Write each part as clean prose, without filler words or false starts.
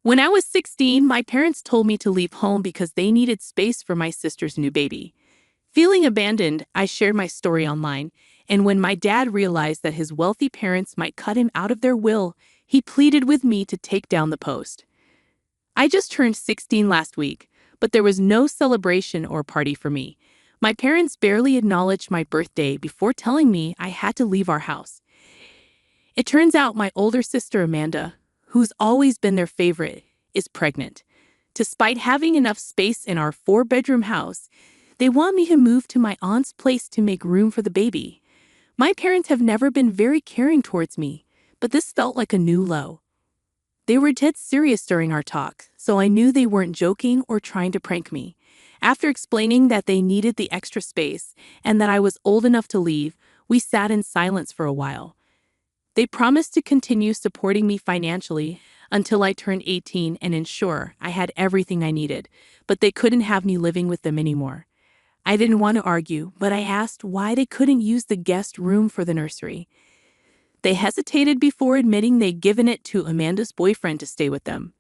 When I was 16, my parents told me to leave home because they needed space for my sister's new baby. Feeling abandoned, I shared my story online, and when my dad realized that his wealthy parents might cut him out of their will, he pleaded with me to take down the post. I just turned 16 last week, but there was no celebration or party for me. My parents barely acknowledged my birthday before telling me I had to leave our house. It turns out my older sister Amanda, who's always been their favorite, is pregnant. Despite having enough space in our 4-bedroom house, they want me to move to my aunt's place to make room for the baby. My parents have never been very caring towards me, but this felt like a new low. They were dead serious during our talk, so I knew they weren't joking or trying to prank me. After explaining that they needed the extra space and that I was old enough to leave, we sat in silence for a while. They promised to continue supporting me financially until I turned 18 and ensure I had everything I needed, but they couldn't have me living with them anymore. I didn't want to argue, but I asked why they couldn't use the guest room for the nursery. They hesitated before admitting they'd given it to Amanda's boyfriend to stay with them.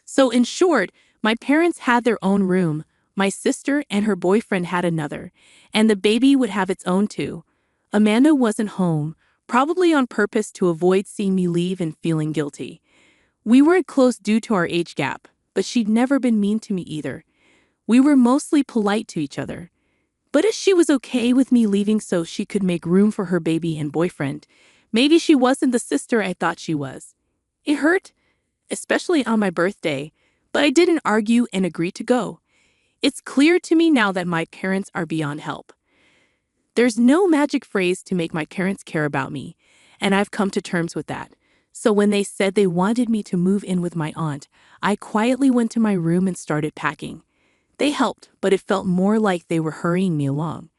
So in short, my parents had their own room, my sister and her boyfriend had another, and the baby would have its own too. Amanda wasn't home, probably on purpose to avoid seeing me leave and feeling guilty. We weren't close due to our age gap, but she'd never been mean to me either. We were mostly polite to each other. But if she was okay with me leaving so she could make room for her baby and boyfriend, maybe she wasn't the sister I thought she was. It hurt, especially on my birthday, but I didn't argue and agreed to go. It's clear to me now that my parents are beyond help. There's no magic phrase to make my parents care about me, and I've come to terms with that. So when they said they wanted me to move in with my aunt, I quietly went to my room and started packing. They helped, but it felt more like they were hurrying me along.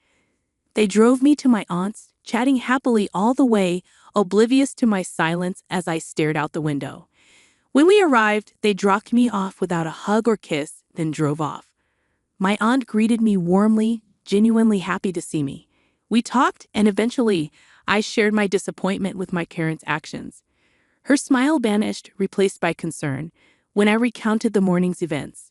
They drove me to my aunt's, chatting happily all the way, oblivious to my silence as I stared out the window. When we arrived, they dropped me off without a hug or kiss, then drove off. My aunt greeted me warmly, genuinely happy to see me. We talked, and eventually, I shared my disappointment with my parents' actions. Her smile vanished, replaced by concern, when I recounted the morning's events.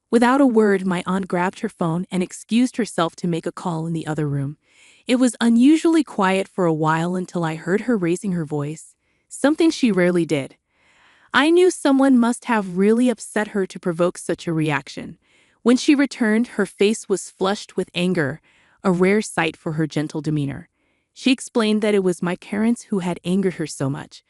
Without a word, my aunt grabbed her phone and excused herself to make a call in the other room. It was unusually quiet for a while until I heard her raising her voice, something she rarely did. I knew someone must have really upset her to provoke such a reaction. When she returned, her face was flushed with anger, a rare sight for her gentle demeanor. She explained that it was my parents who had angered her so much.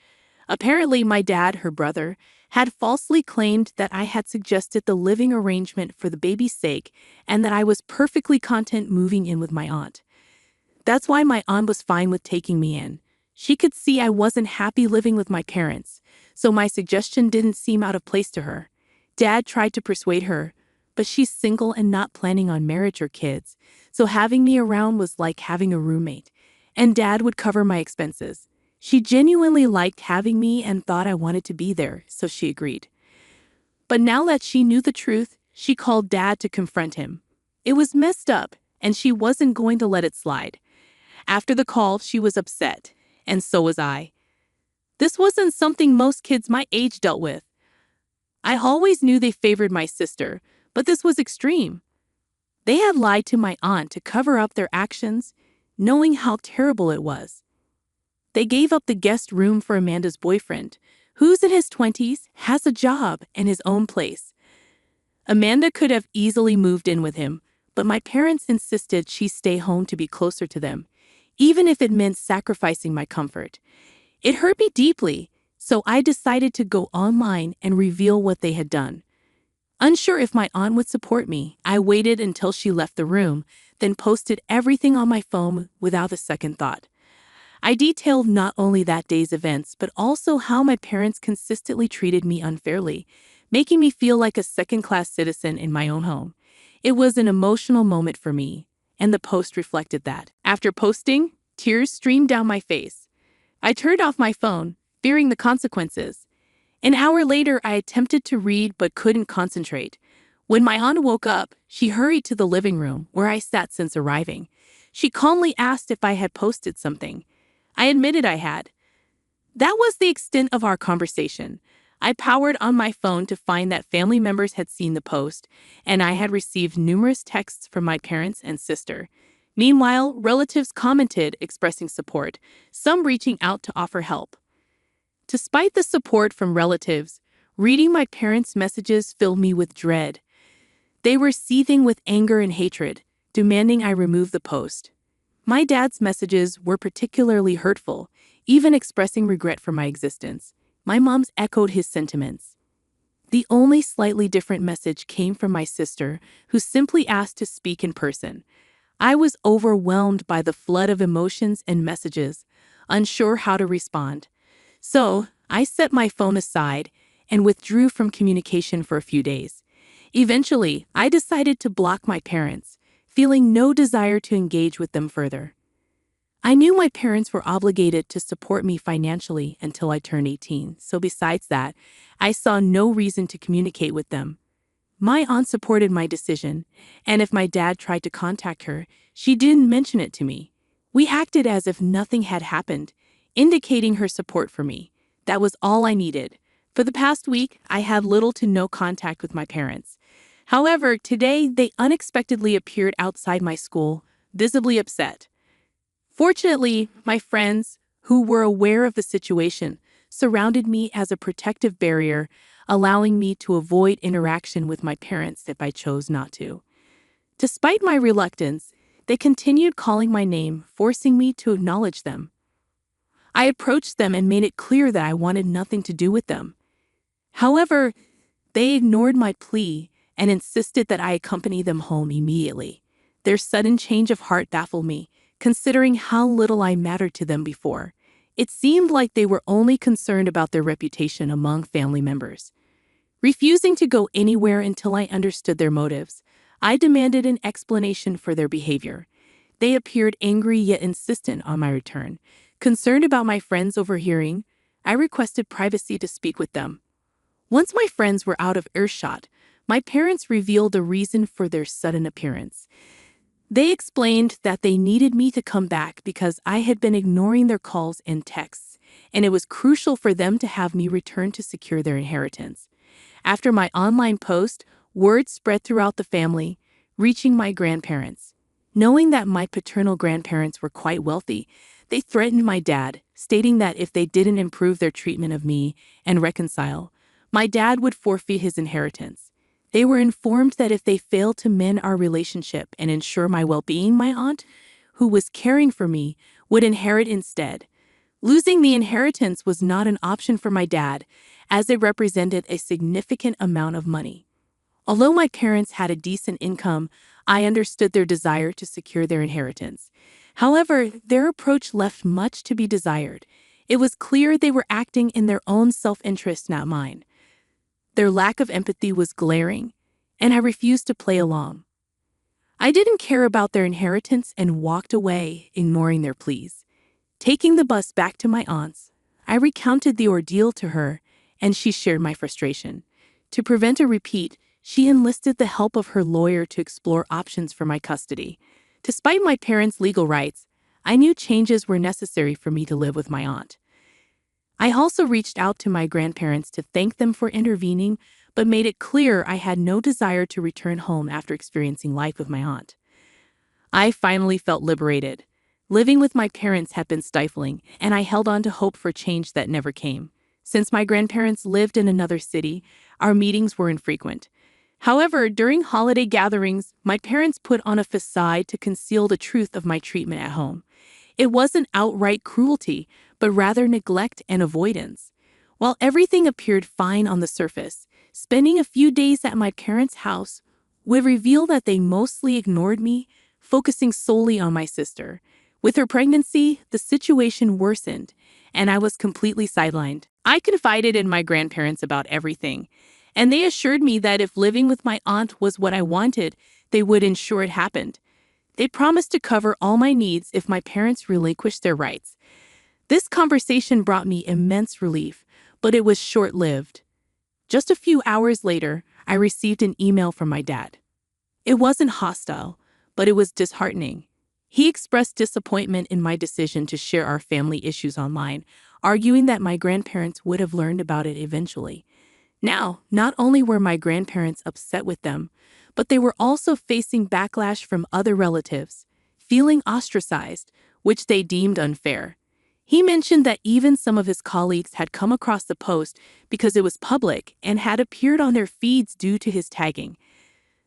Apparently, my dad, her brother, had falsely claimed that I had suggested the living arrangement for the baby's sake and that I was perfectly content moving in with my aunt. That's why my aunt was fine with taking me in. She could see I wasn't happy living with my parents, so my suggestion didn't seem out of place to her. Dad tried to persuade her, but she's single and not planning on marriage or kids, so having me around was like having a roommate, and Dad would cover my expenses. She genuinely liked having me and thought I wanted to be there, so she agreed. But now that she knew the truth, she called Dad to confront him. It was messed up, and she wasn't going to let it slide. After the call, she was upset, and so was I. This wasn't something most kids my age dealt with. I always knew they favored my sister, but this was extreme. They had lied to my aunt to cover up their actions, knowing how terrible it was. They gave up the guest room for Amanda's boyfriend, who's in his 20s, has a job and his own place. Amanda could have easily moved in with him, but my parents insisted she stay home to be closer to them, even if it meant sacrificing my comfort. It hurt me deeply, so I decided to go online and reveal what they had done. Unsure if my aunt would support me, I waited until she left the room, then posted everything on my phone without a second thought. I detailed not only that day's events, but also how my parents consistently treated me unfairly, making me feel like a second-class citizen in my own home. It was an emotional moment for me, and the post reflected that. After posting, tears streamed down my face. I turned off my phone, fearing the consequences. An hour later, I attempted to read but couldn't concentrate. When my aunt woke up, she hurried to the living room, where I sat since arriving. She calmly asked if I had posted something. I admitted I had. That was the extent of our conversation. I powered on my phone to find that family members had seen the post, and I had received numerous texts from my parents and sister. Meanwhile, relatives commented, expressing support, some reaching out to offer help. Despite the support from relatives, reading my parents' messages filled me with dread. They were seething with anger and hatred, demanding I remove the post. My dad's messages were particularly hurtful, even expressing regret for my existence. My mom's echoed his sentiments. The only slightly different message came from my sister, who simply asked to speak in person. I was overwhelmed by the flood of emotions and messages, unsure how to respond. So, I set my phone aside and withdrew from communication for a few days. Eventually, I decided to block my parents, feeling no desire to engage with them further. I knew my parents were obligated to support me financially until I turned 18, so besides that, I saw no reason to communicate with them. My aunt supported my decision, and if my dad tried to contact her, she didn't mention it to me. We acted as if nothing had happened, indicating her support for me. That was all I needed. For the past week, I had little to no contact with my parents. However, today they unexpectedly appeared outside my school, visibly upset. Fortunately, my friends, who were aware of the situation, surrounded me as a protective barrier, allowing me to avoid interaction with my parents if I chose not to. Despite my reluctance, they continued calling my name, forcing me to acknowledge them. I approached them and made it clear that I wanted nothing to do with them. However, they ignored my plea and insisted that I accompany them home immediately. Their sudden change of heart baffled me, considering how little I mattered to them before. It seemed like they were only concerned about their reputation among family members. Refusing to go anywhere until I understood their motives, I demanded an explanation for their behavior. They appeared angry yet insistent on my return. Concerned about my friends overhearing, I requested privacy to speak with them. Once my friends were out of earshot, my parents revealed the reason for their sudden appearance. They explained that they needed me to come back because I had been ignoring their calls and texts, and it was crucial for them to have me return to secure their inheritance. After my online post, word spread throughout the family, reaching my grandparents. Knowing that my paternal grandparents were quite wealthy, they threatened my dad, stating that if they didn't improve their treatment of me and reconcile, my dad would forfeit his inheritance. They were informed that if they failed to mend our relationship and ensure my well-being, my aunt, who was caring for me, would inherit instead. Losing the inheritance was not an option for my dad, as it represented a significant amount of money. Although my parents had a decent income, I understood their desire to secure their inheritance. However, their approach left much to be desired. It was clear they were acting in their own self-interest, not mine. Their lack of empathy was glaring, and I refused to play along. I didn't care about their inheritance and walked away, ignoring their pleas. Taking the bus back to my aunt's, I recounted the ordeal to her, and she shared my frustration. To prevent a repeat, she enlisted the help of her lawyer to explore options for my custody. Despite my parents' legal rights, I knew changes were necessary for me to live with my aunt. I also reached out to my grandparents to thank them for intervening, but made it clear I had no desire to return home after experiencing life with my aunt. I finally felt liberated. Living with my parents had been stifling, and I held on to hope for change that never came. Since my grandparents lived in another city, our meetings were infrequent. However, during holiday gatherings, my parents put on a facade to conceal the truth of my treatment at home. It wasn't outright cruelty, but rather neglect and avoidance. While everything appeared fine on the surface, spending a few days at my parents' house would reveal that they mostly ignored me, focusing solely on my sister. With her pregnancy, the situation worsened, and I was completely sidelined. I confided in my grandparents about everything, and they assured me that if living with my aunt was what I wanted, they would ensure it happened. They promised to cover all my needs if my parents relinquished their rights. This conversation brought me immense relief, but it was short-lived. Just a few hours later, I received an email from my dad. It wasn't hostile, but it was disheartening. He expressed disappointment in my decision to share our family issues online, arguing that my grandparents would have learned about it eventually. Now, not only were my grandparents upset with them, but they were also facing backlash from other relatives, feeling ostracized, which they deemed unfair. He mentioned that even some of his colleagues had come across the post because it was public and had appeared on their feeds due to his tagging.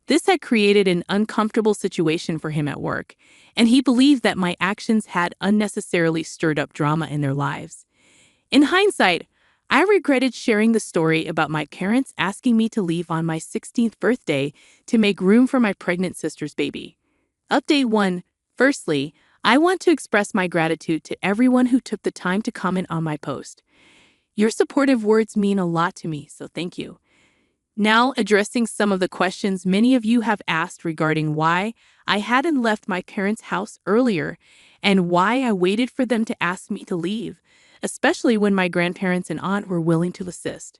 This had created an uncomfortable situation for him at work, and he believed that my actions had unnecessarily stirred up drama in their lives. In hindsight, I regretted sharing the story about my parents asking me to leave on my 16th birthday to make room for my pregnant sister's baby. Update 1. Firstly, I want to express my gratitude to everyone who took the time to comment on my post. Your supportive words mean a lot to me, so thank you. Now, addressing some of the questions many of you have asked regarding why I hadn't left my parents' house earlier and why I waited for them to ask me to leave, especially when my grandparents and aunt were willing to assist.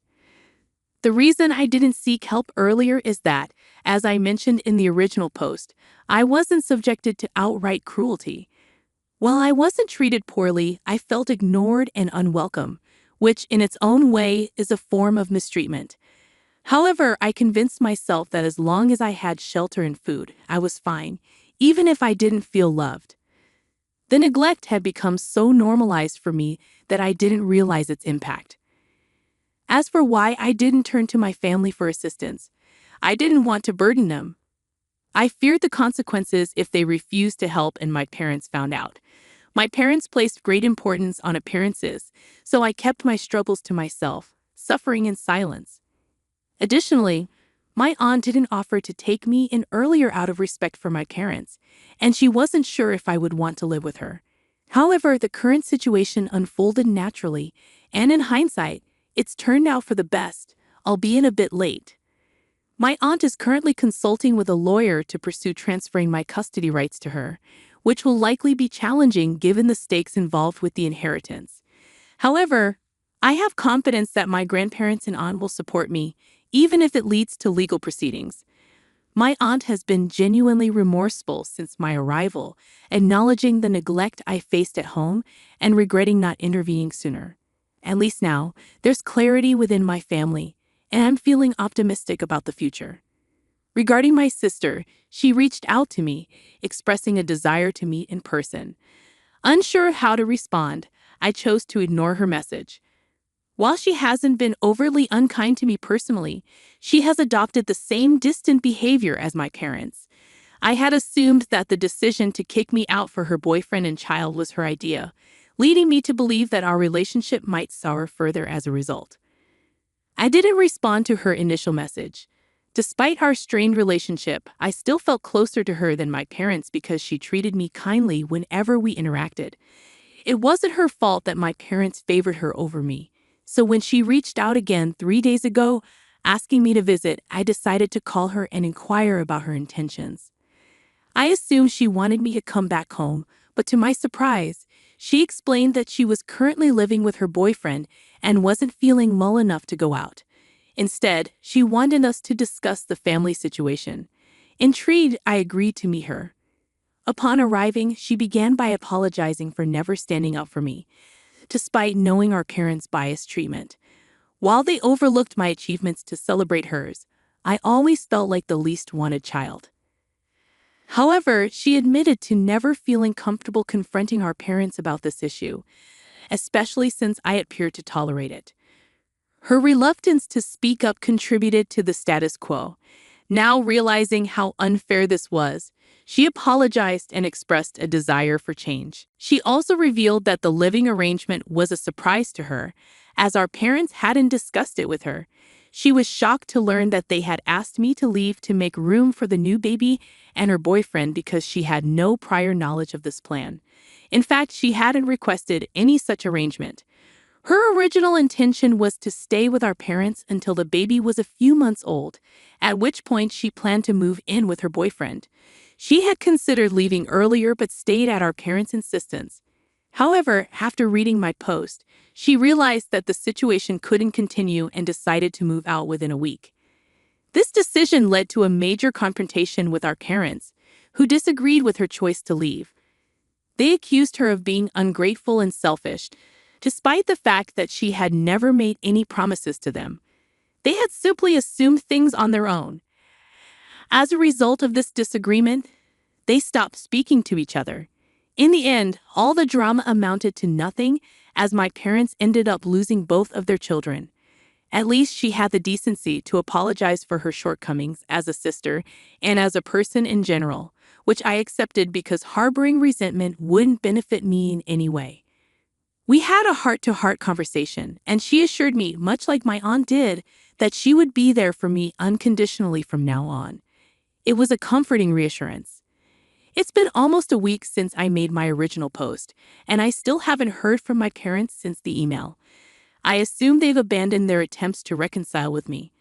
The reason I didn't seek help earlier is that, as I mentioned in the original post, I wasn't subjected to outright cruelty. While I wasn't treated poorly, I felt ignored and unwelcome, which in its own way is a form of mistreatment. However, I convinced myself that as long as I had shelter and food, I was fine, even if I didn't feel loved. The neglect had become so normalized for me that I didn't realize its impact. As for why I didn't turn to my family for assistance, I didn't want to burden them. I feared the consequences if they refused to help and my parents found out. My parents placed great importance on appearances, so I kept my struggles to myself, suffering in silence. Additionally, my aunt didn't offer to take me in earlier out of respect for my parents, and she wasn't sure if I would want to live with her. However, the current situation unfolded naturally, and in hindsight, it's turned out for the best, albeit a bit late. My aunt is currently consulting with a lawyer to pursue transferring my custody rights to her, which will likely be challenging given the stakes involved with the inheritance. However, I have confidence that my grandparents and aunt will support me, even if it leads to legal proceedings. My aunt has been genuinely remorseful since my arrival, acknowledging the neglect I faced at home and regretting not intervening sooner. At least now, there's clarity within my family, and I'm feeling optimistic about the future. Regarding my sister, she reached out to me, expressing a desire to meet in person. Unsure how to respond, I chose to ignore her message. While she hasn't been overly unkind to me personally, she has adopted the same distant behavior as my parents. I had assumed that the decision to kick me out for her boyfriend and child was her idea, leading me to believe that our relationship might sour further as a result. I didn't respond to her initial message. Despite our strained relationship, I still felt closer to her than my parents because she treated me kindly whenever we interacted. It wasn't her fault that my parents favored her over me. So when she reached out again 3 days ago, asking me to visit, I decided to call her and inquire about her intentions. I assumed she wanted me to come back home, but to my surprise, she explained that she was currently living with her boyfriend and wasn't feeling well enough to go out. Instead, she wanted us to discuss the family situation. Intrigued, I agreed to meet her. Upon arriving, she began by apologizing for never standing up for me, despite knowing our parents' biased treatment. While they overlooked my achievements to celebrate hers, I always felt like the least wanted child. However, she admitted to never feeling comfortable confronting our parents about this issue, especially since I appeared to tolerate it. Her reluctance to speak up contributed to the status quo. Now realizing how unfair this was, she apologized and expressed a desire for change. She also revealed that the living arrangement was a surprise to her, as our parents hadn't discussed it with her. She was shocked to learn that they had asked me to leave to make room for the new baby and her boyfriend because she had no prior knowledge of this plan. In fact, she hadn't requested any such arrangement. Her original intention was to stay with our parents until the baby was a few months old, at which point she planned to move in with her boyfriend. She had considered leaving earlier but stayed at our parents' insistence. However, after reading my post, she realized that the situation couldn't continue and decided to move out within a week. This decision led to a major confrontation with our parents, who disagreed with her choice to leave. They accused her of being ungrateful and selfish, despite the fact that she had never made any promises to them. They had simply assumed things on their own. As a result of this disagreement, they stopped speaking to each other. In the end, all the drama amounted to nothing as my parents ended up losing both of their children. At least she had the decency to apologize for her shortcomings as a sister and as a person in general, which I accepted because harboring resentment wouldn't benefit me in any way. We had a heart-to-heart conversation, and she assured me, much like my aunt did, that she would be there for me unconditionally from now on. It was a comforting reassurance. It's been almost a week since I made my original post, and I still haven't heard from my parents since the email. I assume they've abandoned their attempts to reconcile with me.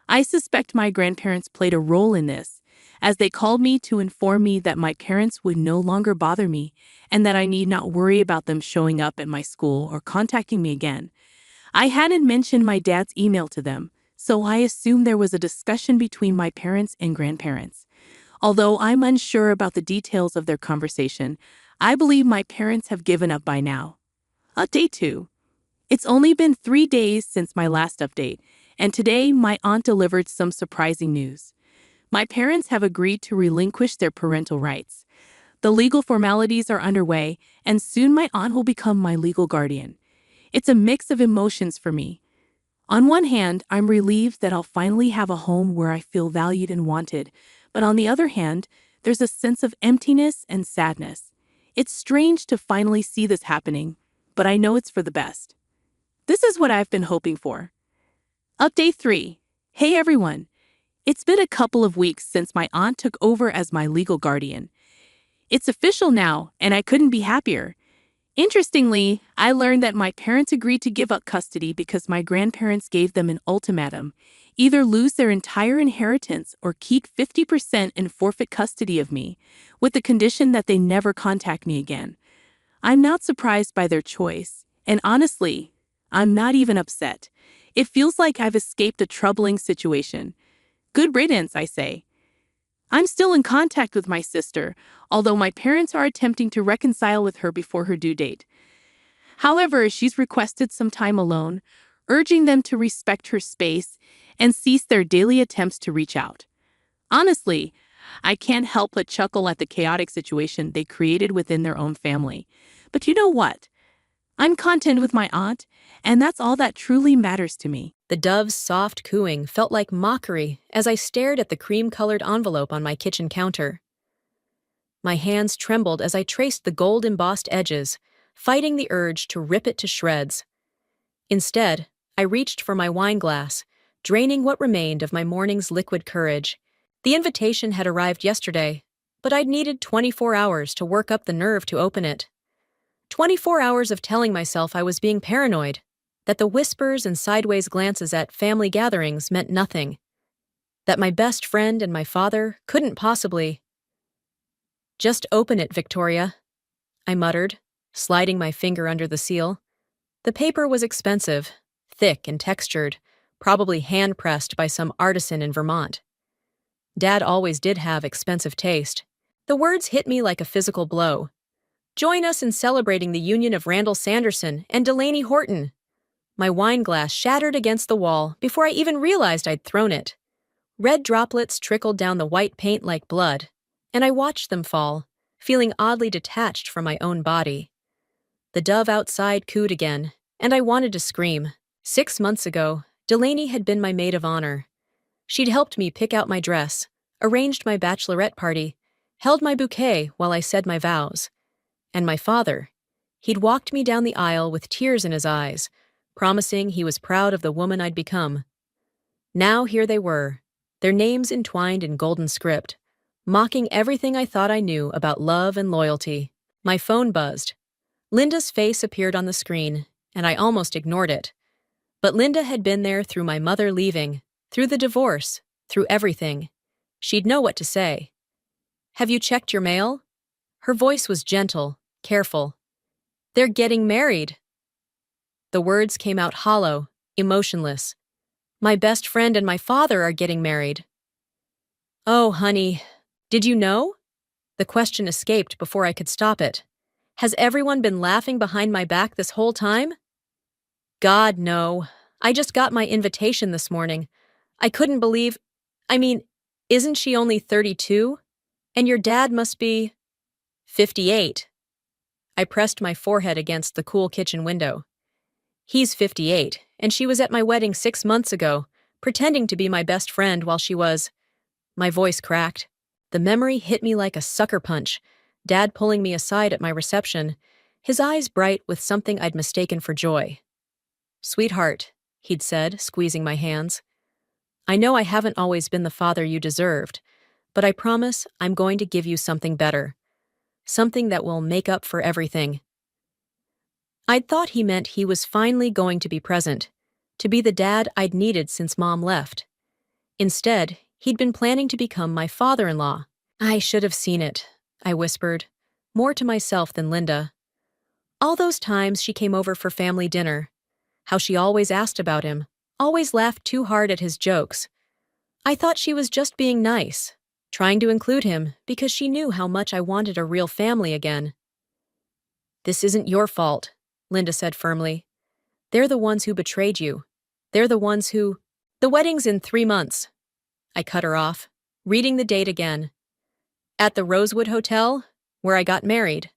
I suspect my grandparents played a role in this, as they called me to inform me that my parents would no longer bother me and that I need not worry about them showing up at my school or contacting me again. I hadn't mentioned my dad's email to them, so I assumed there was a discussion between my parents and grandparents. Although I'm unsure about the details of their conversation, I believe my parents have given up by now. Update 2. It's only been 3 days since my last update, and today my aunt delivered some surprising news. My parents have agreed to relinquish their parental rights. The legal formalities are underway, and soon my aunt will become my legal guardian. It's a mix of emotions for me. On one hand, I'm relieved that I'll finally have a home where I feel valued and wanted, but on the other hand, there's a sense of emptiness and sadness. It's strange to finally see this happening, but I know it's for the best. This is what I've been hoping for. Update 3. Hey everyone. It's been a couple of weeks since my aunt took over as my legal guardian. It's official now, and I couldn't be happier. Interestingly, I learned that my parents agreed to give up custody because my grandparents gave them an ultimatum: either lose their entire inheritance or keep 50% and forfeit custody of me, with the condition that they never contact me again. I'm not surprised by their choice, and honestly, I'm not even upset. It feels like I've escaped a troubling situation. Good riddance, I say. I'm still in contact with my sister, although my parents are attempting to reconcile with her before her due date. However, she's requested some time alone, urging them to respect her space and cease their daily attempts to reach out. Honestly, I can't help but chuckle at the chaotic situation they created within their own family. But you know what? I'm content with my aunt, and that's all that truly matters to me. The dove's soft cooing felt like mockery as I stared at the cream-colored envelope on my kitchen counter. My hands trembled as I traced the gold-embossed edges, fighting the urge to rip it to shreds. Instead, I reached for my wine glass, draining what remained of my morning's liquid courage. The invitation had arrived yesterday, but I'd needed 24 hours to work up the nerve to open it. 24 hours of telling myself I was being paranoid, that the whispers and sideways glances at family gatherings meant nothing, that my best friend and my father couldn't possibly. "Just open it, Victoria," I muttered, sliding my finger under the seal. The paper was expensive, thick and textured, probably hand-pressed by some artisan in Vermont. Dad always did have expensive taste. The words hit me like a physical blow. "Join us in celebrating the union of Randall Sanderson and Delaney Horton." My wine glass shattered against the wall before I even realized I'd thrown it. Red droplets trickled down the white paint like blood, and I watched them fall, feeling oddly detached from my own body. The dove outside cooed again, and I wanted to scream. 6 months ago, Delaney had been my maid of honor. She'd helped me pick out my dress, arranged my bachelorette party, held my bouquet while I said my vows. And my father, he'd walked me down the aisle with tears in his eyes, promising he was proud of the woman I'd become. Now here they were, their names entwined in golden script, mocking everything I thought I knew about love and loyalty. My phone buzzed. Linda's face appeared on the screen, and I almost ignored it. But Linda had been there through my mother leaving, through the divorce, through everything. She'd know what to say. "Have you checked your mail?" Her voice was gentle, careful. "They're getting married." The words came out hollow, emotionless. "My best friend and my father are getting married." "Oh, honey, did you know?" The question escaped before I could stop it. "Has everyone been laughing behind my back this whole time?" "God, no. I just got my invitation this morning. I couldn't believe. I mean, isn't she only 32? And your dad must be 58. I pressed my forehead against the cool kitchen window. He's 58, and she was at my wedding 6 months ago, pretending to be my best friend while she was. My voice cracked. The memory hit me like a sucker punch, Dad pulling me aside at my reception, his eyes bright with something I'd mistaken for joy. "Sweetheart," he'd said, squeezing my hands. "I know I haven't always been the father you deserved, but I promise I'm going to give you something better. Something that will make up for everything." I'd thought he meant he was finally going to be present, to be the dad I'd needed since Mom left. Instead, he'd been planning to become my father-in-law. I should have seen it, I whispered, more to myself than Linda. All those times she came over for family dinner, how she always asked about him, always laughed too hard at his jokes. I thought she was just being nice, trying to include him because she knew how much I wanted a real family again. "This isn't your fault," Linda said firmly. "They're the ones who betrayed you. They're the ones who—" "The wedding's in 3 months." I cut her off, reading the date again. "At the Rosewood Hotel, where I got married."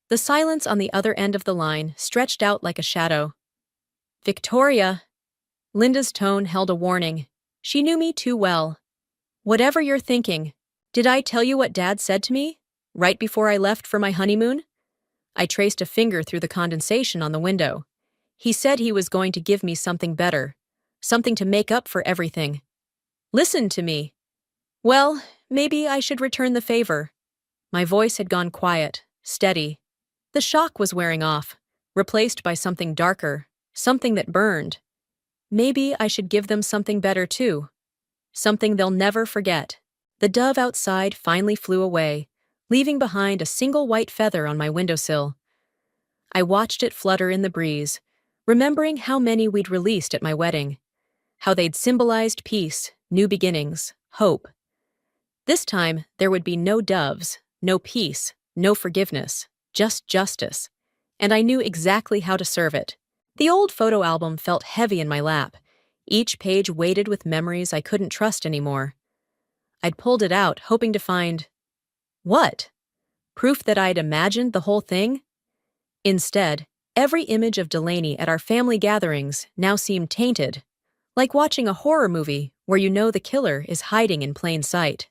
The silence on the other end of the line stretched out like a shadow. "Victoria!" Linda's tone held a warning. She knew me too well. "Whatever you're thinking, did I tell you what Dad said to me, right before I left for my honeymoon?" I traced a finger through the condensation on the window. "He said he was going to give me something better, something to make up for everything. Listen to me." "Well, maybe I should return the favor." My voice had gone quiet, steady. The shock was wearing off, replaced by something darker, something that burned. Maybe I should give them something better too. Something they'll never forget. The dove outside finally flew away, leaving behind a single white feather on my windowsill. I watched it flutter in the breeze, remembering how many we'd released at my wedding, how they'd symbolized peace, new beginnings, hope. This time, there would be no doves, no peace, no forgiveness, just justice. And I knew exactly how to serve it. The old photo album felt heavy in my lap, each page weighted with memories I couldn't trust anymore. I'd pulled it out, hoping to find— what? Proof that I'd imagined the whole thing? Instead, every image of Delaney at our family gatherings now seemed tainted, like watching a horror movie where you know the killer is hiding in plain sight.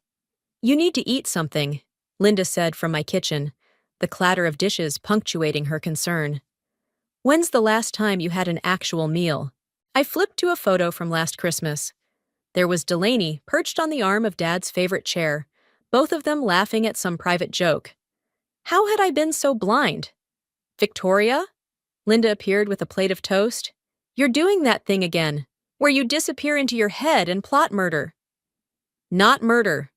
"You need to eat something," Linda said from my kitchen, the clatter of dishes punctuating her concern. "When's the last time you had an actual meal?" I flipped to a photo from last Christmas. There was Delaney perched on the arm of Dad's favorite chair, both of them laughing at some private joke. How had I been so blind? "Victoria?" Linda appeared with a plate of toast. "You're doing that thing again, where you disappear into your head and plot murder." "Not murder."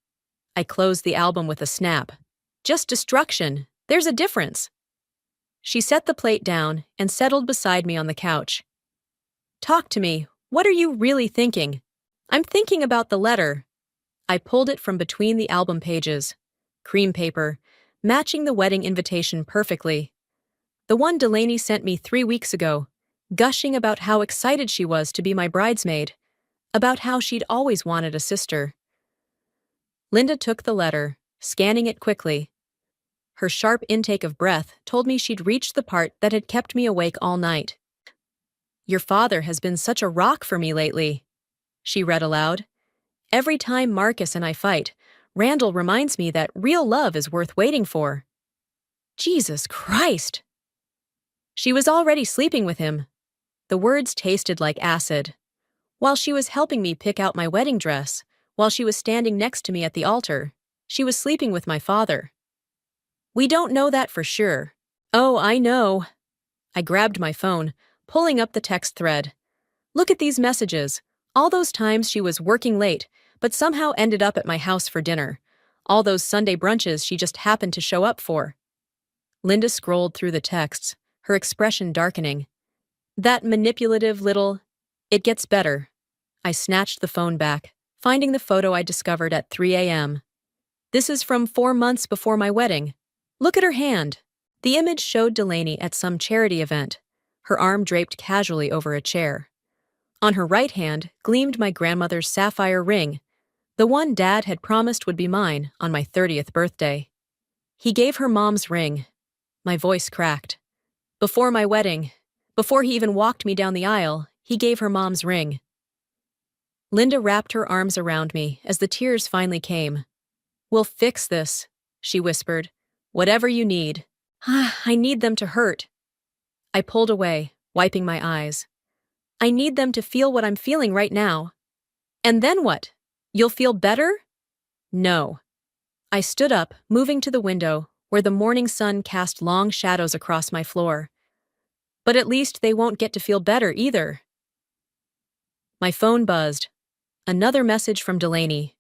I closed the album with a snap. "Just destruction. There's a difference." She set the plate down and settled beside me on the couch. "Talk to me. What are you really thinking?" "I'm thinking about the letter." I pulled it from between the album pages. Cream paper, matching the wedding invitation perfectly. The one Delaney sent me 3 weeks ago, gushing about how excited she was to be my bridesmaid, about how she'd always wanted a sister. Linda took the letter, scanning it quickly. Her sharp intake of breath told me she'd reached the part that had kept me awake all night. "Your father has been such a rock for me lately," she read aloud. "Every time Marcus and I fight, Randall reminds me that real love is worth waiting for." Jesus Christ! She was already sleeping with him. The words tasted like acid. While she was helping me pick out my wedding dress, while she was standing next to me at the altar, she was sleeping with my father. "We don't know that for sure." "Oh, I know." I grabbed my phone, pulling up the text thread. "Look at these messages. All those times she was working late, but somehow ended up at my house for dinner. All those Sunday brunches she just happened to show up for." Linda scrolled through the texts, her expression darkening. "That manipulative little—" "It gets better." I snatched the phone back, finding the photo I discovered at 3 a.m. "This is from 4 months before my wedding. Look at her hand." The image showed Delaney at some charity event, her arm draped casually over a chair. On her right hand gleamed my grandmother's sapphire ring, the one Dad had promised would be mine on my 30th birthday. He gave her Mom's ring. My voice cracked. Before my wedding, before he even walked me down the aisle, he gave her Mom's ring. Linda wrapped her arms around me as the tears finally came. "We'll fix this," she whispered. "Whatever you need." I need them to hurt. I pulled away, wiping my eyes. I need them to feel what I'm feeling right now. And then what? You'll feel better? No. I stood up, moving to the window, where the morning sun cast long shadows across my floor. But at least they won't get to feel better either. My phone buzzed. Another message from Delaney.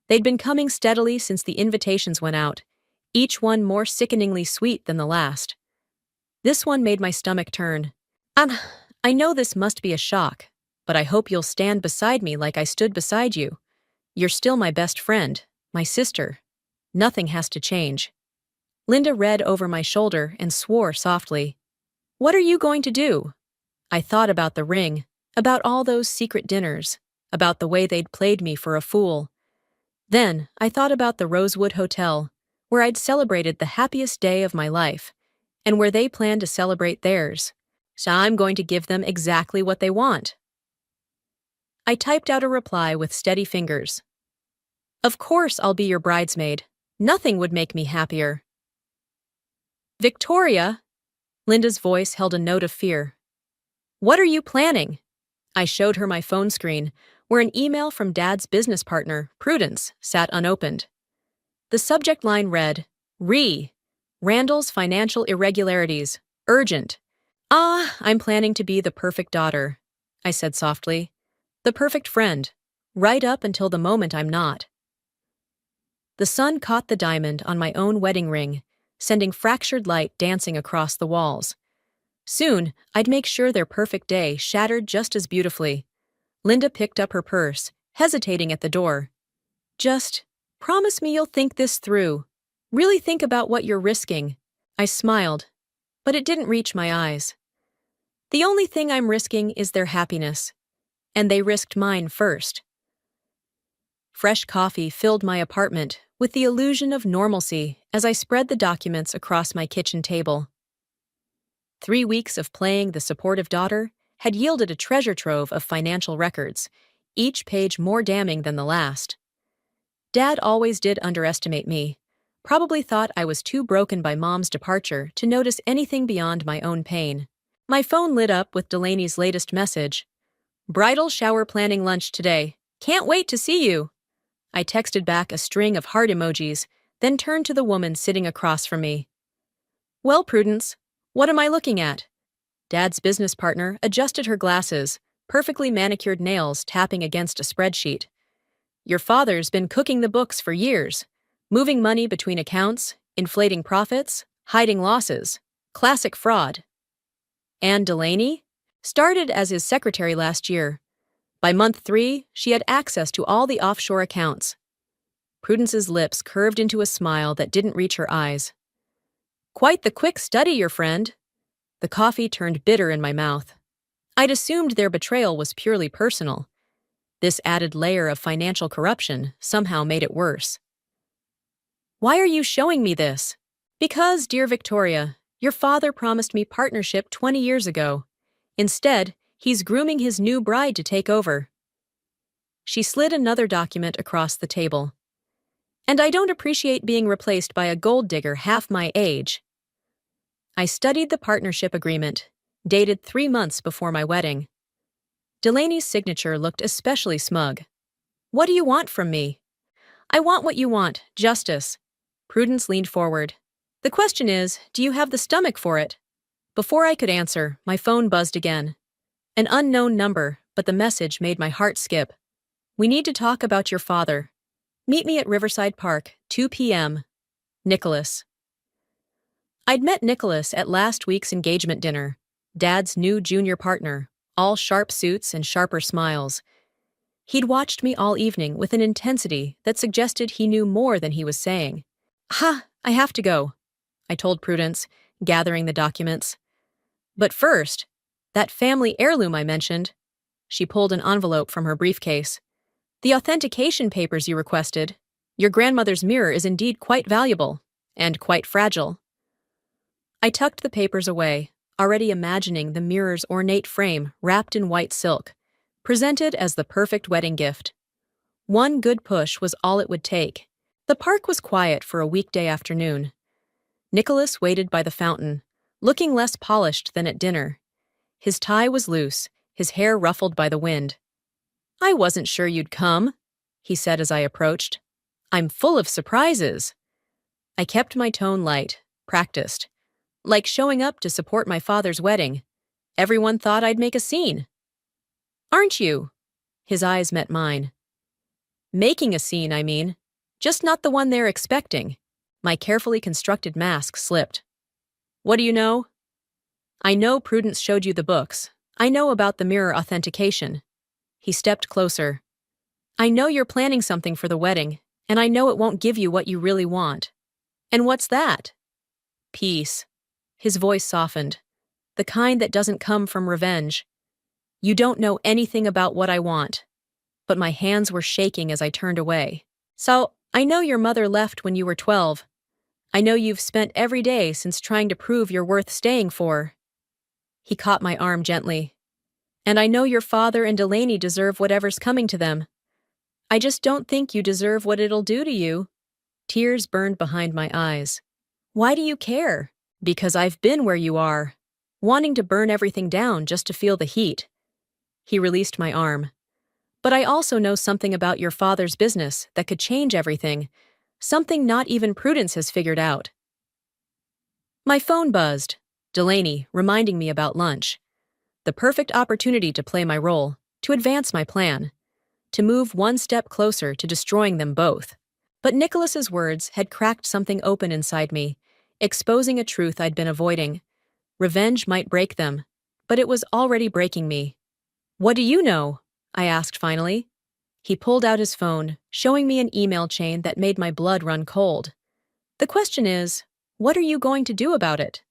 They'd been coming steadily since the invitations went out, each one more sickeningly sweet than the last. This one made my stomach turn. I know this must be a shock, but I hope you'll stand beside me like I stood beside you. You're still my best friend, my sister. Nothing has to change. Linda read over my shoulder and swore softly. What are you going to do? I thought about the ring, about all those secret dinners, about the way they'd played me for a fool. Then I thought about the Rosewood Hotel, where I'd celebrated the happiest day of my life, and where they planned to celebrate theirs. So I'm going to give them exactly what they want. I typed out a reply with steady fingers. Of course I'll be your bridesmaid. Nothing would make me happier. Victoria, Linda's voice held a note of fear. What are you planning? I showed her my phone screen, where an email from Dad's business partner, Prudence, sat unopened. The subject line read, Randall's financial irregularities, urgent. I'm planning to be the perfect daughter, I said softly. The perfect friend, right up until the moment I'm not. The sun caught the diamond on my own wedding ring, sending fractured light dancing across the walls. Soon, I'd make sure their perfect day shattered just as beautifully. Linda picked up her purse, hesitating at the door. Just promise me you'll think this through. Really think about what you're risking. I smiled, but it didn't reach my eyes. The only thing I'm risking is their happiness, and they risked mine first. Fresh coffee filled my apartment with the illusion of normalcy as I spread the documents across my kitchen table. 3 weeks of playing the supportive daughter had yielded a treasure trove of financial records, each page more damning than the last. Dad always did underestimate me, probably thought I was too broken by Mom's departure to notice anything beyond my own pain. My phone lit up with Delaney's latest message. Bridal shower planning lunch today. Can't wait to see you. I texted back a string of heart emojis, then turned to the woman sitting across from me. Well, Prudence, what am I looking at? Dad's business partner adjusted her glasses, perfectly manicured nails tapping against a spreadsheet. Your father's been cooking the books for years, moving money between accounts, inflating profits, hiding losses. Classic fraud. Anne Delaney started as his secretary last year. By month 3, she had access to all the offshore accounts. Prudence's lips curved into a smile that didn't reach her eyes. Quite the quick study, your friend. The coffee turned bitter in my mouth. I'd assumed their betrayal was purely personal. This added layer of financial corruption somehow made it worse. Why are you showing me this? Because, dear Victoria, your father promised me partnership 20 years ago. Instead, he's grooming his new bride to take over. She slid another document across the table. And I don't appreciate being replaced by a gold digger half my age. I studied the partnership agreement, dated 3 months before my wedding. Delaney's signature looked especially smug. What do you want from me? I want what you want, justice. Prudence leaned forward. The question is, do you have the stomach for it? Before I could answer, my phone buzzed again. An unknown number, but the message made my heart skip. We need to talk about your father. Meet me at Riverside Park, 2 p.m. Nicholas. I'd met Nicholas at last week's engagement dinner, Dad's new junior partner, all sharp suits and sharper smiles. He'd watched me all evening with an intensity that suggested he knew more than he was saying. I have to go, I told Prudence, gathering the documents. But first, That family heirloom I mentioned. She pulled an envelope from her briefcase. The authentication papers you requested. Your grandmother's mirror is indeed quite valuable, and quite fragile. I tucked the papers away, already imagining the mirror's ornate frame wrapped in white silk, presented as the perfect wedding gift. One good push was all it would take. The park was quiet for a weekday afternoon. Nicholas waited by the fountain, looking less polished than at dinner. His tie was loose, his hair ruffled by the wind. "I wasn't sure you'd come," he said as I approached. "I'm full of surprises." I kept my tone light, practiced. Like showing up to support my father's wedding. Everyone thought I'd make a scene. "Aren't you?" His eyes met mine. "Making a scene, I mean. Just not the one they're expecting." My carefully constructed mask slipped. "What do you know?" "I know Prudence showed you the books. I know about the mirror authentication." He stepped closer. "I know you're planning something for the wedding, and I know it won't give you what you really want." "And what's that?" "Peace." His voice softened. "The kind that doesn't come from revenge. You don't know anything about what I want." But my hands were shaking as I turned away. "So, I know your mother left when you were 12. I know you've spent every day since trying to prove you're worth staying for." He caught my arm gently. "And I know your father and Delaney deserve whatever's coming to them. I just don't think you deserve what it'll do to you." Tears burned behind my eyes. "Why do you care?" "Because I've been where you are, wanting to burn everything down just to feel the heat." He released my arm. "But I also know something about your father's business that could change everything, something not even Prudence has figured out." My phone buzzed. Delaney, reminding me about lunch. The perfect opportunity to play my role, to advance my plan, to move one step closer to destroying them both. But Nicholas's words had cracked something open inside me, exposing a truth I'd been avoiding. Revenge might break them, but it was already breaking me. "What do you know?" I asked finally. He pulled out his phone, showing me an email chain that made my blood run cold. "The question is, what are you going to do about it?"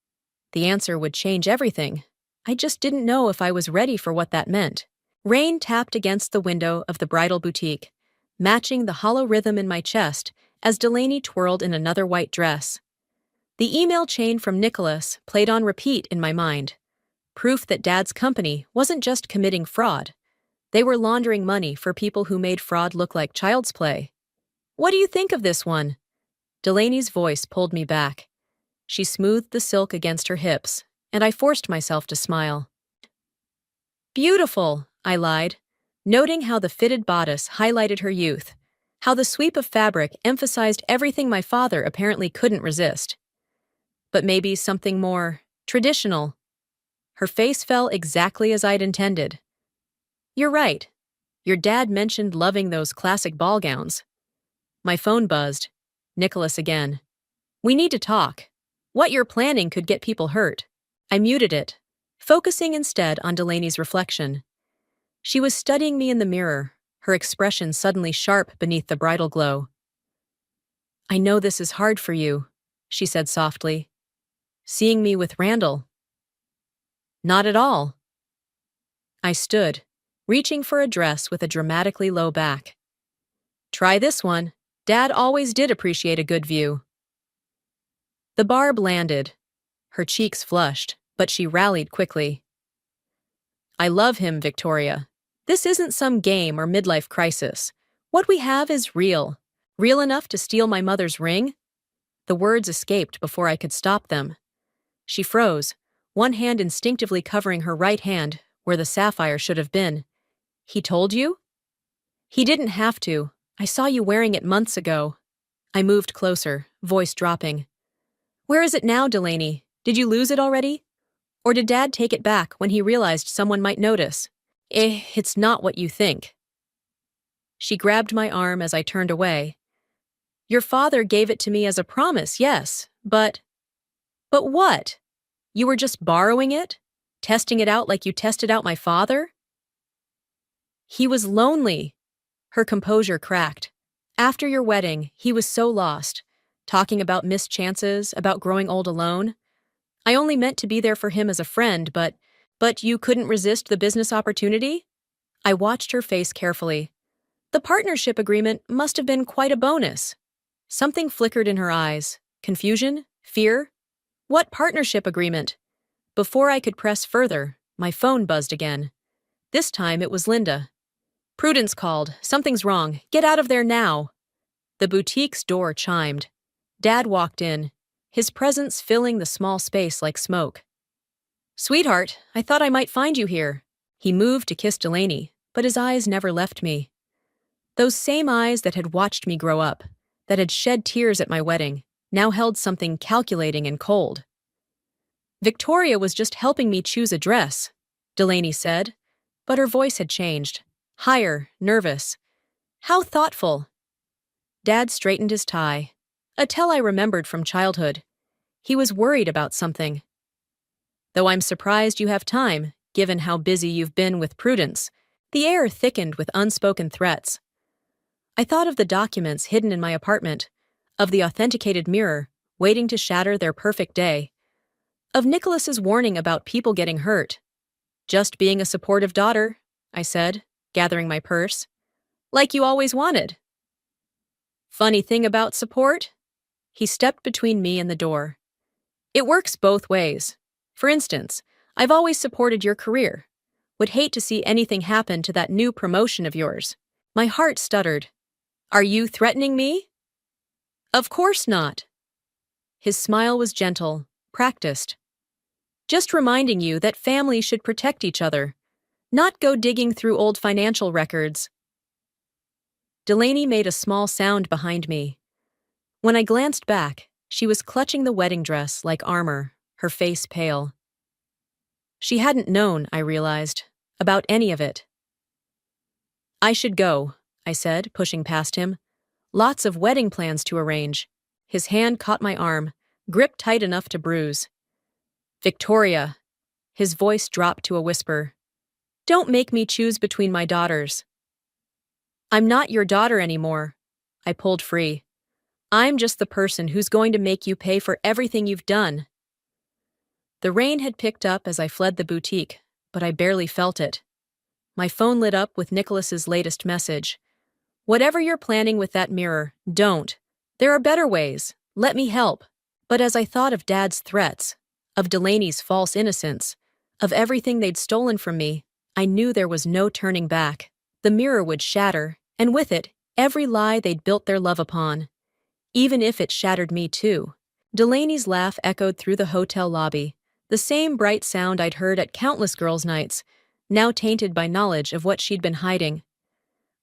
The answer would change everything. I just didn't know if I was ready for what that meant. Rain tapped against the window of the bridal boutique, matching the hollow rhythm in my chest as Delaney twirled in another white dress. The email chain from Nicholas played on repeat in my mind. Proof that Dad's company wasn't just committing fraud. They were laundering money for people who made fraud look like child's play. "What do you think of this one?" Delaney's voice pulled me back. She smoothed the silk against her hips, and I forced myself to smile. "Beautiful," I lied, noting how the fitted bodice highlighted her youth, how the sweep of fabric emphasized everything my father apparently couldn't resist. "But maybe something more traditional." Her face fell exactly as I'd intended. "You're right. Your dad mentioned loving those classic ball gowns." My phone buzzed. Nicholas again. "We need to talk. What you're planning could get people hurt." I muted it, focusing instead on Delaney's reflection. She was studying me in the mirror, her expression suddenly sharp beneath the bridal glow. "I know this is hard for you," she said softly. "Seeing me with Randall." "Not at all." I stood, reaching for a dress with a dramatically low back. "Try this one. Dad always did appreciate a good view." The barb landed. Her cheeks flushed, but she rallied quickly. "I love him, Victoria. This isn't some game or midlife crisis. What we have is real. Real enough to steal my mother's ring?" The words escaped before I could stop them. She froze, one hand instinctively covering her right hand, where the sapphire should have been. "He told you?" "He didn't have to. I saw you wearing it months ago." I moved closer, voice dropping. "Where is it now, Delaney? Did you lose it already? Or did Dad take it back when he realized someone might notice?" It's not what you think." She grabbed my arm as I turned away. "Your father gave it to me as a promise, yes, but..." "But what? You were just borrowing it? Testing it out like you tested out my father?" "He was lonely." Her composure cracked. "After your wedding, he was so lost, talking about missed chances, about growing old alone. I only meant to be there for him as a friend, but But you couldn't resist the business opportunity? I watched her face carefully. The partnership agreement must have been quite a bonus. Something flickered in her eyes. Confusion? Fear? What partnership agreement? Before I could press further, my phone buzzed again. This time it was Linda. Prudence called. Something's wrong. Get out of there now. The boutique's door chimed. Dad walked in, his presence filling the small space like smoke. Sweetheart, I thought I might find you here. He moved to kiss Delaney, but his eyes never left me. Those same eyes that had watched me grow up, that had shed tears at my wedding, now held something calculating and cold. Victoria was just helping me choose a dress, Delaney said, but her voice had changed. Higher, nervous. How thoughtful. Dad straightened his tie, a tell I remembered from childhood. He was worried about something. Though I'm surprised you have time, given how busy you've been with Prudence, the air thickened with unspoken threats. I thought of the documents hidden in my apartment, of the authenticated mirror, waiting to shatter their perfect day, of Nicholas's warning about people getting hurt. Just being a supportive daughter, I said, gathering my purse. Like you always wanted. Funny thing about support? He stepped between me and the door. It works both ways. For instance, I've always supported your career. Would hate to see anything happen to that new promotion of yours. My heart stuttered. Are you threatening me? Of course not. His smile was gentle, practiced. Just reminding you that families should protect each other, not go digging through old financial records. Delaney made a small sound behind me. When I glanced back, she was clutching the wedding dress like armor, her face pale. She hadn't known, I realized, about any of it. I should go, I said, pushing past him. Lots of wedding plans to arrange. His hand caught my arm, gripped tight enough to bruise. Victoria. His voice dropped to a whisper. Don't make me choose between my daughters. I'm not your daughter anymore. I pulled free. I'm just the person who's going to make you pay for everything you've done. The rain had picked up as I fled the boutique, but I barely felt it. My phone lit up with Nicholas's latest message. Whatever you're planning with that mirror, don't. There are better ways. Let me help. But as I thought of Dad's threats, of Delaney's false innocence, of everything they'd stolen from me, I knew there was no turning back. The mirror would shatter, and with it, every lie they'd built their love upon. Even if it shattered me too. Delaney's laugh echoed through the hotel lobby, the same bright sound I'd heard at countless girls' nights, now tainted by knowledge of what she'd been hiding.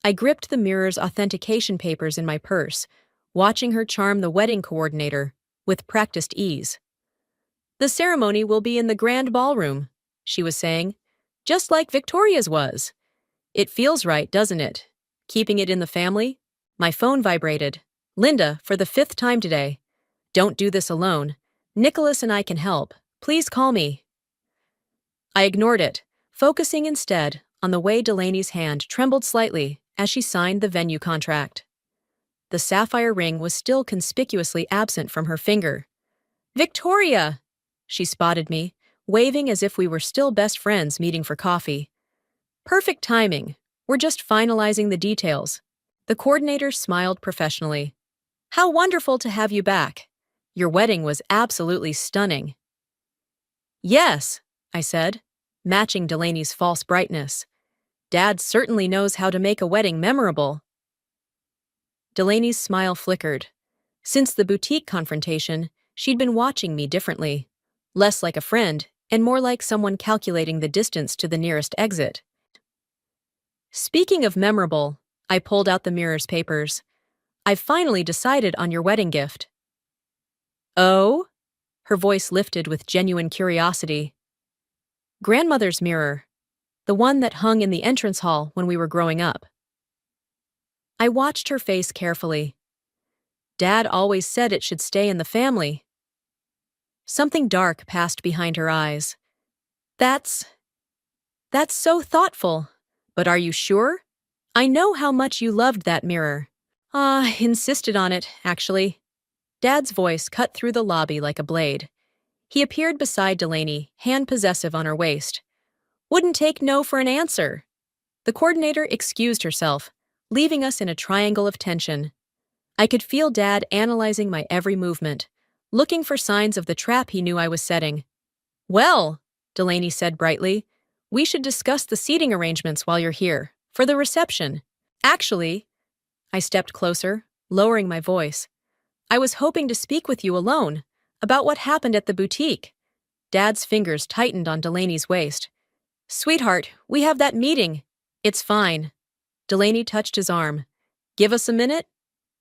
I gripped the mirror's authentication papers in my purse, watching her charm the wedding coordinator, with practiced ease. The ceremony will be in the grand ballroom, she was saying, just like Victoria's was. It feels right, doesn't it? Keeping it in the family? My phone vibrated. Linda, for the 5th time today. Don't do this alone. Nicholas and I can help. Please call me. I ignored it, focusing instead on the way Delaney's hand trembled slightly as she signed the venue contract. The sapphire ring was still conspicuously absent from her finger. Victoria! She spotted me, waving as if we were still best friends meeting for coffee. Perfect timing. We're just finalizing the details. The coordinator smiled professionally. How wonderful to have you back. Your wedding was absolutely stunning. Yes, I said, matching Delaney's false brightness. Dad certainly knows how to make a wedding memorable. Delaney's smile flickered. Since the boutique confrontation, she'd been watching me differently. Less like a friend, and more like someone calculating the distance to the nearest exit. Speaking of memorable, I pulled out the mirror's papers. I've finally decided on your wedding gift. Oh? Her voice lifted with genuine curiosity. Grandmother's mirror. The one that hung in the entrance hall when we were growing up. I watched her face carefully. Dad always said it should stay in the family. Something dark passed behind her eyes. That's so thoughtful. But are you sure? I know how much you loved that mirror. Insisted on it, actually. Dad's voice cut through the lobby like a blade. He appeared beside Delaney, hand possessive on her waist, Wouldn't take no for an answer. The coordinator excused herself, leaving us in a triangle of tension. I could feel Dad analyzing my every movement, looking for signs of the trap he knew I was setting. Well, Delaney said brightly, we should discuss the seating arrangements while you're here, for the reception. Actually, I stepped closer, lowering my voice. I was hoping to speak with you alone, about what happened at the boutique. Dad's fingers tightened on Delaney's waist. Sweetheart, we have that meeting. It's fine. Delaney touched his arm. Give us a minute?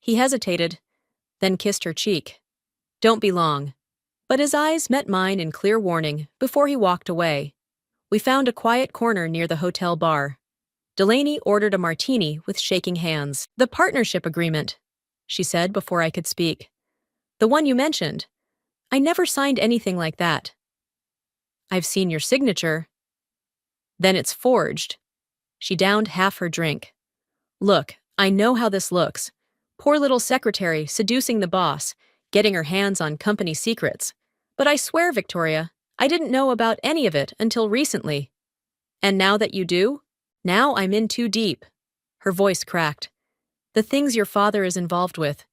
He hesitated, then kissed her cheek. Don't be long. But his eyes met mine in clear warning before he walked away. We found a quiet corner near the hotel bar. Delaney ordered a martini with shaking hands. The partnership agreement, she said before I could speak. The one you mentioned. I never signed anything like that. I've seen your signature. Then it's forged. She downed half her drink. Look, I know how this looks. Poor little secretary seducing the boss, getting her hands on company secrets. But I swear, Victoria, I didn't know about any of it until recently. And now that you do? Now I'm in too deep. Her voice cracked. The things your father is involved with,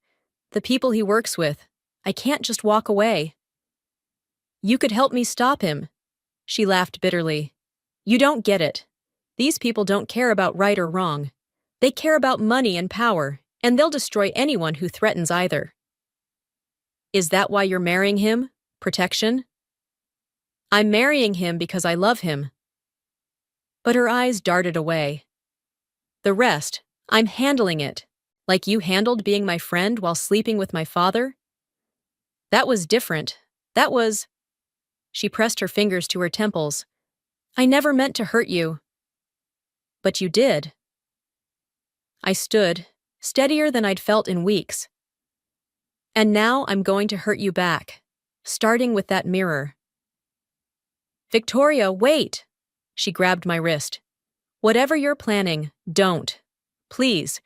the people he works with, I can't just walk away. You could help me stop him. She laughed bitterly. You don't get it. These people don't care about right or wrong. They care about money and power, and they'll destroy anyone who threatens either. Is that why you're marrying him? Protection? I'm marrying him because I love him. But her eyes darted away. The rest, I'm handling it, like you handled being my friend while sleeping with my father? That was different. That was... She pressed her fingers to her temples. I never meant to hurt you. But you did. I stood, steadier than I'd felt in weeks. And now I'm going to hurt you back, starting with that mirror. Victoria, wait! She grabbed my wrist. Whatever you're planning, don't. Please.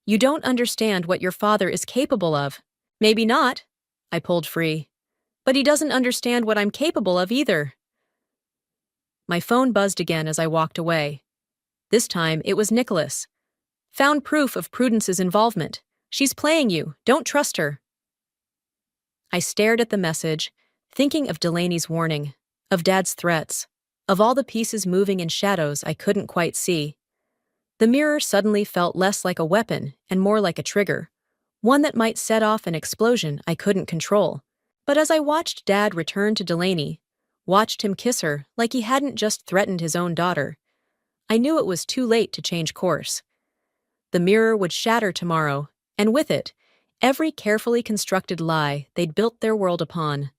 You don't understand what your father is capable of. Maybe not. I pulled free. But he doesn't understand what I'm capable of either. My phone buzzed again as I walked away. This time it was Nicholas. Found proof of Prudence's involvement. She's playing you. Don't trust her. I stared at the message, thinking of Delaney's warning, of Dad's threats, of all the pieces moving in shadows I couldn't quite see. The mirror suddenly felt less like a weapon and more like a trigger, one that might set off an explosion I couldn't control. But as I watched Dad return to Delaney, watched him kiss her like he hadn't just threatened his own daughter, I knew it was too late to change course. The mirror would shatter tomorrow, and with it, every carefully constructed lie they'd built their world upon.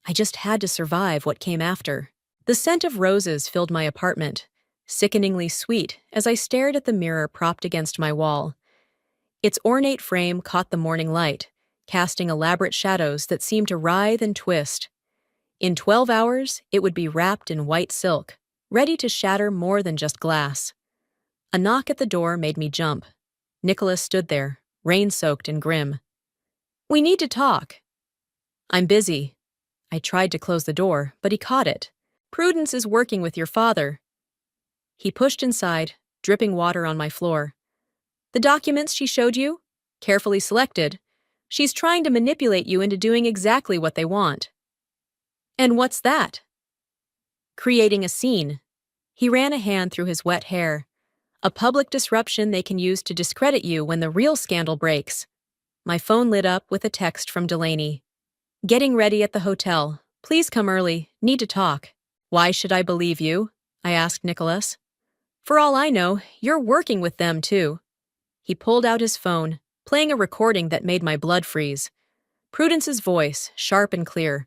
I just had to survive what came after. The scent of roses filled my apartment, sickeningly sweet as I stared at the mirror propped against my wall. Its ornate frame caught the morning light, casting elaborate shadows that seemed to writhe and twist. In 12 hours, it would be wrapped in white silk, ready to shatter more than just glass. A knock at the door made me jump. Nicholas stood there, rain-soaked and grim. We need to talk. I'm busy. I tried to close the door, but he caught it. Prudence is working with your father. He pushed inside, dripping water on my floor. The documents she showed you? Carefully selected. She's trying to manipulate you into doing exactly what they want. And what's that? Creating a scene. He ran a hand through his wet hair. A public disruption they can use to discredit you when the real scandal breaks. My phone lit up with a text from Delaney. Getting ready at the hotel. Please come early. Need to talk. Why should I believe you? I asked Nicholas. For all I know, you're working with them too. He pulled out his phone, playing a recording that made my blood freeze. Prudence's voice, sharp and clear.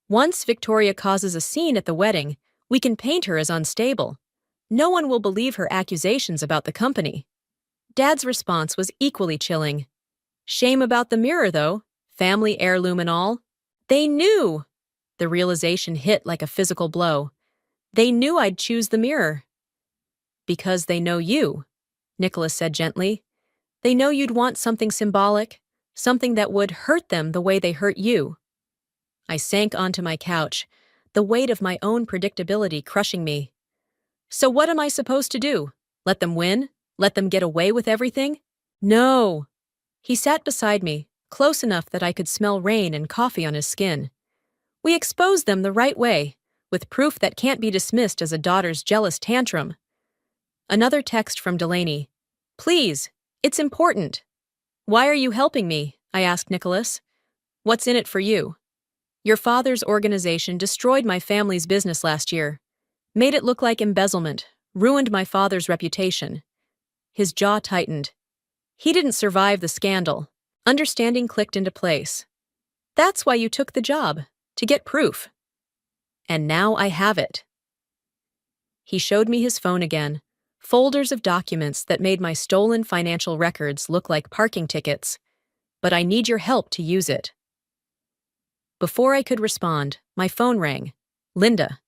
Once Victoria causes a scene at the wedding, we can paint her as unstable. No one will believe her accusations about the company. Dad's response was equally chilling. Shame about the mirror, though. Family heirloom and all. They knew! The realization hit like a physical blow. They knew I'd choose the mirror. Because they know you, Nicholas said gently. They know you'd want something symbolic, something that would hurt them the way they hurt you. I sank onto my couch, the weight of my own predictability crushing me. So what am I supposed to do? Let them win? Let them get away with everything? No. He sat beside me, close enough that I could smell rain and coffee on his skin. We exposed them the right way, with proof that can't be dismissed as a daughter's jealous tantrum. Another text from Delaney. Please, it's important. Why are you helping me? I asked Nicholas. What's in it for you? Your father's organization destroyed my family's business last year, made it look like embezzlement, ruined my father's reputation. His jaw tightened. He didn't survive the scandal. Understanding clicked into place. That's why you took the job, to get proof. And now I have it. He showed me his phone again, folders of documents that made my stolen financial records look like parking tickets. But I need your help to use it. Before I could respond, my phone rang. Linda.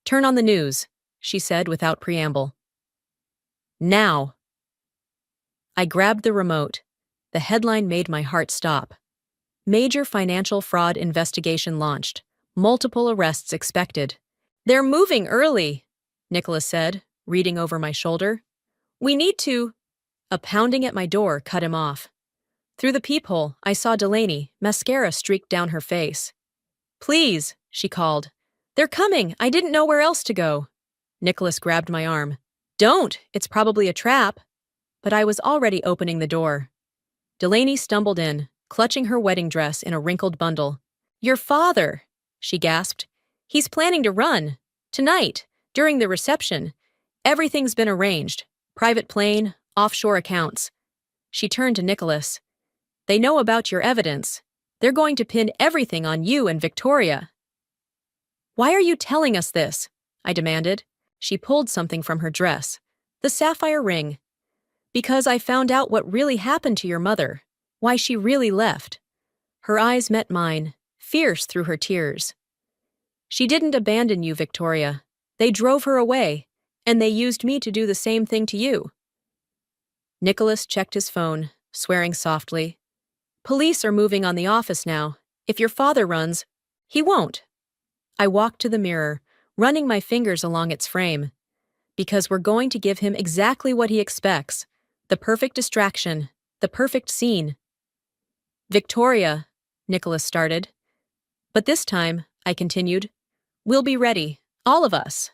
Turn on the news, she said without preamble. Now. I grabbed the remote. The headline made my heart stop. Major financial fraud investigation launched. Multiple arrests expected. They're moving early, Nicholas said, reading over my shoulder. We need to. A pounding at my door cut him off. Through the peephole, I saw Delaney, mascara streaked down her face. Please, she called. They're coming. I didn't know where else to go. Nicholas grabbed my arm. Don't. It's probably a trap. But I was already opening the door. Delaney stumbled in, clutching her wedding dress in a wrinkled bundle. Your father, she gasped. He's planning to run. Tonight, during the reception. Everything's been arranged. Private plane, offshore accounts. She turned to Nicholas. They know about your evidence. They're going to pin everything on you and Victoria. Why are you telling us this? I demanded. She pulled something from her dress. The sapphire ring. Because I found out what really happened to your mother. Why she really left. Her eyes met mine, fierce through her tears. She didn't abandon you, Victoria. They drove her away, and they used me to do the same thing to you. Nicholas checked his phone, swearing softly. Police are moving on the office now. If your father runs, he won't. I walked to the mirror, running my fingers along its frame. Because we're going to give him exactly what he expects. The perfect distraction, the perfect scene. Victoria, Nicholas started. But this time, I continued, we'll be ready, all of us.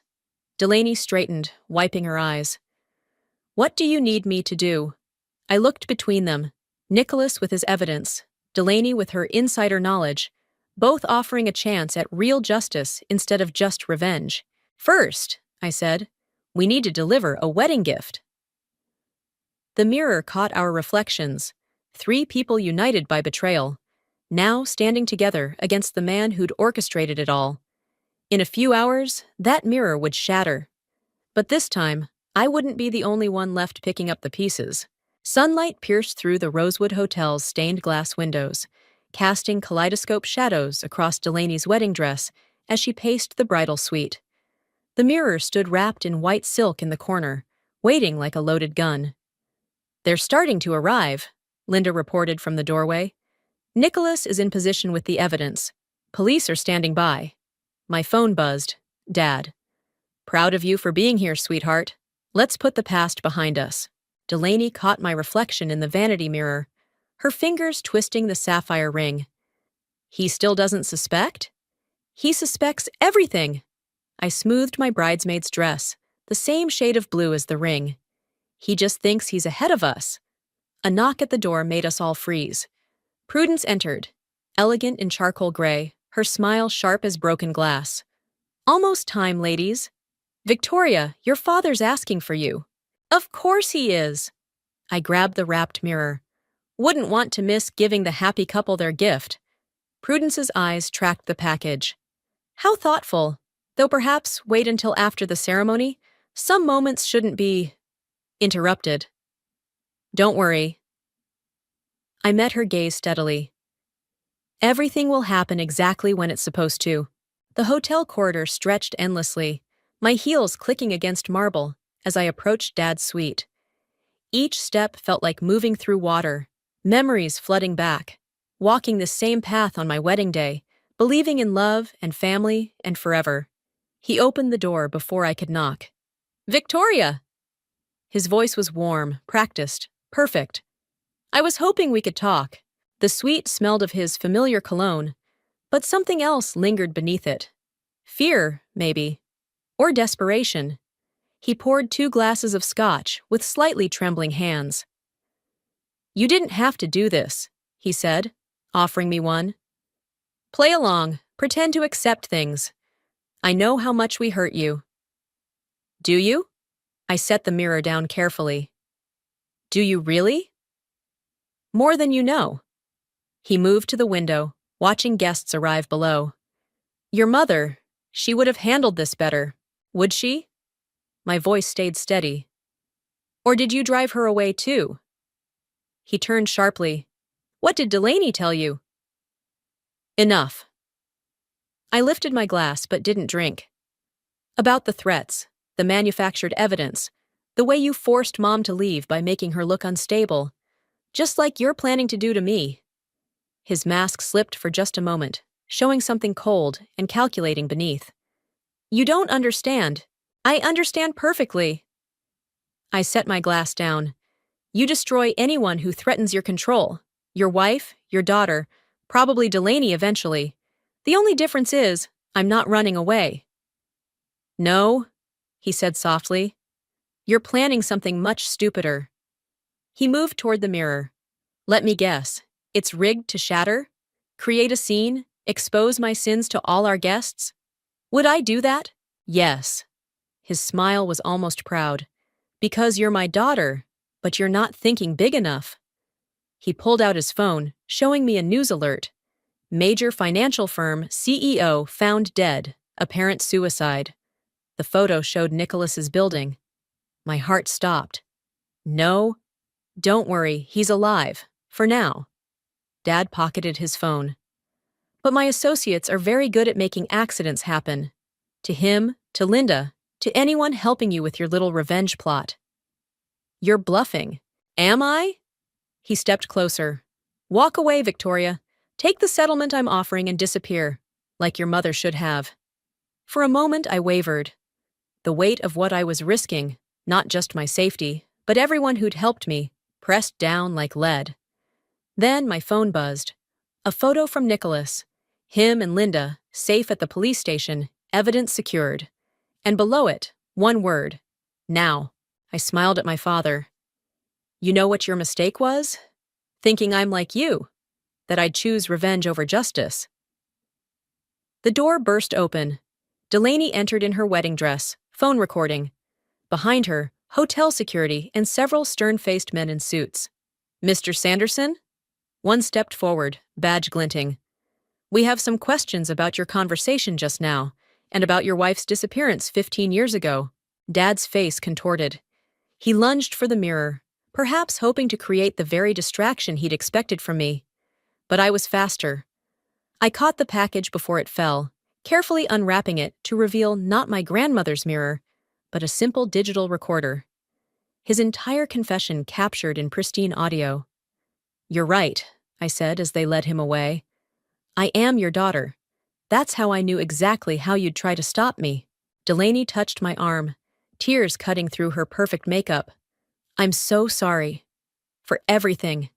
Delaney straightened, wiping her eyes. What do you need me to do? I looked between them, Nicholas with his evidence, Delaney with her insider knowledge, both offering a chance at real justice instead of just revenge. First, I said, we need to deliver a wedding gift. The mirror caught our reflections, 3 people united by betrayal, now standing together against the man who'd orchestrated it all. In a few hours, that mirror would shatter. But this time, I wouldn't be the only one left picking up the pieces. Sunlight pierced through the Rosewood Hotel's stained glass windows, casting kaleidoscope shadows across Delaney's wedding dress as she paced the bridal suite. The mirror stood wrapped in white silk in the corner, waiting like a loaded gun. They're starting to arrive, Linda reported from the doorway. Nicholas is in position with the evidence. Police are standing by. My phone buzzed. Dad. Proud of you for being here, sweetheart. Let's put the past behind us. Delaney caught my reflection in the vanity mirror, her fingers twisting the sapphire ring. He still doesn't suspect? He suspects everything. I smoothed my bridesmaid's dress, the same shade of blue as the ring. He just thinks he's ahead of us. A knock at the door made us all freeze. Prudence entered, elegant in charcoal gray, her smile sharp as broken glass. Almost time, ladies. Victoria, your father's asking for you. Of course he is. I grabbed the wrapped mirror. Wouldn't want to miss giving the happy couple their gift. Prudence's eyes tracked the package. How thoughtful. Though perhaps wait until after the ceremony. Some moments shouldn't be interrupted. Don't worry. I met her gaze steadily. Everything will happen exactly when it's supposed to. The hotel corridor stretched endlessly, my heels clicking against marble as I approached Dad's suite. Each step felt like moving through water, memories flooding back, walking the same path on my wedding day, believing in love and family and forever. He opened the door before I could knock. "Victoria!" His voice was warm, practiced, perfect. I was hoping we could talk. The suite smelled of his familiar cologne, but something else lingered beneath it. Fear, maybe. Or desperation. He poured 2 glasses of scotch with slightly trembling hands. "You didn't have to do this," he said, offering me one. "Play along, pretend to accept things. I know how much we hurt you." "Do you?" I set the mirror down carefully. "Do you really?" "More than you know." He moved to the window, watching guests arrive below. "Your mother, she would have handled this better, would she?" My voice stayed steady. "Or did you drive her away too?" He turned sharply. "What did Delaney tell you?" "Enough." I lifted my glass but didn't drink. "About the threats, the manufactured evidence, the way you forced Mom to leave by making her look unstable, just like you're planning to do to me." His mask slipped for just a moment, showing something cold and calculating beneath. "You don't understand. I understand perfectly." I set my glass down. "You destroy anyone who threatens your control. Your wife, your daughter, probably Delaney eventually. The only difference is, I'm not running away." "No," he said softly. "You're planning something much stupider." He moved toward the mirror. "Let me guess. It's rigged to shatter? Create a scene? Expose my sins to all our guests? Would I do that? Yes." His smile was almost proud. "Because you're my daughter, but you're not thinking big enough." He pulled out his phone, showing me a news alert. "Major financial firm CEO found dead, apparent suicide." The photo showed Nicholas's building. My heart stopped. "No, don't worry, he's alive, for now." Dad pocketed his phone. "But my associates are very good at making accidents happen. To him, to Linda, to anyone helping you with your little revenge plot." "You're bluffing." "Am I?" He stepped closer. "Walk away, Victoria. Take the settlement I'm offering and disappear, like your mother should have." For a moment I wavered. The weight of what I was risking, not just my safety, but everyone who'd helped me, pressed down like lead. Then my phone buzzed. A photo from Nicholas. Him and Linda, safe at the police station, evidence secured. And below it, one word. "Now." I smiled at my father. "You know what your mistake was? Thinking I'm like you, that I'd choose revenge over justice." The door burst open. Delaney entered in her wedding dress, phone recording. Behind her, hotel security and several stern-faced men in suits. "Mr. Sanderson?" One stepped forward, badge glinting. "We have some questions about your conversation just now, and about your wife's disappearance 15 years ago." Dad's face contorted. He lunged for the mirror, perhaps hoping to create the very distraction he'd expected from me. But I was faster. I caught the package before it fell, carefully unwrapping it to reveal not my grandmother's mirror, but a simple digital recorder. His entire confession captured in pristine audio. "You're right," I said as they led him away. "I am your daughter. That's how I knew exactly how you'd try to stop me." Delaney touched my arm, tears cutting through her perfect makeup. "I'm so sorry. For everything."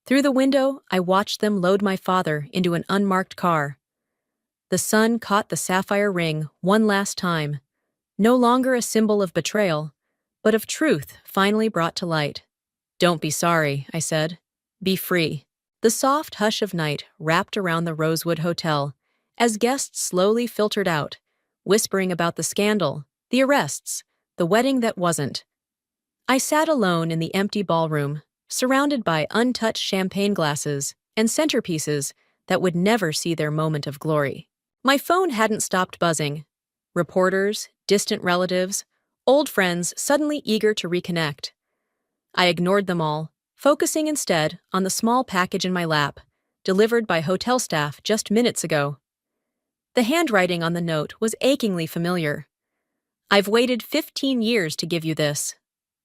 Through the window, I watched them load my father into an unmarked car. The sun caught the sapphire ring one last time, no longer a symbol of betrayal, but of truth finally brought to light. "Don't be sorry," I said. "Be free." The soft hush of night wrapped around the Rosewood Hotel as guests slowly filtered out, whispering about the scandal, the arrests, the wedding that wasn't. I sat alone in the empty ballroom, surrounded by untouched champagne glasses and centerpieces that would never see their moment of glory. My phone hadn't stopped buzzing. Reporters, distant relatives, old friends suddenly eager to reconnect. I ignored them all, focusing instead on the small package in my lap, delivered by hotel staff just minutes ago. The handwriting on the note was achingly familiar. "I've waited 15 years to give you this.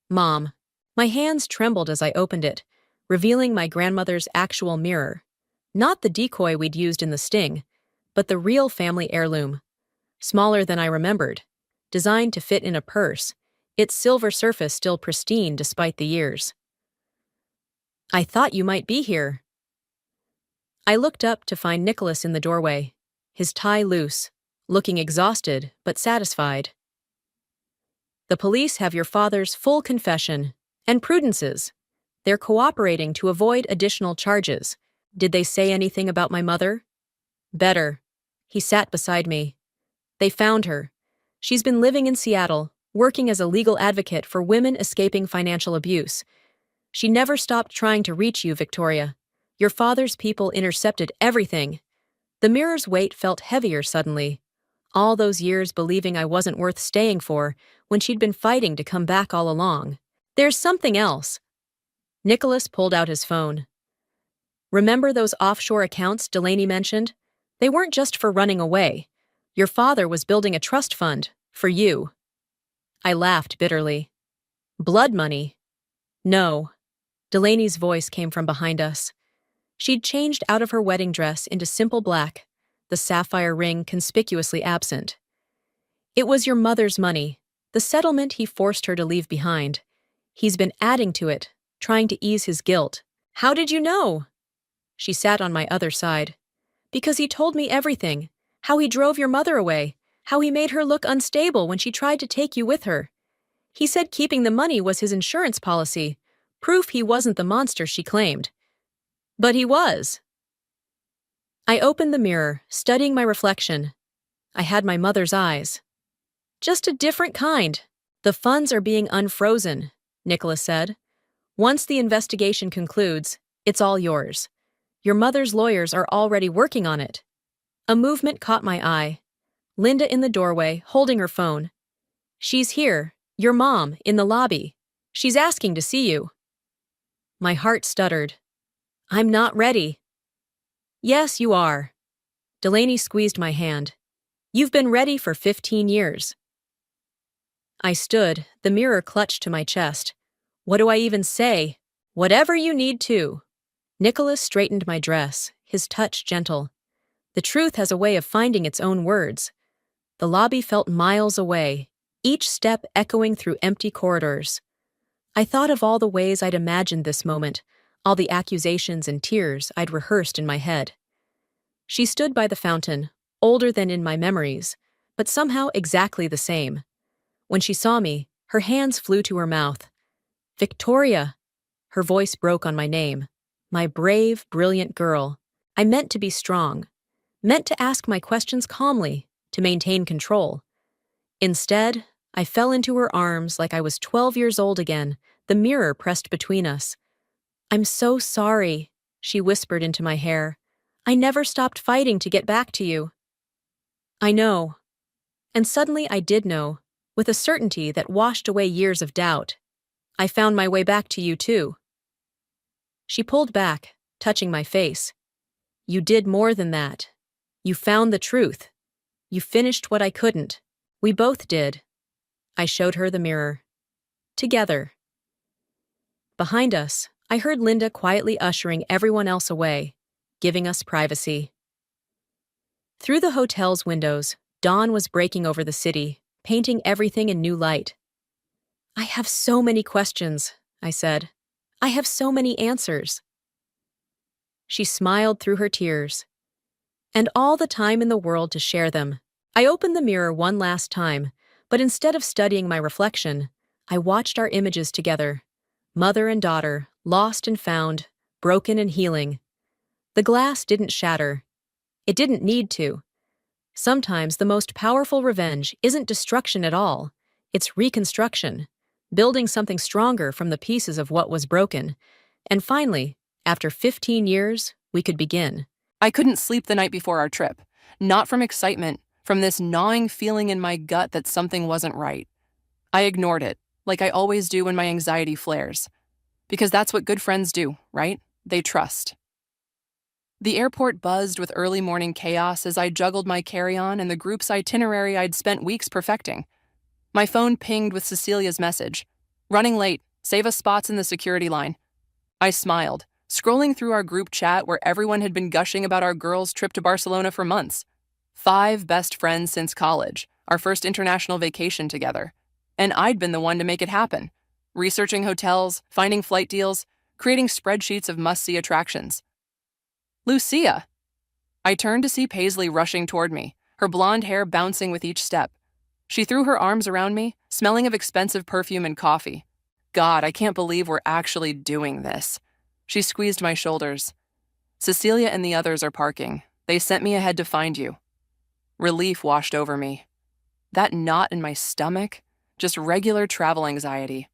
Mom." My hands trembled as I opened it, revealing my grandmother's actual mirror. Not the decoy we'd used in the sting, but the real family heirloom. smaller than I remembered, designed to fit in a purse, its silver surface still pristine despite the years. "I thought you might be here." I looked up to find Nicholas in the doorway, his tie loose, looking exhausted but satisfied. "The police have your father's full confession, and Prudence's. They're cooperating to avoid additional charges. Did they say anything about my mother?" "Better." He sat beside me. "They found her. She's been living in Seattle, working as a legal advocate for women escaping financial abuse. She never stopped trying to reach you, Victoria. Your father's people intercepted everything." The mirror's weight felt heavier suddenly. All those years believing I wasn't worth staying for, when she'd been fighting to come back all along. "There's something else." Nicholas pulled out his phone. "Remember those offshore accounts Delaney mentioned? They weren't just for running away. Your father was building a trust fund, for you." I laughed bitterly. "Blood money?" "No." Delaney's voice came from behind us. She'd changed out of her wedding dress into simple black, the sapphire ring conspicuously absent. "It was your mother's money, the settlement he forced her to leave behind. He's been adding to it, trying to ease his guilt." "How did you know?" She sat on my other side. "Because he told me everything. How he drove your mother away. How he made her look unstable when she tried to take you with her. He said keeping the money was his insurance policy, proof he wasn't the monster she claimed. But he was." I opened the mirror, studying my reflection. I had my mother's eyes. "Just a different kind." "The funds are being unfrozen," Nicholas said. "Once the investigation concludes, it's all yours. Your mother's lawyers are already working on it." A movement caught my eye. Linda in the doorway, holding her phone. "She's here, your mom, in the lobby. She's asking to see you." My heart stuttered. "I'm not ready." "Yes, you are." Delaney squeezed my hand. "You've been ready for 15 years. I stood, the mirror clutched to my chest. What do I even say? "Whatever you need to." Nicholas straightened my dress, his touch gentle. The truth has a way of finding its own words. The lobby felt miles away, each step echoing through empty corridors. I thought of all the ways I'd imagined this moment, all the accusations and tears I'd rehearsed in my head. She stood by the fountain, older than in my memories, but somehow exactly the same. When she saw me, her hands flew to her mouth. "Victoria!" Her voice broke on my name. My brave, brilliant girl. I meant to be strong, meant to ask my questions calmly, to maintain control. Instead, I fell into her arms like I was 12 years old again, the mirror pressed between us. "I'm so sorry," she whispered into my hair. "I never stopped fighting to get back to you." "I know." And suddenly I did know, with a certainty that washed away years of doubt. "I found my way back to you too." She pulled back, touching my face. "You did more than that. You found the truth. You finished what I couldn't. We both did." I showed her the mirror. Together. Behind us, I heard Linda quietly ushering everyone else away, giving us privacy. Through the hotel's windows, dawn was breaking over the city, painting everything in new light. "I have so many questions," I said. "I have so many answers." She smiled through her tears. "And all the time in the world to share them." I opened the mirror one last time, but instead of studying my reflection, I watched our images together. Mother and daughter, lost and found, broken and healing. The glass didn't shatter. It didn't need to. Sometimes the most powerful revenge isn't destruction at all. It's reconstruction, building something stronger from the pieces of what was broken. And finally, after 15 years, we could begin. I couldn't sleep the night before our trip. Not from excitement, from this gnawing feeling in my gut that something wasn't right. I ignored it, like I always do when my anxiety flares. Because that's what good friends do, right? They trust. The airport buzzed with early morning chaos as I juggled my carry-on and the group's itinerary I'd spent weeks perfecting. My phone pinged with Cecilia's message. "Running late. Save us spots in the security line." I smiled, scrolling through our group chat where everyone had been gushing about our girls' trip to Barcelona for months. 5 best friends since college, our first international vacation together. And I'd been the one to make it happen, researching hotels, finding flight deals, creating spreadsheets of must-see attractions. Lucia! I turned to see Paisley rushing toward me, her blonde hair bouncing with each step. She threw her arms around me, smelling of expensive perfume and coffee. God, I can't believe we're actually doing this. She squeezed my shoulders. Cecilia and the others are parking. They sent me ahead to find you. Relief washed over me. That knot in my stomach? Just regular travel anxiety.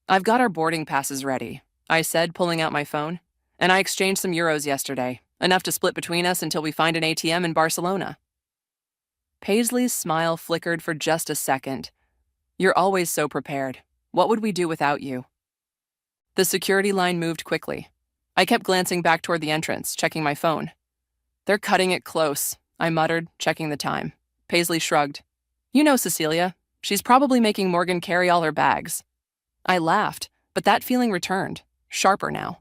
I've got our boarding passes ready, I said, pulling out my phone. And I exchanged some euros yesterday, enough to split between us until we find an ATM in Barcelona. Paisley's smile flickered for just a second. You're always so prepared. What would we do without you? The security line moved quickly. I kept glancing back toward the entrance, checking my phone. They're cutting it close, I muttered, checking the time. Paisley shrugged. You know Cecilia. She's probably making Morgan carry all her bags. I laughed, but that feeling returned, sharper now.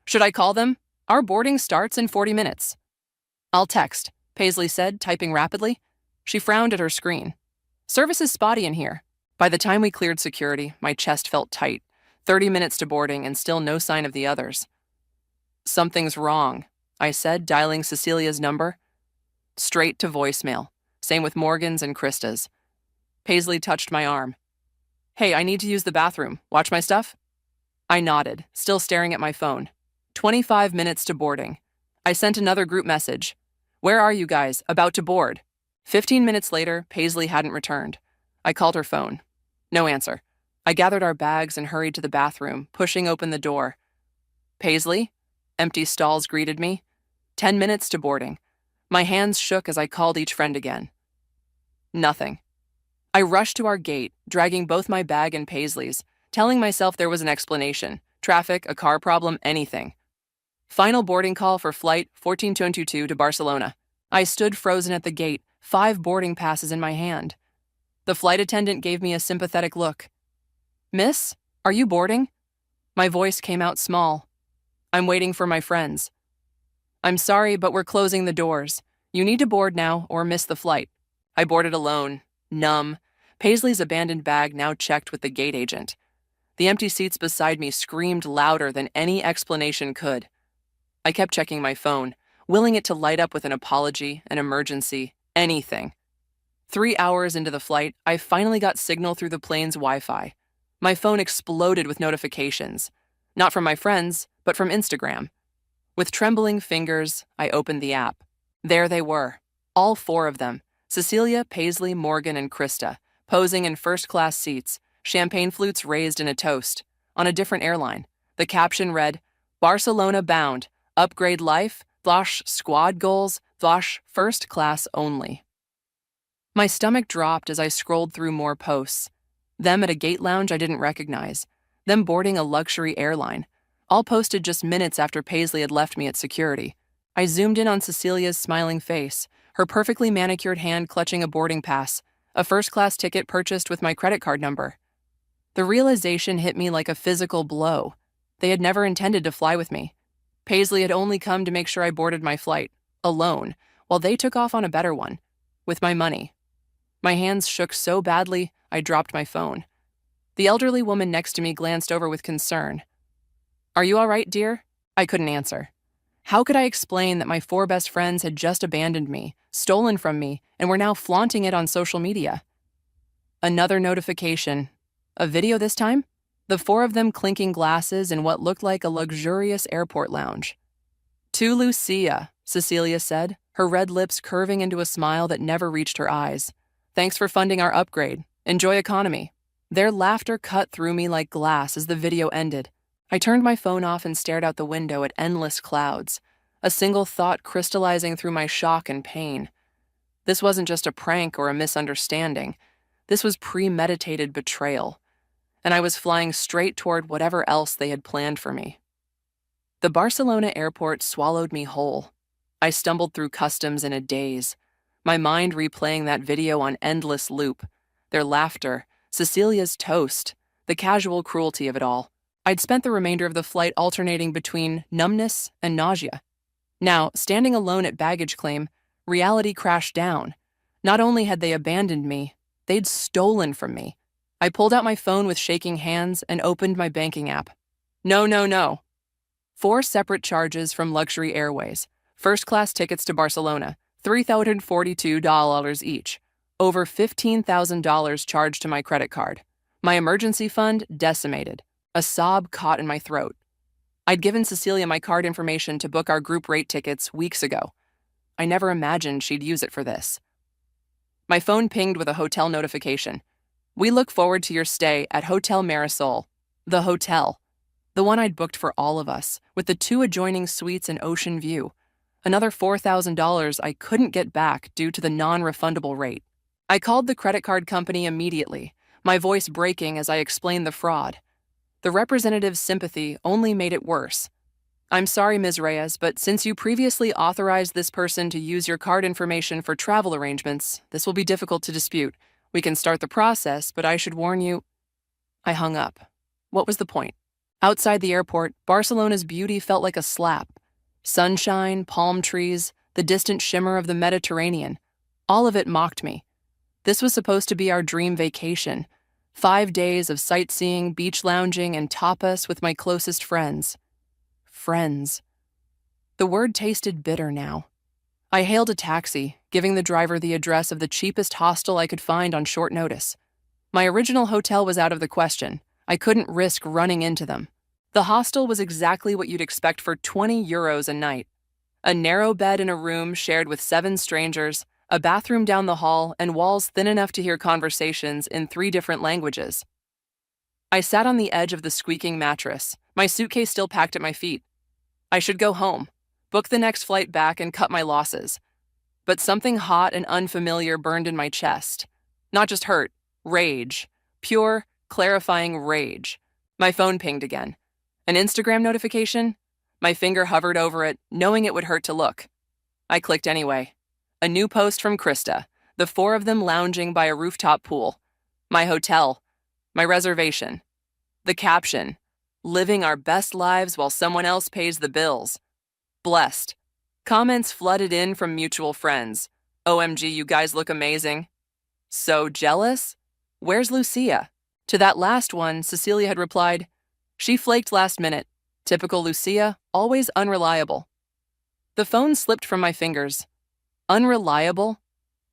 Should I call them? Our boarding starts in 40 minutes. I'll text, Paisley said, typing rapidly. She frowned at her screen. Service is spotty in here. By the time we cleared security, my chest felt tight. 30 minutes to boarding and still no sign of the others. Something's wrong, I said, dialing Cecilia's number. Straight to voicemail. Same with Morgan's and Krista's. Paisley touched my arm. Hey, I need to use the bathroom. Watch my stuff? I nodded, still staring at my phone. 25 minutes to boarding. I sent another group message. Where are you guys? About to board. 15 minutes later, Paisley hadn't returned. I called her phone. No answer. I gathered our bags and hurried to the bathroom, pushing open the door. Paisley? Empty stalls greeted me. 10 minutes to boarding. My hands shook as I called each friend again. Nothing. I rushed to our gate, dragging both my bag and Paisley's, telling myself there was an explanation. Traffic, a car problem, anything. Final boarding call for flight 14222 to Barcelona. I stood frozen at the gate, 5 boarding passes in my hand. The flight attendant gave me a sympathetic look. Miss, are you boarding? My voice came out small. I'm waiting for my friends. I'm sorry, but we're closing the doors. You need to board now or miss the flight. I boarded alone, numb. Paisley's abandoned bag now checked with the gate agent. The empty seats beside me screamed louder than any explanation could. I kept checking my phone, willing it to light up with an apology, an emergency, anything. 3 hours into the flight, I finally got signal through the plane's Wi-Fi. My phone exploded with notifications. Not from my friends, but from Instagram. With trembling fingers, I opened the app. There they were, all 4 of them, Cecilia, Paisley, Morgan, and Krista, posing in first-class seats, champagne flutes raised in a toast, on a different airline. The caption read, Barcelona bound, upgrade life, / squad goals, / first class only. My stomach dropped as I scrolled through more posts. Them at a gate lounge I didn't recognize. Them boarding a luxury airline. All posted just minutes after Paisley had left me at security. I zoomed in on Cecilia's smiling face, her perfectly manicured hand clutching a boarding pass, a first-class ticket purchased with my credit card number. The realization hit me like a physical blow. They had never intended to fly with me. Paisley had only come to make sure I boarded my flight, alone, while they took off on a better one, with my money. My hands shook so badly, I dropped my phone. The elderly woman next to me glanced over with concern. Are you all right, dear? I couldn't answer. How could I explain that my 4 best friends had just abandoned me, stolen from me, and were now flaunting it on social media? Another notification. A video this time? The 4 of them clinking glasses in what looked like a luxurious airport lounge. To Lucia, Cecilia said, her red lips curving into a smile that never reached her eyes. Thanks for funding our upgrade. Enjoy economy. Their laughter cut through me like glass as the video ended. I turned my phone off and stared out the window at endless clouds, a single thought crystallizing through my shock and pain. This wasn't just a prank or a misunderstanding. This was premeditated betrayal, and I was flying straight toward whatever else they had planned for me. The Barcelona airport swallowed me whole. I stumbled through customs in a daze, my mind replaying that video on endless loop, their laughter, Cecilia's toast, the casual cruelty of it all. I'd spent the remainder of the flight alternating between numbness and nausea. Now, standing alone at baggage claim, Reality crashed down. Not only had they abandoned me, they'd stolen from me. I pulled out my phone with shaking hands and opened my banking app. No, no, no. 4 separate charges from Luxury Airways. First-class tickets to Barcelona, $3,042 each. Over $15,000 charged to my credit card. My emergency fund decimated. A sob caught in my throat. I'd given Cecilia my card information to book our group rate tickets weeks ago. I never imagined she'd use it for this. My phone pinged with a hotel notification. We look forward to your stay at Hotel Marisol. The hotel. The one I'd booked for all of us, with the 2 adjoining suites and ocean view. Another $4,000 I couldn't get back due to the non-refundable rate. I called the credit card company immediately, my voice breaking as I explained the fraud. The representative's sympathy only made it worse. I'm sorry, Ms. Reyes, but since you previously authorized this person to use your card information for travel arrangements, this will be difficult to dispute. We can start the process, but I should warn you. I hung up. What was the point? Outside the airport, Barcelona's beauty felt like a slap. Sunshine, palm trees, the distant shimmer of the Mediterranean. All of it mocked me. This was supposed to be our dream vacation. 5 days of sightseeing, beach lounging, and tapas with my closest friends. Friends. The word tasted bitter now. I hailed a taxi, giving the driver the address of the cheapest hostel I could find on short notice. My original hotel was out of the question. I couldn't risk running into them. The hostel was exactly what you'd expect for €20 a night. A narrow bed in a room shared with 7 strangers, a bathroom down the hall, and walls thin enough to hear conversations in 3 different languages. I sat on the edge of the squeaking mattress, my suitcase still packed at my feet. I should go home, book the next flight back, and cut my losses. But something hot and unfamiliar burned in my chest. Not just hurt, rage. Pure, clarifying rage. My phone pinged again. An Instagram notification? My finger hovered over it, knowing it would hurt to look. I clicked anyway. A new post from Krista, the 4 of them lounging by a rooftop pool. My hotel. My reservation. The caption, living our best lives while someone else pays the bills. Blessed. Comments flooded in from mutual friends. OMG, you guys look amazing. So jealous? Where's Lucia? To that last one, Cecilia had replied, she flaked last minute. Typical Lucia, always unreliable. The phone slipped from my fingers. Unreliable?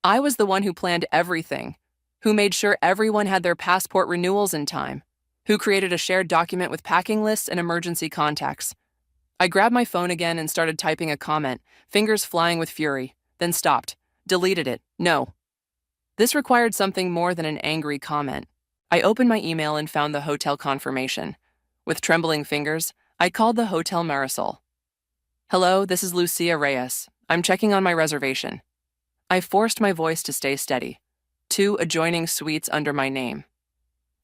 I was the one who planned everything, who made sure everyone had their passport renewals in time, who created a shared document with packing lists and emergency contacts. I grabbed my phone again and started typing a comment, fingers flying with fury, then stopped, deleted it. No. This required something more than an angry comment. I opened my email and found the hotel confirmation. With trembling fingers, I called the Hotel Marisol. Hello, this is Lucia Reyes. I'm checking on my reservation. I forced my voice to stay steady. 2 adjoining suites under my name.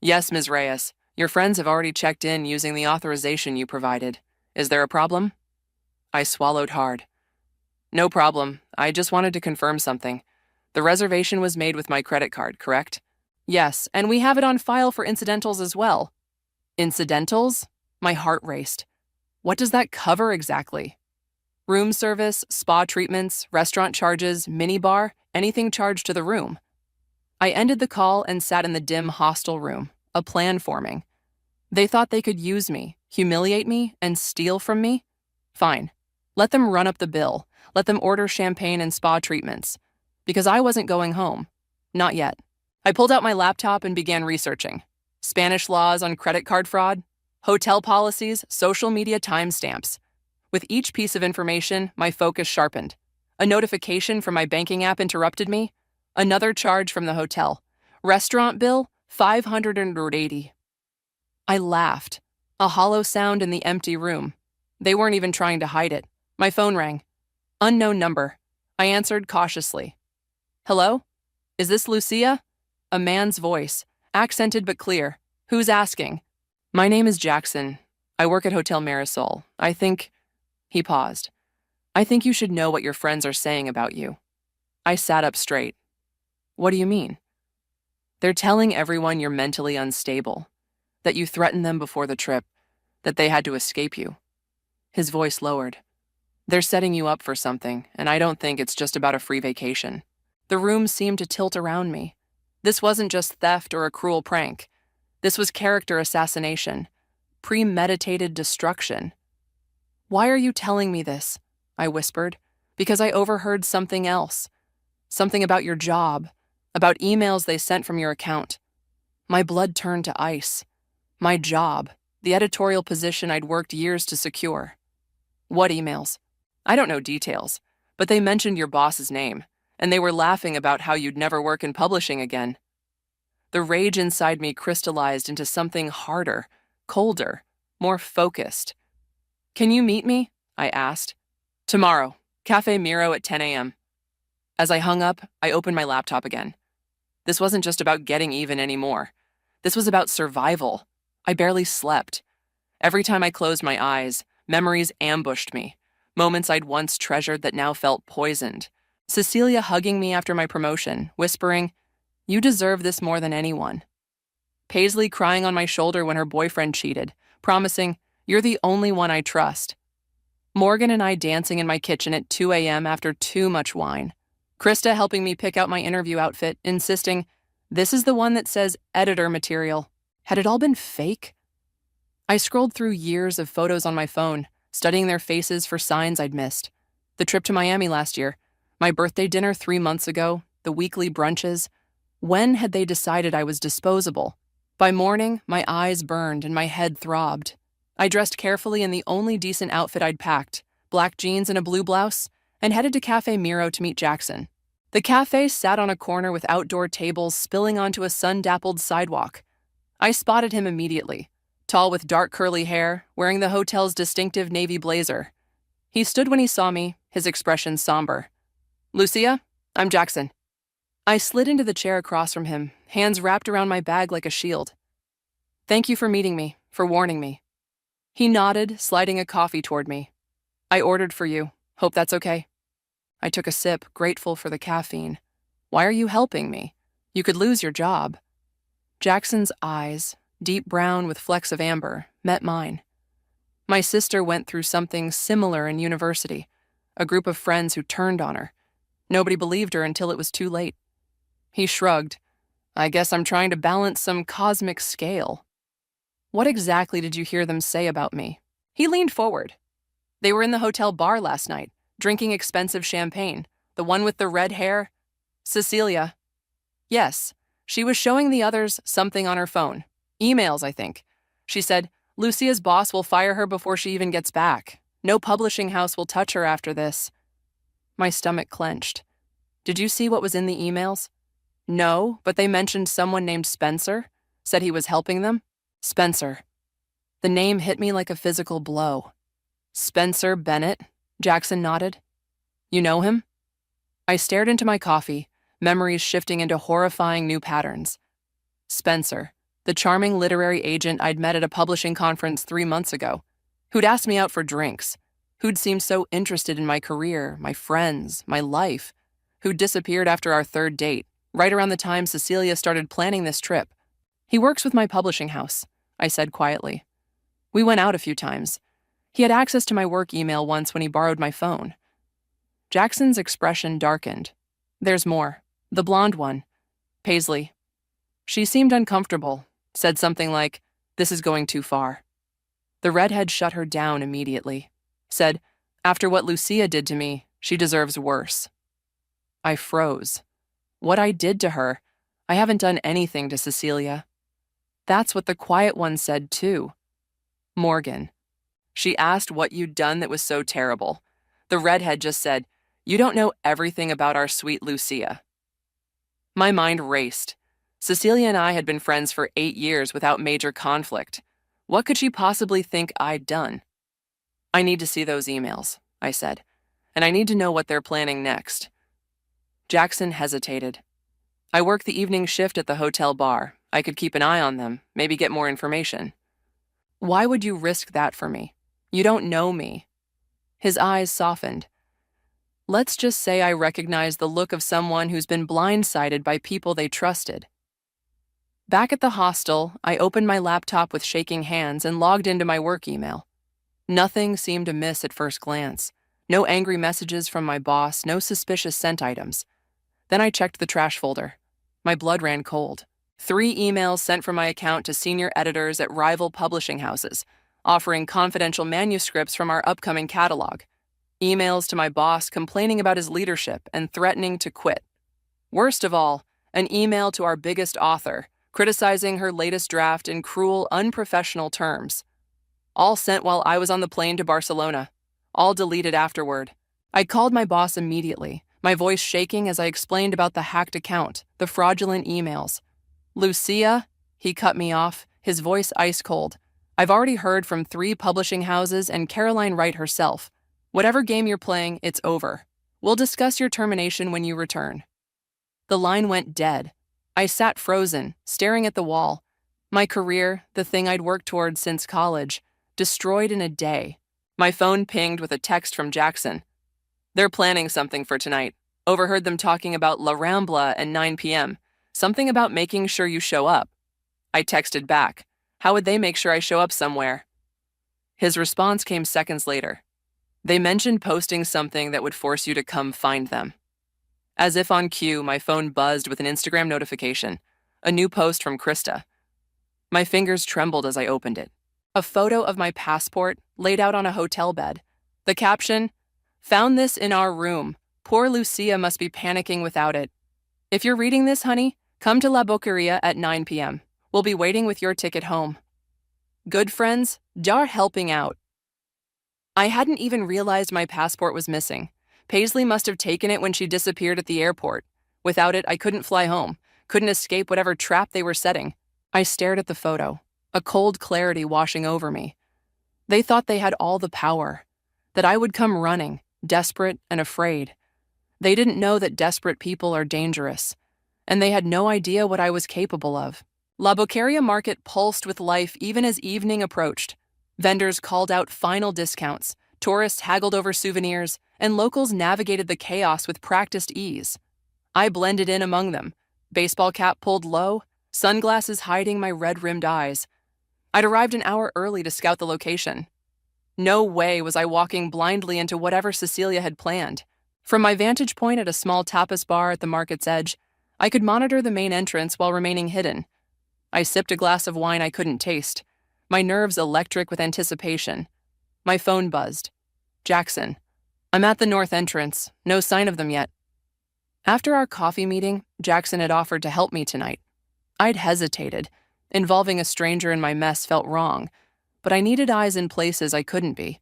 Yes, Ms. Reyes. Your friends have already checked in using the authorization you provided. Is there a problem? I swallowed hard. No problem. I just wanted to confirm something. The reservation was made with my credit card, correct? Yes, and we have it on file for incidentals as well. Incidentals? My heart raced. What does that cover exactly? Room service, spa treatments, restaurant charges, minibar, anything charged to the room. I ended the call and sat in the dim hostel room, a plan forming. They thought they could use me, humiliate me, and steal from me? Fine. Let them run up the bill. Let them order champagne and spa treatments. Because I wasn't going home. Not yet. I pulled out my laptop and began researching. Spanish laws on credit card fraud, hotel policies, social media timestamps. With each piece of information, my focus sharpened. A notification from my banking app interrupted me. Another charge from the hotel. Restaurant bill, $580. I laughed. A hollow sound in the empty room. They weren't even trying to hide it. My phone rang. Unknown number. I answered cautiously. Hello? Is this Lucia? A man's voice, accented but clear. Who's asking? My name is Jackson. I work at Hotel Marisol. I think... He paused. I think you should know what your friends are saying about you. I sat up straight. What do you mean? They're telling everyone you're mentally unstable, that you threatened them before the trip, that they had to escape you. His voice lowered. They're setting you up for something, and I don't think it's just about a free vacation. The room seemed to tilt around me. This wasn't just theft or a cruel prank. This was character assassination, premeditated destruction. "Why are you telling me this?" I whispered, because I overheard something else. Something about your job, about emails they sent from your account. My blood turned to ice. My job, the editorial position I'd worked years to secure. "What emails?" "I don't know details, but they mentioned your boss's name, and they were laughing about how you'd never work in publishing again." The rage inside me crystallized into something harder, colder, more focused. "Can you meet me?" I asked. "Tomorrow, Cafe Miro at 10 a.m. As I hung up, I opened my laptop again. This wasn't just about getting even anymore. This was about survival. I barely slept. Every time I closed my eyes, memories ambushed me, moments I'd once treasured that now felt poisoned. Cecilia hugging me after my promotion, whispering, "You deserve this more than anyone." Paisley crying on my shoulder when her boyfriend cheated, promising, "You're the only one I trust." Morgan and I dancing in my kitchen at 2 a.m. after too much wine. Krista helping me pick out my interview outfit, insisting, "This is the one that says editor material." Had it all been fake? I scrolled through years of photos on my phone, studying their faces for signs I'd missed. The trip to Miami last year, my birthday dinner 3 months ago, the weekly brunches. When had they decided I was disposable? By morning, my eyes burned and my head throbbed. I dressed carefully in the only decent outfit I'd packed, black jeans and a blue blouse, and headed to Cafe Miro to meet Jackson. The cafe sat on a corner with outdoor tables spilling onto a sun-dappled sidewalk. I spotted him immediately, tall with dark curly hair, wearing the hotel's distinctive navy blazer. He stood when he saw me, his expression somber. "Lucia, I'm Jackson." I slid into the chair across from him, hands wrapped around my bag like a shield. "Thank you for meeting me, for warning me." He nodded, sliding a coffee toward me. "I ordered for you. Hope that's okay." I took a sip, grateful for the caffeine. "Why are you helping me? You could lose your job." Jackson's eyes, deep brown with flecks of amber, met mine. My sister went through something similar in university, a group of friends who turned on her. Nobody believed her until it was too late. He shrugged. "I guess I'm trying to balance some cosmic scale." "What exactly did you hear them say about me?" He leaned forward. "They were in the hotel bar last night, drinking expensive champagne. The one with the red hair? Cecilia." "Yes. She was showing the others something on her phone. Emails, I think. She said, Lucia's boss will fire her before she even gets back. No publishing house will touch her after this." My stomach clenched. "Did you see what was in the emails?" "No, but they mentioned someone named Spencer. Said he was helping them." Spencer. The name hit me like a physical blow. "Spencer Bennett?" Jackson nodded. "You know him?" I stared into my coffee, memories shifting into horrifying new patterns. Spencer, the charming literary agent I'd met at a publishing conference 3 months ago, who'd asked me out for drinks, who'd seemed so interested in my career, my friends, my life, who'd disappeared after our 3rd date, right around the time Cecilia started planning this trip. "He works with my publishing house," I said quietly. "We went out a few times. He had access to my work email once when he borrowed my phone." Jackson's expression darkened. "There's more. The blonde one. Paisley. She seemed uncomfortable, said something like, 'This is going too far.' The redhead shut her down immediately. Said, 'After what Lucia did to me, she deserves worse.' I froze. What I did to her, I haven't done anything to Cecilia. That's what the quiet one said too. Morgan. She asked what you'd done that was so terrible. The redhead just said, 'You don't know everything about our sweet Lucia.' My mind raced. Cecilia and I had been friends for 8 years without major conflict. What could she possibly think I'd done? "I need to see those emails," I said, "and I need to know what they're planning next." Jackson hesitated. "I work the evening shift at the hotel bar. I could keep an eye on them, maybe get more information." "Why would you risk that for me? You don't know me." His eyes softened. "Let's just say I recognize the look of someone who's been blindsided by people they trusted." Back at the hostel, I opened my laptop with shaking hands and logged into my work email. Nothing seemed amiss at first glance. No angry messages from my boss, no suspicious sent items. Then I checked the trash folder. My blood ran cold. 3 emails sent from my account to senior editors at rival publishing houses, offering confidential manuscripts from our upcoming catalog. Emails to my boss complaining about his leadership and threatening to quit. Worst of all, an email to our biggest author, criticizing her latest draft in cruel, unprofessional terms. All sent while I was on the plane to Barcelona. All deleted afterward. I called my boss immediately, my voice shaking as I explained about the hacked account, the fraudulent emails. Lucia, he cut me off, his voice ice cold. I've already heard from 3 publishing houses and Caroline Wright herself. Whatever game you're playing, it's over. We'll discuss your termination when you return. The line went dead. I sat frozen, staring at the wall. My career, the thing I'd worked towards since college, destroyed in a day. My phone pinged with a text from Jackson. They're planning something for tonight. Overheard them talking about La Rambla at 9 p.m. Something about making sure you show up. I texted back. How would they make sure I show up somewhere? His response came seconds later. They mentioned posting something that would force you to come find them. As if on cue, my phone buzzed with an Instagram notification. A new post from Krista. My fingers trembled as I opened it. A photo of my passport laid out on a hotel bed. The caption, "Found this in our room. Poor Lucia must be panicking without it. If you're reading this, honey, come to La Boqueria at 9 p.m. We'll be waiting with your ticket home." Good friends, jar helping out. I hadn't even realized my passport was missing. Paisley must have taken it when she disappeared at the airport. Without it, I couldn't fly home, couldn't escape whatever trap they were setting. I stared at the photo, a cold clarity washing over me. They thought they had all the power, that I would come running, desperate and afraid. They didn't know that desperate people are dangerous, and they had no idea what I was capable of. La Boqueria market pulsed with life even as evening approached. Vendors called out final discounts, tourists haggled over souvenirs, and locals navigated the chaos with practiced ease. I blended in among them, baseball cap pulled low, sunglasses hiding my red-rimmed eyes. I'd arrived an hour early to scout the location. No way was I walking blindly into whatever Cecilia had planned. From my vantage point at a small tapas bar at the market's edge, I could monitor the main entrance while remaining hidden. I sipped a glass of wine I couldn't taste, my nerves electric with anticipation. My phone buzzed. Jackson. I'm at the north entrance, no sign of them yet. After our coffee meeting, Jackson had offered to help me tonight. I'd hesitated. Involving a stranger in my mess felt wrong, but I needed eyes in places I couldn't be.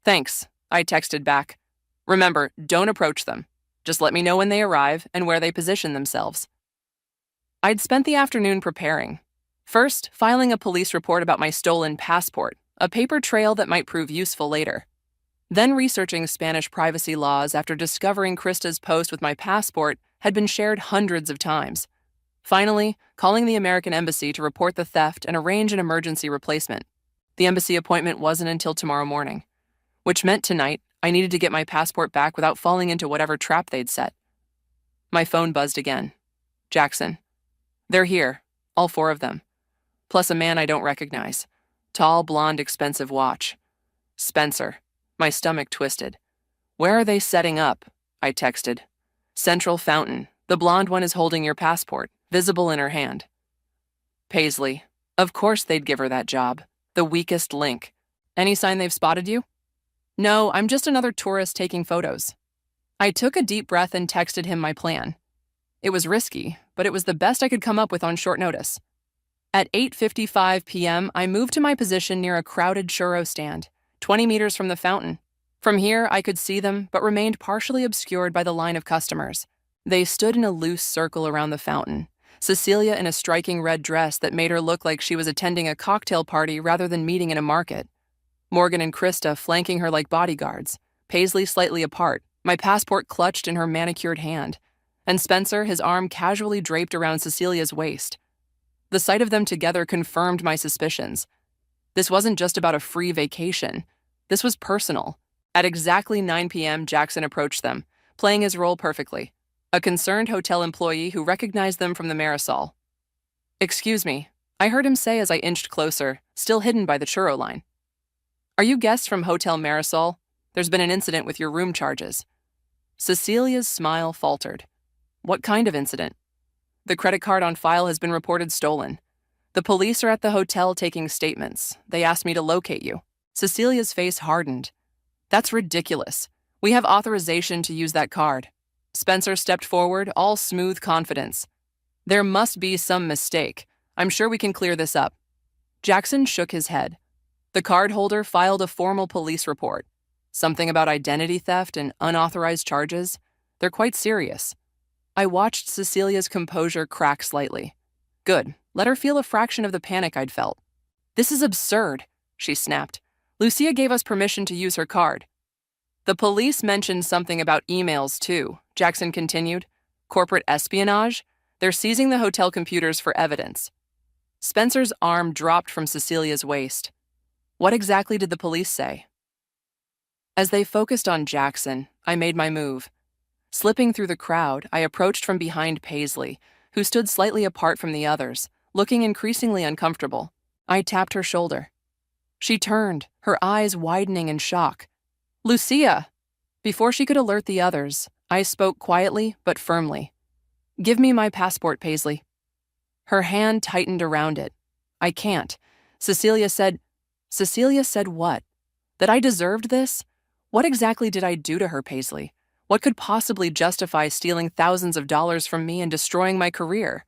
Thanks, I texted back. Remember, don't approach them. Just let me know when they arrive and where they position themselves. I'd spent the afternoon preparing. First, filing a police report about my stolen passport, a paper trail that might prove useful later. Then researching Spanish privacy laws after discovering Krista's post with my passport had been shared hundreds of times. Finally, calling the American embassy to report the theft and arrange an emergency replacement. The embassy appointment wasn't until tomorrow morning, which meant tonight I needed to get my passport back without falling into whatever trap they'd set. My phone buzzed again. Jackson. They're here, all 4 of them. Plus a man I don't recognize. Tall, blonde, expensive watch. Spencer. My stomach twisted. Where are they setting up? I texted. Central Fountain. The blonde one is holding your passport, visible in her hand. Paisley. Of course they'd give her that job. The weakest link. Any sign they've spotted you? No, I'm just another tourist taking photos. I took a deep breath and texted him my plan. It was risky, but it was the best I could come up with on short notice. At 8:55 p.m., I moved to my position near a crowded churro stand, 20 meters from the fountain. From here, I could see them, but remained partially obscured by the line of customers. They stood in a loose circle around the fountain, Cecilia in a striking red dress that made her look like she was attending a cocktail party rather than meeting in a market. Morgan and Krista flanking her like bodyguards, Paisley slightly apart, my passport clutched in her manicured hand, and Spencer, his arm casually draped around Cecilia's waist. The sight of them together confirmed my suspicions. This wasn't just about a free vacation. This was personal. At exactly 9 p.m., Jackson approached them, playing his role perfectly. A concerned hotel employee who recognized them from the Marisol. Excuse me, I heard him say as I inched closer, still hidden by the churro line. Are you guests from Hotel Marisol? There's been an incident with your room charges. Cecilia's smile faltered. What kind of incident? The credit card on file has been reported stolen. The police are at the hotel taking statements. They asked me to locate you. Cecilia's face hardened. That's ridiculous. We have authorization to use that card. Spencer stepped forward, all smooth confidence. There must be some mistake. I'm sure we can clear this up. Jackson shook his head. The card holder filed a formal police report. Something about identity theft and unauthorized charges. They're quite serious. I watched Cecilia's composure crack slightly. Good. Let her feel a fraction of the panic I'd felt. This is absurd, she snapped. Lucia gave us permission to use her card. The police mentioned something about emails, too, Jackson continued. Corporate espionage? They're seizing the hotel computers for evidence. Spencer's arm dropped from Cecilia's waist. What exactly did the police say? As they focused on Jackson, I made my move. Slipping through the crowd, I approached from behind Paisley, who stood slightly apart from the others, looking increasingly uncomfortable. I tapped her shoulder. She turned, her eyes widening in shock. Lucia! Before she could alert the others, I spoke quietly but firmly. Give me my passport, Paisley. Her hand tightened around it. I can't. Cecilia said what? That I deserved this? What exactly did I do to her, Paisley? What could possibly justify stealing thousands of dollars from me and destroying my career?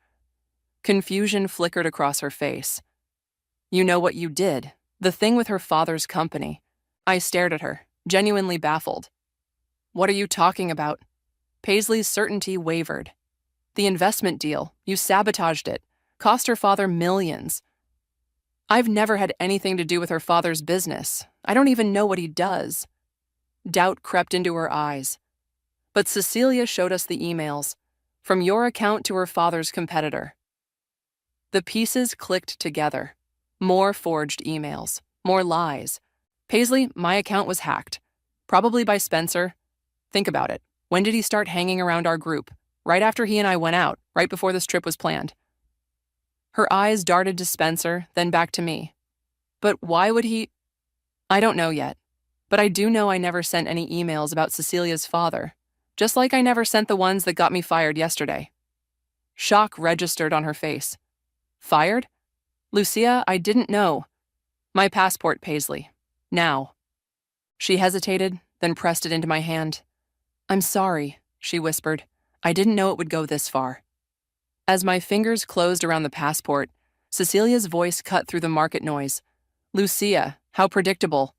Confusion flickered across her face. You know what you did. The thing with her father's company. I stared at her, genuinely baffled. What are you talking about? Paisley's certainty wavered. The investment deal. You sabotaged it. Cost her father millions. I've never had anything to do with her father's business. I don't even know what he does. Doubt crept into her eyes. But Cecilia showed us the emails, from your account to her father's competitor. The pieces clicked together. More forged emails, more lies. Paisley, my account was hacked. Probably by Spencer. Think about it. When did he start hanging around our group? Right after he and I went out, right before this trip was planned. Her eyes darted to Spencer, then back to me. But why would he? I don't know yet. But I do know I never sent any emails about Cecilia's father, just like I never sent the ones that got me fired yesterday. Shock registered on her face. Fired? Lucia, I didn't know. My passport, Paisley. Now. She hesitated, then pressed it into my hand. I'm sorry, she whispered. I didn't know it would go this far. As my fingers closed around the passport, Cecilia's voice cut through the market noise. Lucia, how predictable.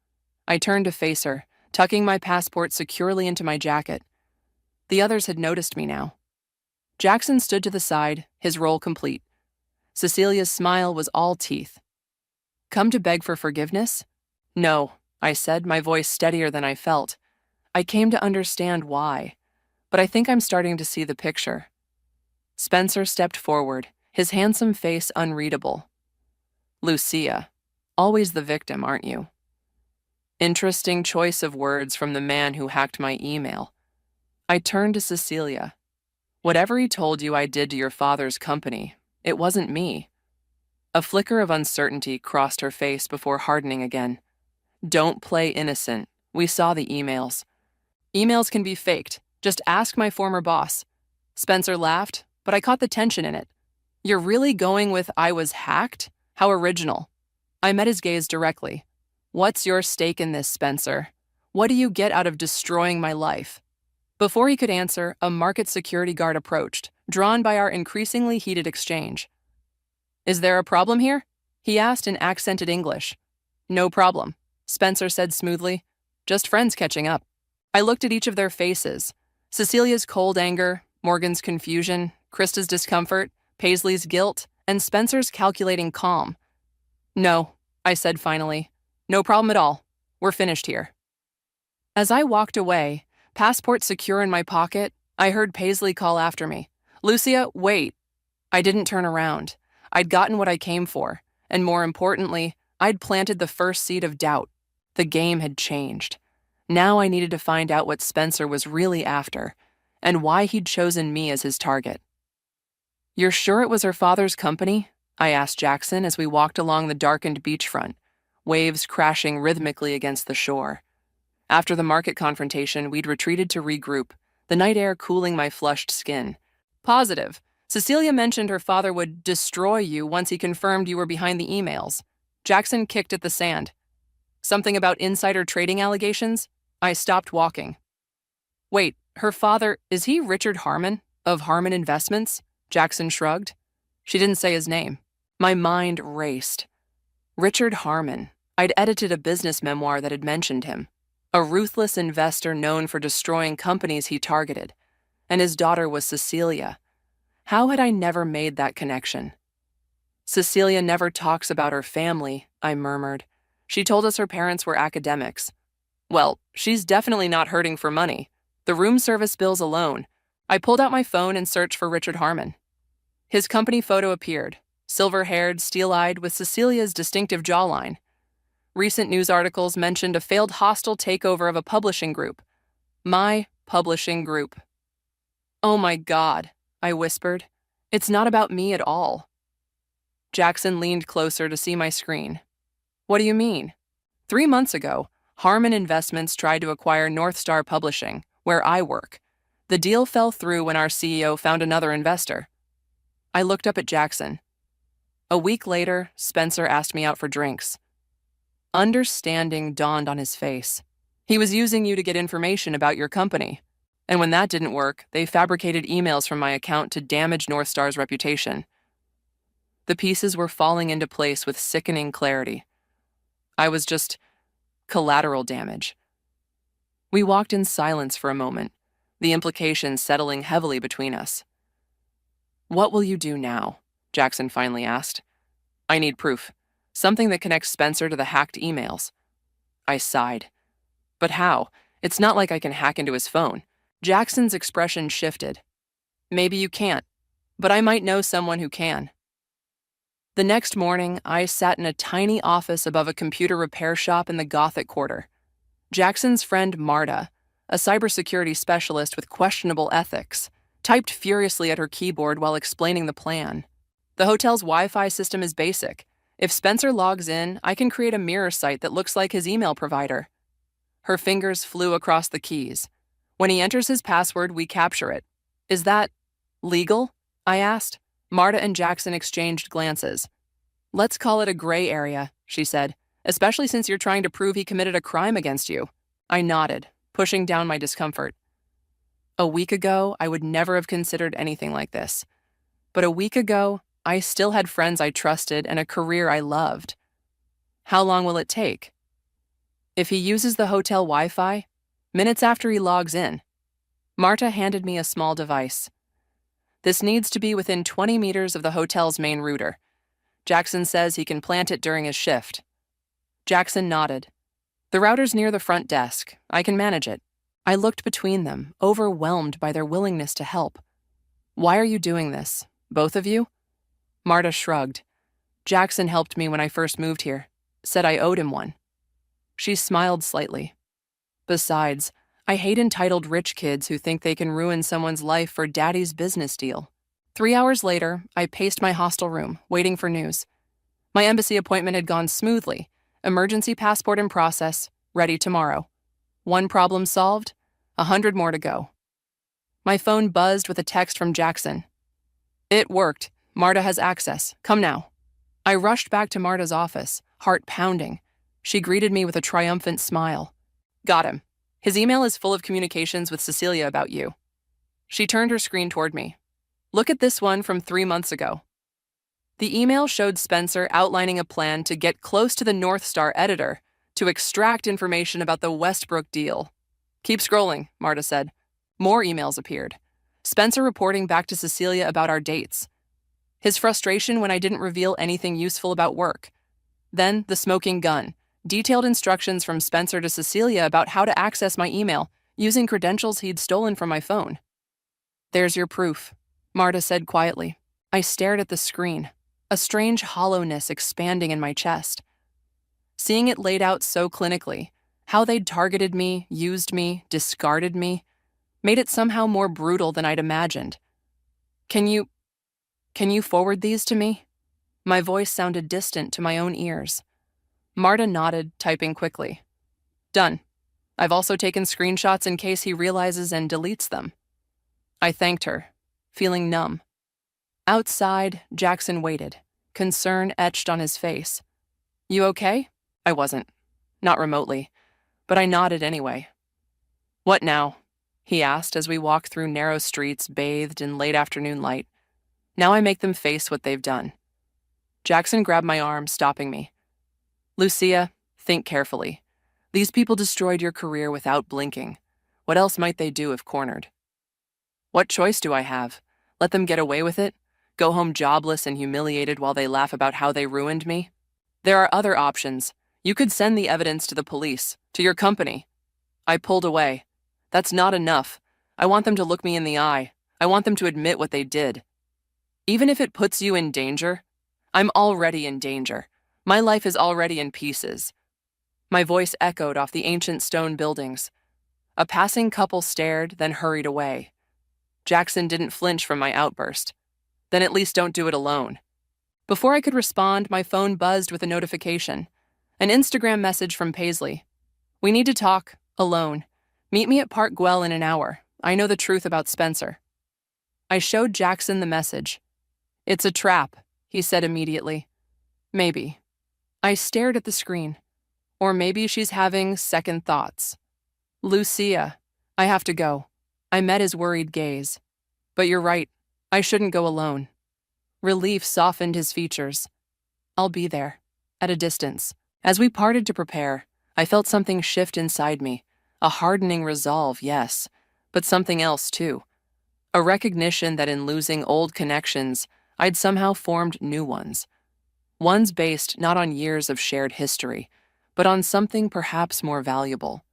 I turned to face her, tucking my passport securely into my jacket. The others had noticed me now. Jackson stood to the side, his role complete. Cecilia's smile was all teeth. Come to beg for forgiveness? No, I said, my voice steadier than I felt. I came to understand why, but I think I'm starting to see the picture. Spencer stepped forward, his handsome face unreadable. Lucia, always the victim, aren't you? Interesting choice of words from the man who hacked my email. I turned to Cecilia. Whatever he told you I did to your father's company, it wasn't me. A flicker of uncertainty crossed her face before hardening again. Don't play innocent. We saw the emails. Emails can be faked. Just ask my former boss. Spencer laughed, but I caught the tension in it. You're really going with I was hacked? How original. I met his gaze directly. What's your stake in this, Spencer? What do you get out of destroying my life? Before he could answer, a market security guard approached, drawn by our increasingly heated exchange. Is there a problem here? He asked in accented English. No problem, Spencer said smoothly. Just friends catching up. I looked at each of their faces. Cecilia's cold anger, Morgan's confusion, Krista's discomfort, Paisley's guilt, and Spencer's calculating calm. No, I said finally. No problem at all. We're finished here. As I walked away, passport secure in my pocket, I heard Paisley call after me. Lucia, wait. I didn't turn around. I'd gotten what I came for, and more importantly, I'd planted the first seed of doubt. The game had changed. Now I needed to find out what Spencer was really after, and why he'd chosen me as his target. You're sure it was her father's company? I asked Jackson as we walked along the darkened beachfront, waves crashing rhythmically against the shore. After the market confrontation, we'd retreated to regroup, the night air cooling my flushed skin. Positive. Cecilia mentioned her father would destroy you once he confirmed you were behind the emails. Jackson kicked at the sand. Something about insider trading allegations? I stopped walking. Wait, her father, is he Richard Harmon, of Harmon Investments? Jackson shrugged. She didn't say his name. My mind raced. Richard Harmon. I'd edited a business memoir that had mentioned him. A ruthless investor known for destroying companies he targeted. And his daughter was Cecilia. How had I never made that connection? Cecilia never talks about her family, I murmured. She told us her parents were academics. Well, she's definitely not hurting for money. The room service bills alone. I pulled out my phone and searched for Richard Harmon. His company photo appeared, silver-haired, steel-eyed, with Cecilia's distinctive jawline. Recent news articles mentioned a failed hostile takeover of a publishing group. My publishing group. Oh my God, I whispered. It's not about me at all. Jackson leaned closer to see my screen. What do you mean? 3 months ago, Harmon Investments tried to acquire North Star Publishing, where I work. The deal fell through when our CEO found another investor. I looked up at Jackson. A week later, Spencer asked me out for drinks. Understanding dawned on his face. He was using you to get information about your company. And when that didn't work, they fabricated emails from my account to damage North Star's reputation. The pieces were falling into place with sickening clarity. I was just collateral damage. We walked in silence for a moment, the implications settling heavily between us. What will you do now? Jackson finally asked. I need proof. Something that connects Spencer to the hacked emails. I sighed. But how? It's not like I can hack into his phone. Jackson's expression shifted. Maybe you can't, but I might know someone who can. The next morning, I sat in a tiny office above a computer repair shop in the Gothic Quarter. Jackson's friend Marta, a cybersecurity specialist with questionable ethics, typed furiously at her keyboard while explaining the plan. The hotel's Wi-Fi system is basic. If Spencer logs in, I can create a mirror site that looks like his email provider. Her fingers flew across the keys. When he enters his password, we capture it. Is that legal? I asked. Marta and Jackson exchanged glances. Let's call it a gray area, she said, especially since you're trying to prove he committed a crime against you. I nodded, pushing down my discomfort. A week ago, I would never have considered anything like this. But a week ago, I still had friends I trusted and a career I loved. How long will it take? If he uses the hotel Wi-Fi, minutes after he logs in. Marta handed me a small device. This needs to be within 20 meters of the hotel's main router. Jackson says he can plant it during his shift. Jackson nodded. The router's near the front desk. I can manage it. I looked between them, overwhelmed by their willingness to help. Why are you doing this? Both of you? Marta shrugged. Jackson helped me when I first moved here. Said I owed him one. She smiled slightly. Besides, I hate entitled rich kids who think they can ruin someone's life for daddy's business deal. 3 hours later, I paced my hostel room, waiting for news. My embassy appointment had gone smoothly. Emergency passport in process, ready tomorrow. 1 problem solved, 100 more to go. My phone buzzed with a text from Jackson. It worked. Marta has access. Come now. I rushed back to Marta's office, heart pounding. She greeted me with a triumphant smile. Got him. His email is full of communications with Cecilia about you. She turned her screen toward me. Look at this one from 3 months ago. The email showed Spencer outlining a plan to get close to the North Star editor to extract information about the Westbrook deal. Keep scrolling, Marta said. More emails appeared. Spencer reporting back to Cecilia about our dates. His frustration when I didn't reveal anything useful about work. Then the smoking gun. Detailed instructions from Spencer to Cecilia about how to access my email using credentials he'd stolen from my phone. There's your proof, Marta said quietly. I stared at the screen, a strange hollowness expanding in my chest. Seeing it laid out so clinically, how they'd targeted me, used me, discarded me, made it somehow more brutal than I'd imagined. Can you forward these to me? My voice sounded distant to my own ears. Marta nodded, typing quickly. Done. I've also taken screenshots in case he realizes and deletes them. I thanked her, feeling numb. Outside, Jackson waited, concern etched on his face. You okay? I wasn't. Not remotely. But I nodded anyway. What now? He asked as we walked through narrow streets bathed in late afternoon light. Now I make them face what they've done. Jackson grabbed my arm, stopping me. Lucia, think carefully. These people destroyed your career without blinking. What else might they do if cornered? What choice do I have? Let them get away with it? Go home jobless and humiliated while they laugh about how they ruined me? There are other options. You could send the evidence to the police, to your company. I pulled away. That's not enough. I want them to look me in the eye. I want them to admit what they did. Even if it puts you in danger, I'm already in danger. My life is already in pieces. My voice echoed off the ancient stone buildings. A passing couple stared, then hurried away. Jackson didn't flinch from my outburst. Then at least don't do it alone. Before I could respond, my phone buzzed with a notification. An Instagram message from Paisley. We need to talk, alone. Meet me at Park Güell in an hour. I know the truth about Spencer. I showed Jackson the message. It's a trap, he said immediately. Maybe. I stared at the screen. Or maybe she's having second thoughts. Lucia, I have to go. I met his worried gaze. But you're right. I shouldn't go alone. Relief softened his features. I'll be there, at a distance. As we parted to prepare, I felt something shift inside me. A hardening resolve, yes, but something else too. A recognition that in losing old connections, I'd somehow formed new ones. Ones based not on years of shared history, but on something perhaps more valuable.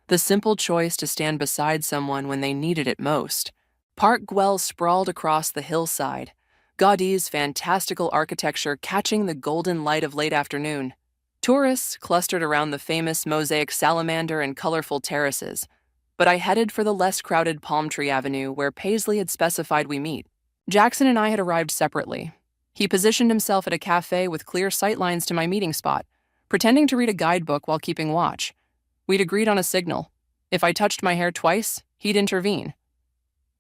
The simple choice to stand beside someone when they needed it most. Park Güell sprawled across the hillside, Gaudi's fantastical architecture catching the golden light of late afternoon. Tourists clustered around the famous mosaic salamander and colorful terraces, but I headed for the less crowded Palm Tree Avenue where Paisley had specified we meet. Jackson and I had arrived separately. He positioned himself at a cafe with clear sightlines to my meeting spot, pretending to read a guidebook while keeping watch. We'd agreed on a signal. If I touched my hair twice, he'd intervene.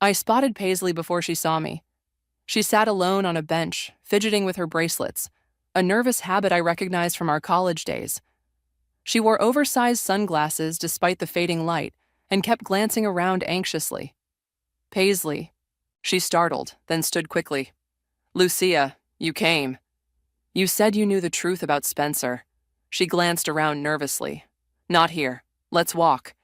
I spotted Paisley before she saw me. She sat alone on a bench, fidgeting with her bracelets, a nervous habit I recognized from our college days. She wore oversized sunglasses despite the fading light and kept glancing around anxiously. Paisley. She startled, then stood quickly. Lucia, you came. You said you knew the truth about Spencer. She glanced around nervously. Not here. Let's walk.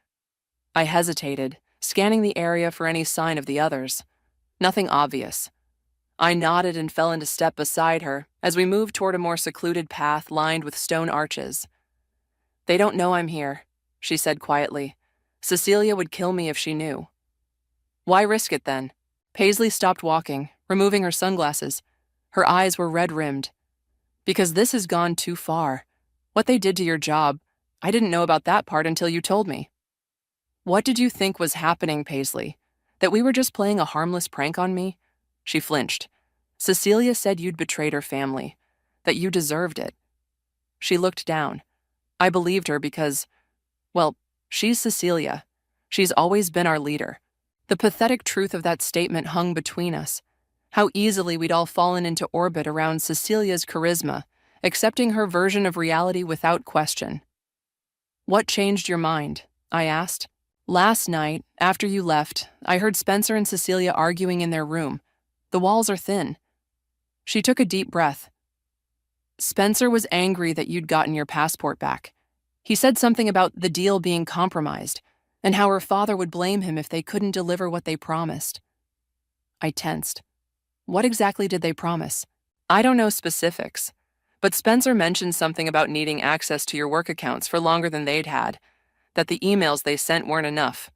I hesitated, scanning the area for any sign of the others. Nothing obvious. I nodded and fell into step beside her as we moved toward a more secluded path lined with stone arches. They don't know I'm here, she said quietly. Cecilia would kill me if she knew. Why risk it then? Paisley stopped walking, removing her sunglasses. Her eyes were red-rimmed. Because this has gone too far. What they did to your job, I didn't know about that part until you told me. What did you think was happening, Paisley? That we were just playing a harmless prank on me? She flinched. Cecilia said you'd betrayed her family, that you deserved it. She looked down. I believed her because, well, she's Cecilia. She's always been our leader. The pathetic truth of that statement hung between us. How easily we'd all fallen into orbit around Cecilia's charisma, accepting her version of reality without question. What changed your mind? I asked. Last night, after you left, I heard Spencer and Cecilia arguing in their room. The walls are thin. She took a deep breath. Spencer was angry that you'd gotten your passport back. He said something about the deal being compromised, and how her father would blame him if they couldn't deliver what they promised. I tensed. What exactly did they promise? I don't know specifics, but Spencer mentioned something about needing access to your work accounts for longer than they'd had, that the emails they sent weren't enough.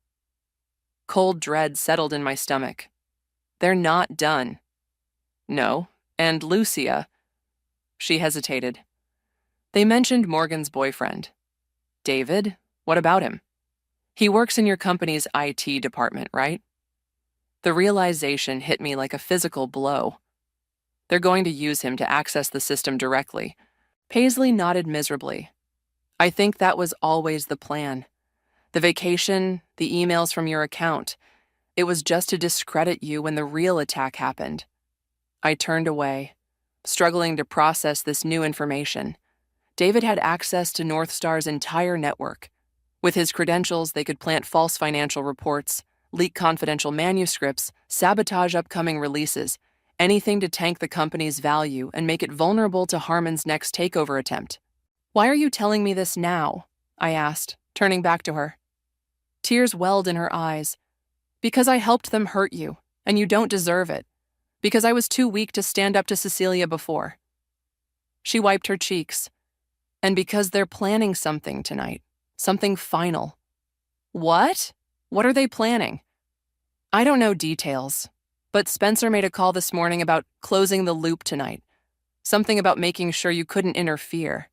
Cold dread settled in my stomach. They're not done. No, and Lucia. She hesitated. They mentioned Morgan's boyfriend. David? What about him? He works in your company's IT department, right? The realization hit me like a physical blow. They're going to use him to access the system directly. Paisley nodded miserably. I think that was always the plan. The vacation, the emails from your account. It was just to discredit you when the real attack happened. I turned away, struggling to process this new information. David had access to North Star's entire network. With his credentials, they could plant false financial reports, leak confidential manuscripts, sabotage upcoming releases, anything to tank the company's value and make it vulnerable to Harmon's next takeover attempt. "Why are you telling me this now?" I asked, turning back to her. Tears welled in her eyes. "Because I helped them hurt you, and you don't deserve it. Because I was too weak to stand up to Cecilia before." She wiped her cheeks. "And because they're planning something tonight. Something final." "What? What are they planning?" "I don't know details, but Spencer made a call this morning about closing the loop tonight. Something about making sure you couldn't interfere."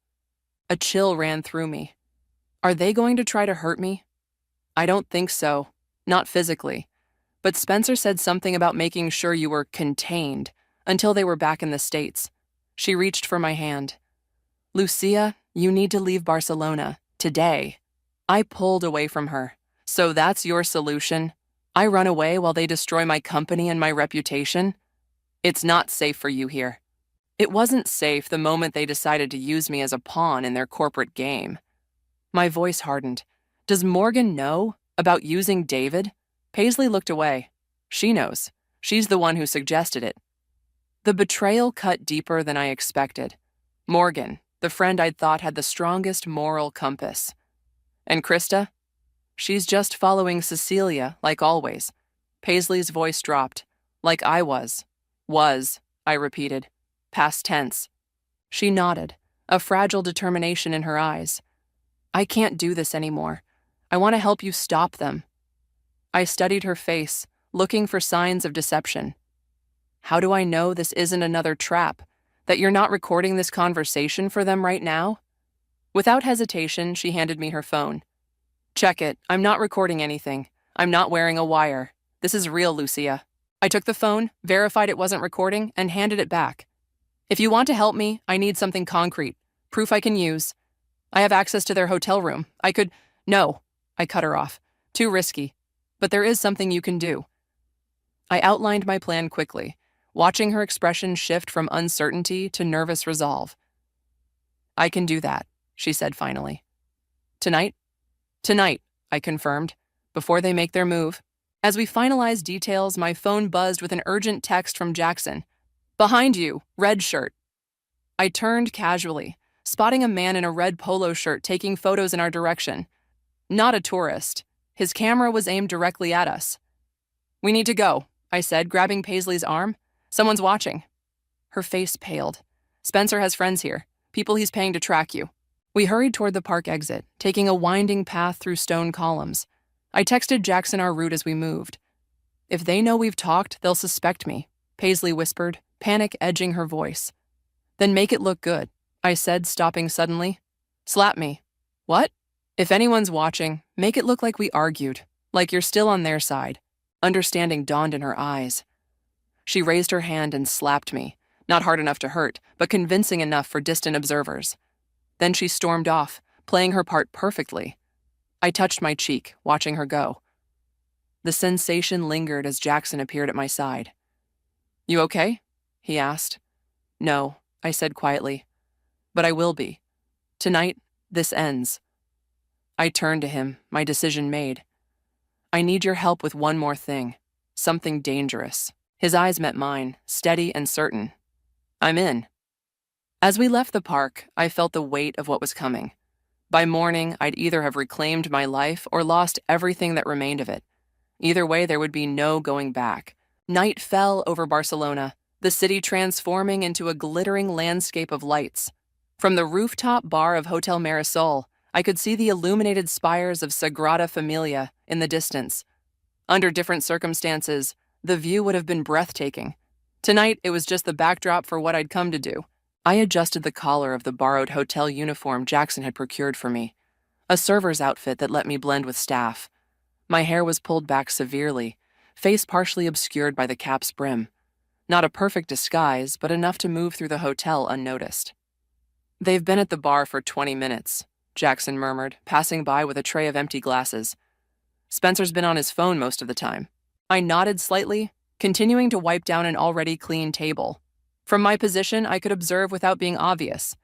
A chill ran through me. Are they going to try to hurt me? I don't think so. Not physically. But Spencer said something about making sure you were contained until they were back in the States. She reached for my hand. "Lucia, you need to leave Barcelona. Today." I pulled away from her. "So that's your solution? I run away while they destroy my company and my reputation? It's not safe for you here." It wasn't safe the moment they decided to use me as a pawn in their corporate game. My voice hardened. "Does Morgan know about using David?" Paisley looked away. "She knows. She's the one who suggested it." The betrayal cut deeper than I expected. Morgan, the friend I'd thought had the strongest moral compass. And Krista? She's just following Cecilia, like always. Paisley's voice dropped. "Like I was." "Was," I repeated. Past tense. She nodded, a fragile determination in her eyes. "I can't do this anymore. I want to help you stop them." I studied her face, looking for signs of deception. "How do I know this isn't another trap? That you're not recording this conversation for them right now?" Without hesitation, she handed me her phone. "Check it. I'm not recording anything. I'm not wearing a wire. This is real, Lucia." I took the phone, verified it wasn't recording, and handed it back. "If you want to help me, I need something concrete. Proof I can use. I have access to their hotel room. I could—" "No," I cut her off. "Too risky. But there is something you can do." I outlined my plan quickly, watching her expression shift from uncertainty to nervous resolve. "I can do that," she said finally. "Tonight?" "Tonight," I confirmed, "before they make their move." As we finalized details, my phone buzzed with an urgent text from Jackson. "Behind you, red shirt." I turned casually, spotting a man in a red polo shirt taking photos in our direction. Not a tourist. His camera was aimed directly at us. "We need to go," I said, grabbing Paisley's arm. "Someone's watching." Her face paled. "Spencer has friends here, people he's paying to track you." We hurried toward the park exit, taking a winding path through stone columns. I texted Jackson our route as we moved. "If they know we've talked, they'll suspect me," Paisley whispered, panic edging her voice. "Then make it look good," I said, stopping suddenly. "Slap me." "What?" "If anyone's watching, make it look like we argued, like you're still on their side." Understanding dawned in her eyes. She raised her hand and slapped me, not hard enough to hurt, but convincing enough for distant observers. Then she stormed off, playing her part perfectly. I touched my cheek, watching her go. The sensation lingered as Jackson appeared at my side. "You okay?" he asked. "No," I said quietly. "But I will be. Tonight, this ends." I turned to him, my decision made. "I need your help with one more thing. Something dangerous." His eyes met mine, steady and certain. "I'm in." As we left the park, I felt the weight of what was coming. By morning, I'd either have reclaimed my life or lost everything that remained of it. Either way, there would be no going back. Night fell over Barcelona, the city transforming into a glittering landscape of lights. From the rooftop bar of Hotel Marisol, I could see the illuminated spires of Sagrada Familia in the distance. Under different circumstances, the view would have been breathtaking. Tonight, it was just the backdrop for what I'd come to do. I adjusted the collar of the borrowed hotel uniform Jackson had procured for me, a server's outfit that let me blend with staff. My hair was pulled back severely, face partially obscured by the cap's brim. Not a perfect disguise, but enough to move through the hotel unnoticed. "They've been at the bar for 20 minutes. Jackson murmured, passing by with a tray of empty glasses. Spencer's been on his phone most of the time. I nodded slightly, continuing to wipe down an already clean table. From my position, I could observe without being obvious.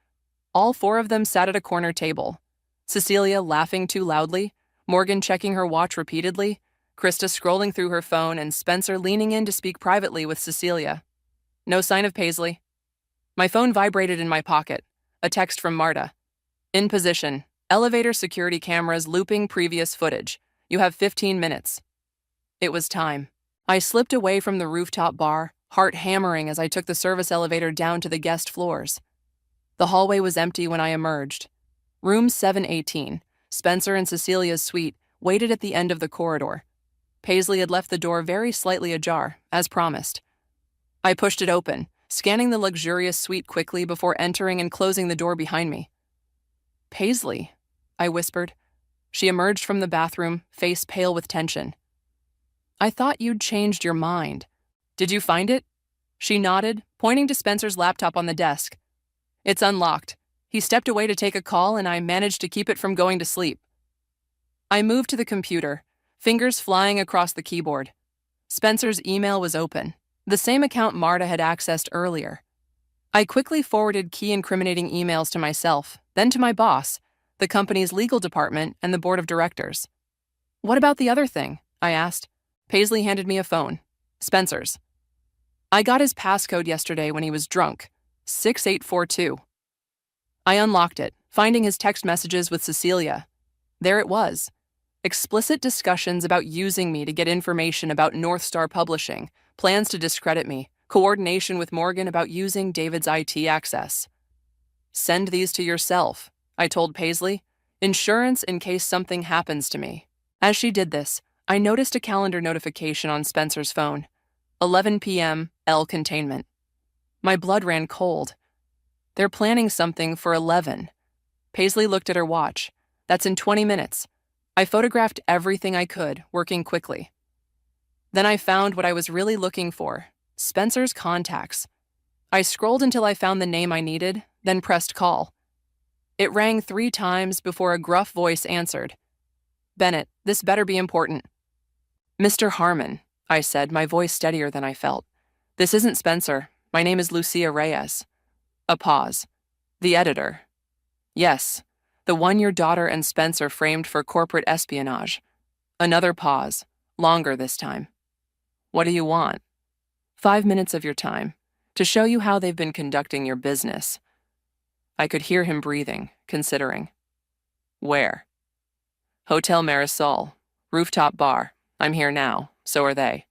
All four of them sat at a corner table. Cecilia laughing too loudly, Morgan checking her watch repeatedly, Krista scrolling through her phone, and Spencer leaning in to speak privately with Cecilia. No sign of Paisley. My phone vibrated in my pocket. A text from Marta. In position. Elevator security cameras looping previous footage. You have 15 minutes. It was time. I slipped away from the rooftop bar, heart hammering as I took the service elevator down to the guest floors. The hallway was empty when I emerged. Room 718, Spencer and Cecilia's suite, waited at the end of the corridor. Paisley had left the door very slightly ajar, as promised. I pushed it open, scanning the luxurious suite quickly before entering and closing the door behind me. Paisley, I whispered. She emerged from the bathroom, face pale with tension. I thought you'd changed your mind. Did you find it? She nodded, pointing to Spencer's laptop on the desk. It's unlocked. He stepped away to take a call, and I managed to keep it from going to sleep. I moved to the computer, fingers flying across the keyboard. Spencer's email was open, the same account Marta had accessed earlier. I quickly forwarded key incriminating emails to myself, then to my boss, the company's legal department, and the board of directors. What about the other thing? I asked. Paisley handed me a phone. Spencer's. I got his passcode yesterday when he was drunk. 6842. I unlocked it, finding his text messages with Cecilia. There it was. Explicit discussions about using me to get information about North Star Publishing, plans to discredit me, coordination with Morgan about using David's IT access. Send these to yourself, I told Paisley. Insurance in case something happens to me. As she did this, I noticed a calendar notification on Spencer's phone. 11 p.m., L containment. My blood ran cold. They're planning something for 11. Paisley looked at her watch. That's in 20 minutes. I photographed everything I could, working quickly. Then I found what I was really looking for, Spencer's contacts. I scrolled until I found the name I needed, then pressed call. It rang 3 times before a gruff voice answered. Bennett, this better be important. Mr. Harmon, I said, my voice steadier than I felt. This isn't Spencer. My name is Lucia Reyes. A pause. The editor. Yes, the one your daughter and Spencer framed for corporate espionage. Another pause, longer this time. What do you want? 5 minutes of your time, to show you how they've been conducting your business. I could hear him breathing, considering. Where? Hotel Marisol, rooftop bar. I'm here now, so are they.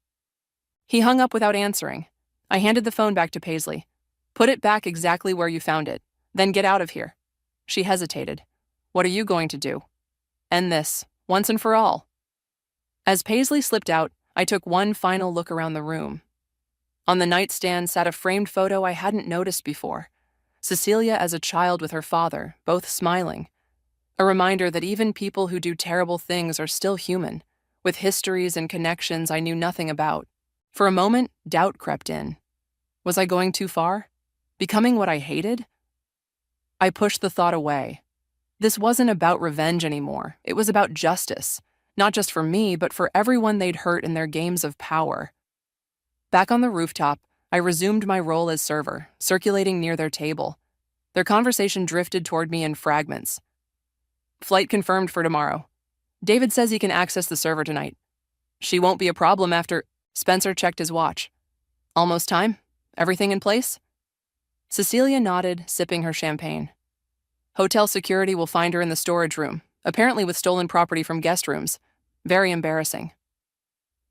He hung up without answering. I handed the phone back to Paisley. Put it back exactly where you found it, then get out of here. She hesitated. What are you going to do? End this, once and for all. As Paisley slipped out, I took one final look around the room. On the nightstand sat a framed photo I hadn't noticed before. Cecilia as a child with her father, both smiling. A reminder that even people who do terrible things are still human, with histories and connections I knew nothing about. For a moment, doubt crept in. Was I going too far? Becoming what I hated? I pushed the thought away. This wasn't about revenge anymore. It was about justice, not just for me, but for everyone they'd hurt in their games of power. Back on the rooftop, I resumed my role as server, circulating near their table. Their conversation drifted toward me in fragments. Flight confirmed for tomorrow. David says he can access the server tonight. She won't be a problem after... Spencer checked his watch. Almost time? Everything in place? Cecilia nodded, sipping her champagne. Hotel security will find her in the storage room, apparently with stolen property from guest rooms. Very embarrassing.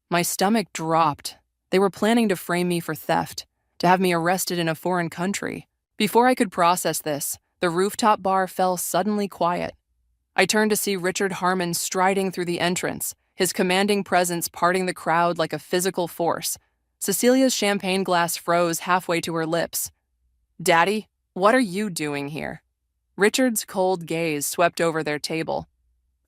My stomach dropped. They were planning to frame me for theft, to have me arrested in a foreign country. Before I could process this, the rooftop bar fell suddenly quiet. I turned to see Richard Harmon striding through the entrance, his commanding presence parting the crowd like a physical force. Cecilia's champagne glass froze halfway to her lips. Daddy, what are you doing here? Richard's cold gaze swept over their table.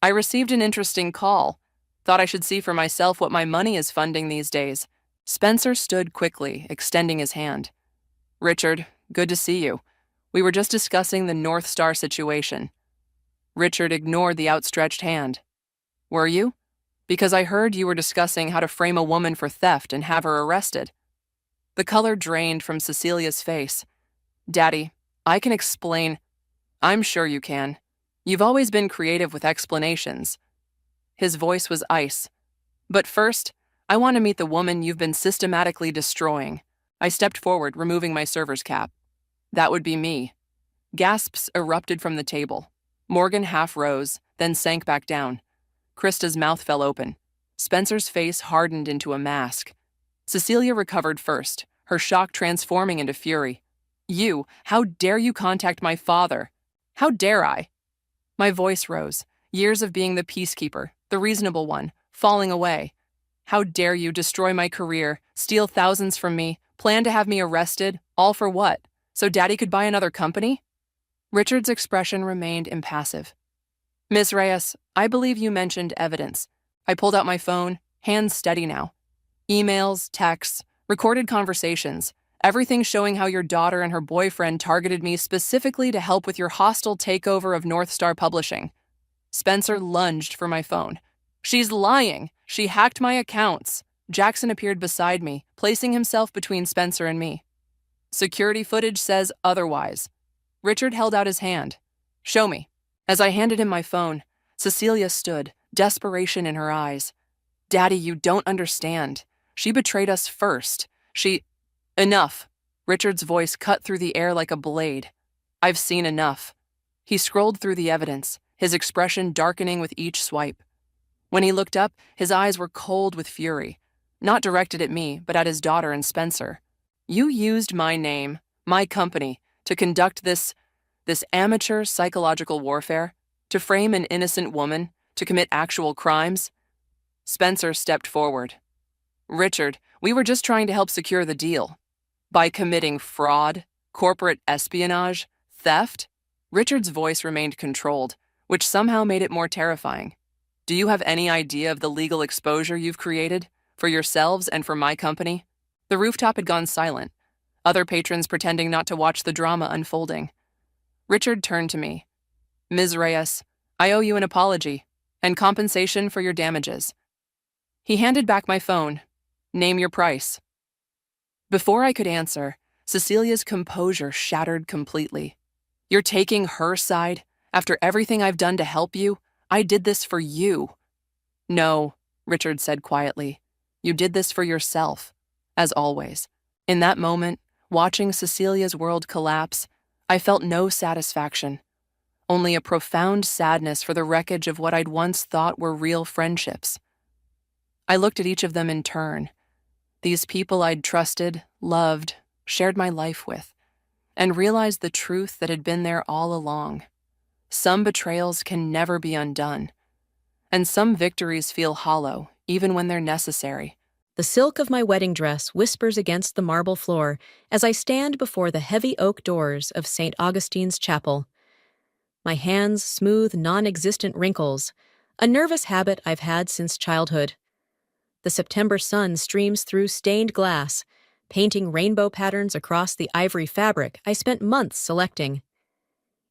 I received an interesting call. Thought I should see for myself what my money is funding these days. Spencer stood quickly, extending his hand. Richard, good to see you. We were just discussing the North Star situation. Richard ignored the outstretched hand. Were you? Because I heard you were discussing how to frame a woman for theft and have her arrested. The color drained from Cecilia's face. Daddy, I can explain. I'm sure you can. You've always been creative with explanations. His voice was ice. But first, I want to meet the woman you've been systematically destroying. I stepped forward, removing my server's cap. That would be me. Gasps erupted from the table. Morgan half rose, then sank back down. Krista's mouth fell open. Spencer's face hardened into a mask. Cecilia recovered first, her shock transforming into fury. You, how dare you contact my father? How dare I? My voice rose, years of being the peacekeeper, the reasonable one, falling away. How dare you destroy my career, steal thousands from me, plan to have me arrested, all for what? So Daddy could buy another company? Richard's expression remained impassive. Miss Reyes, I believe you mentioned evidence. I pulled out my phone, hands steady now. Emails, texts, recorded conversations, everything showing how your daughter and her boyfriend targeted me specifically to help with your hostile takeover of North Star Publishing. Spencer lunged for my phone. She's lying. She hacked my accounts. Jackson appeared beside me, placing himself between Spencer and me. Security footage says otherwise. Richard held out his hand. Show me. As I handed him my phone, Cecilia stood, desperation in her eyes. Daddy, you don't understand. She betrayed us first. Enough. Richard's voice cut through the air like a blade. I've seen enough. He scrolled through the evidence, his expression darkening with each swipe. When he looked up, his eyes were cold with fury, not directed at me, but at his daughter and Spencer. You used my name, my company, to conduct this amateur psychological warfare, to frame an innocent woman, to commit actual crimes. Spencer stepped forward. Richard, we were just trying to help secure the deal. By committing fraud, corporate espionage, theft? Richard's voice remained controlled, which somehow made it more terrifying. Do you have any idea of the legal exposure you've created, for yourselves and for my company? The rooftop had gone silent, other patrons pretending not to watch the drama unfolding. Richard turned to me. Ms. Reyes, I owe you an apology, and compensation for your damages. He handed back my phone. Name your price. Before I could answer, Cecilia's composure shattered completely. You're taking her side? After everything I've done to help you? I did this for you. No, Richard said quietly. You did this for yourself, as always. In that moment, watching Cecilia's world collapse, I felt no satisfaction, only a profound sadness for the wreckage of what I'd once thought were real friendships. I looked at each of them in turn. These people I'd trusted, loved, shared my life with, and realized the truth that had been there all along. Some betrayals can never be undone, and some victories feel hollow, even when they're necessary. The silk of my wedding dress whispers against the marble floor as I stand before the heavy oak doors of St. Augustine's Chapel. My hands smooth non-existent wrinkles, a nervous habit I've had since childhood. The September sun streams through stained glass, painting rainbow patterns across the ivory fabric I spent months selecting.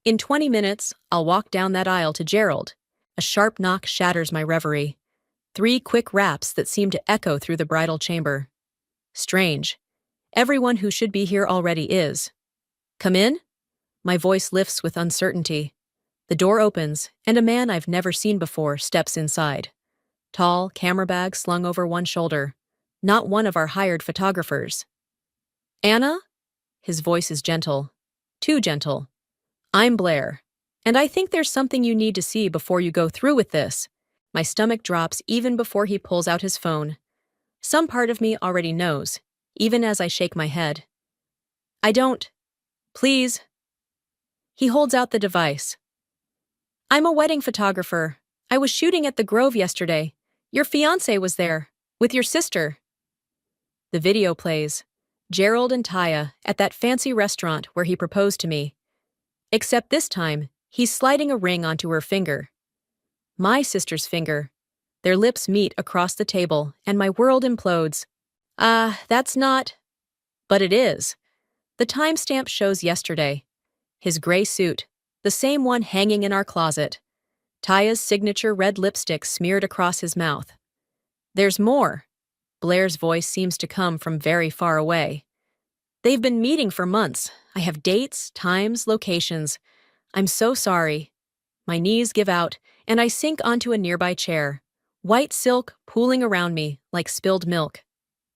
In 20 minutes, I'll walk down that aisle to Gerald. A sharp knock shatters my reverie. 3 quick raps that seem to echo through the bridal chamber. Strange. Everyone who should be here already is. Come in? My voice lifts with uncertainty. The door opens, and a man I've never seen before steps inside. Tall, camera bag slung over one shoulder. Not one of our hired photographers. Anna? His voice is gentle. Too gentle. I'm Blair, and I think there's something you need to see before you go through with this. My stomach drops even before he pulls out his phone. Some part of me already knows, even as I shake my head. I don't. Please. He holds out the device. I'm a wedding photographer. I was shooting at the Grove yesterday. Your fiancé was there, with your sister. The video plays. Gerald and Taya at that fancy restaurant where he proposed to me. Except this time, he's sliding a ring onto her finger. My sister's finger. Their lips meet across the table, and my world implodes. That's not... But it is. The timestamp shows yesterday. His gray suit, the same one hanging in our closet. Taya's signature red lipstick smeared across his mouth. There's more. Blair's voice seems to come from very far away. They've been meeting for months. I have dates, times, locations. I'm so sorry. My knees give out, and I sink onto a nearby chair. White silk pooling around me like spilled milk.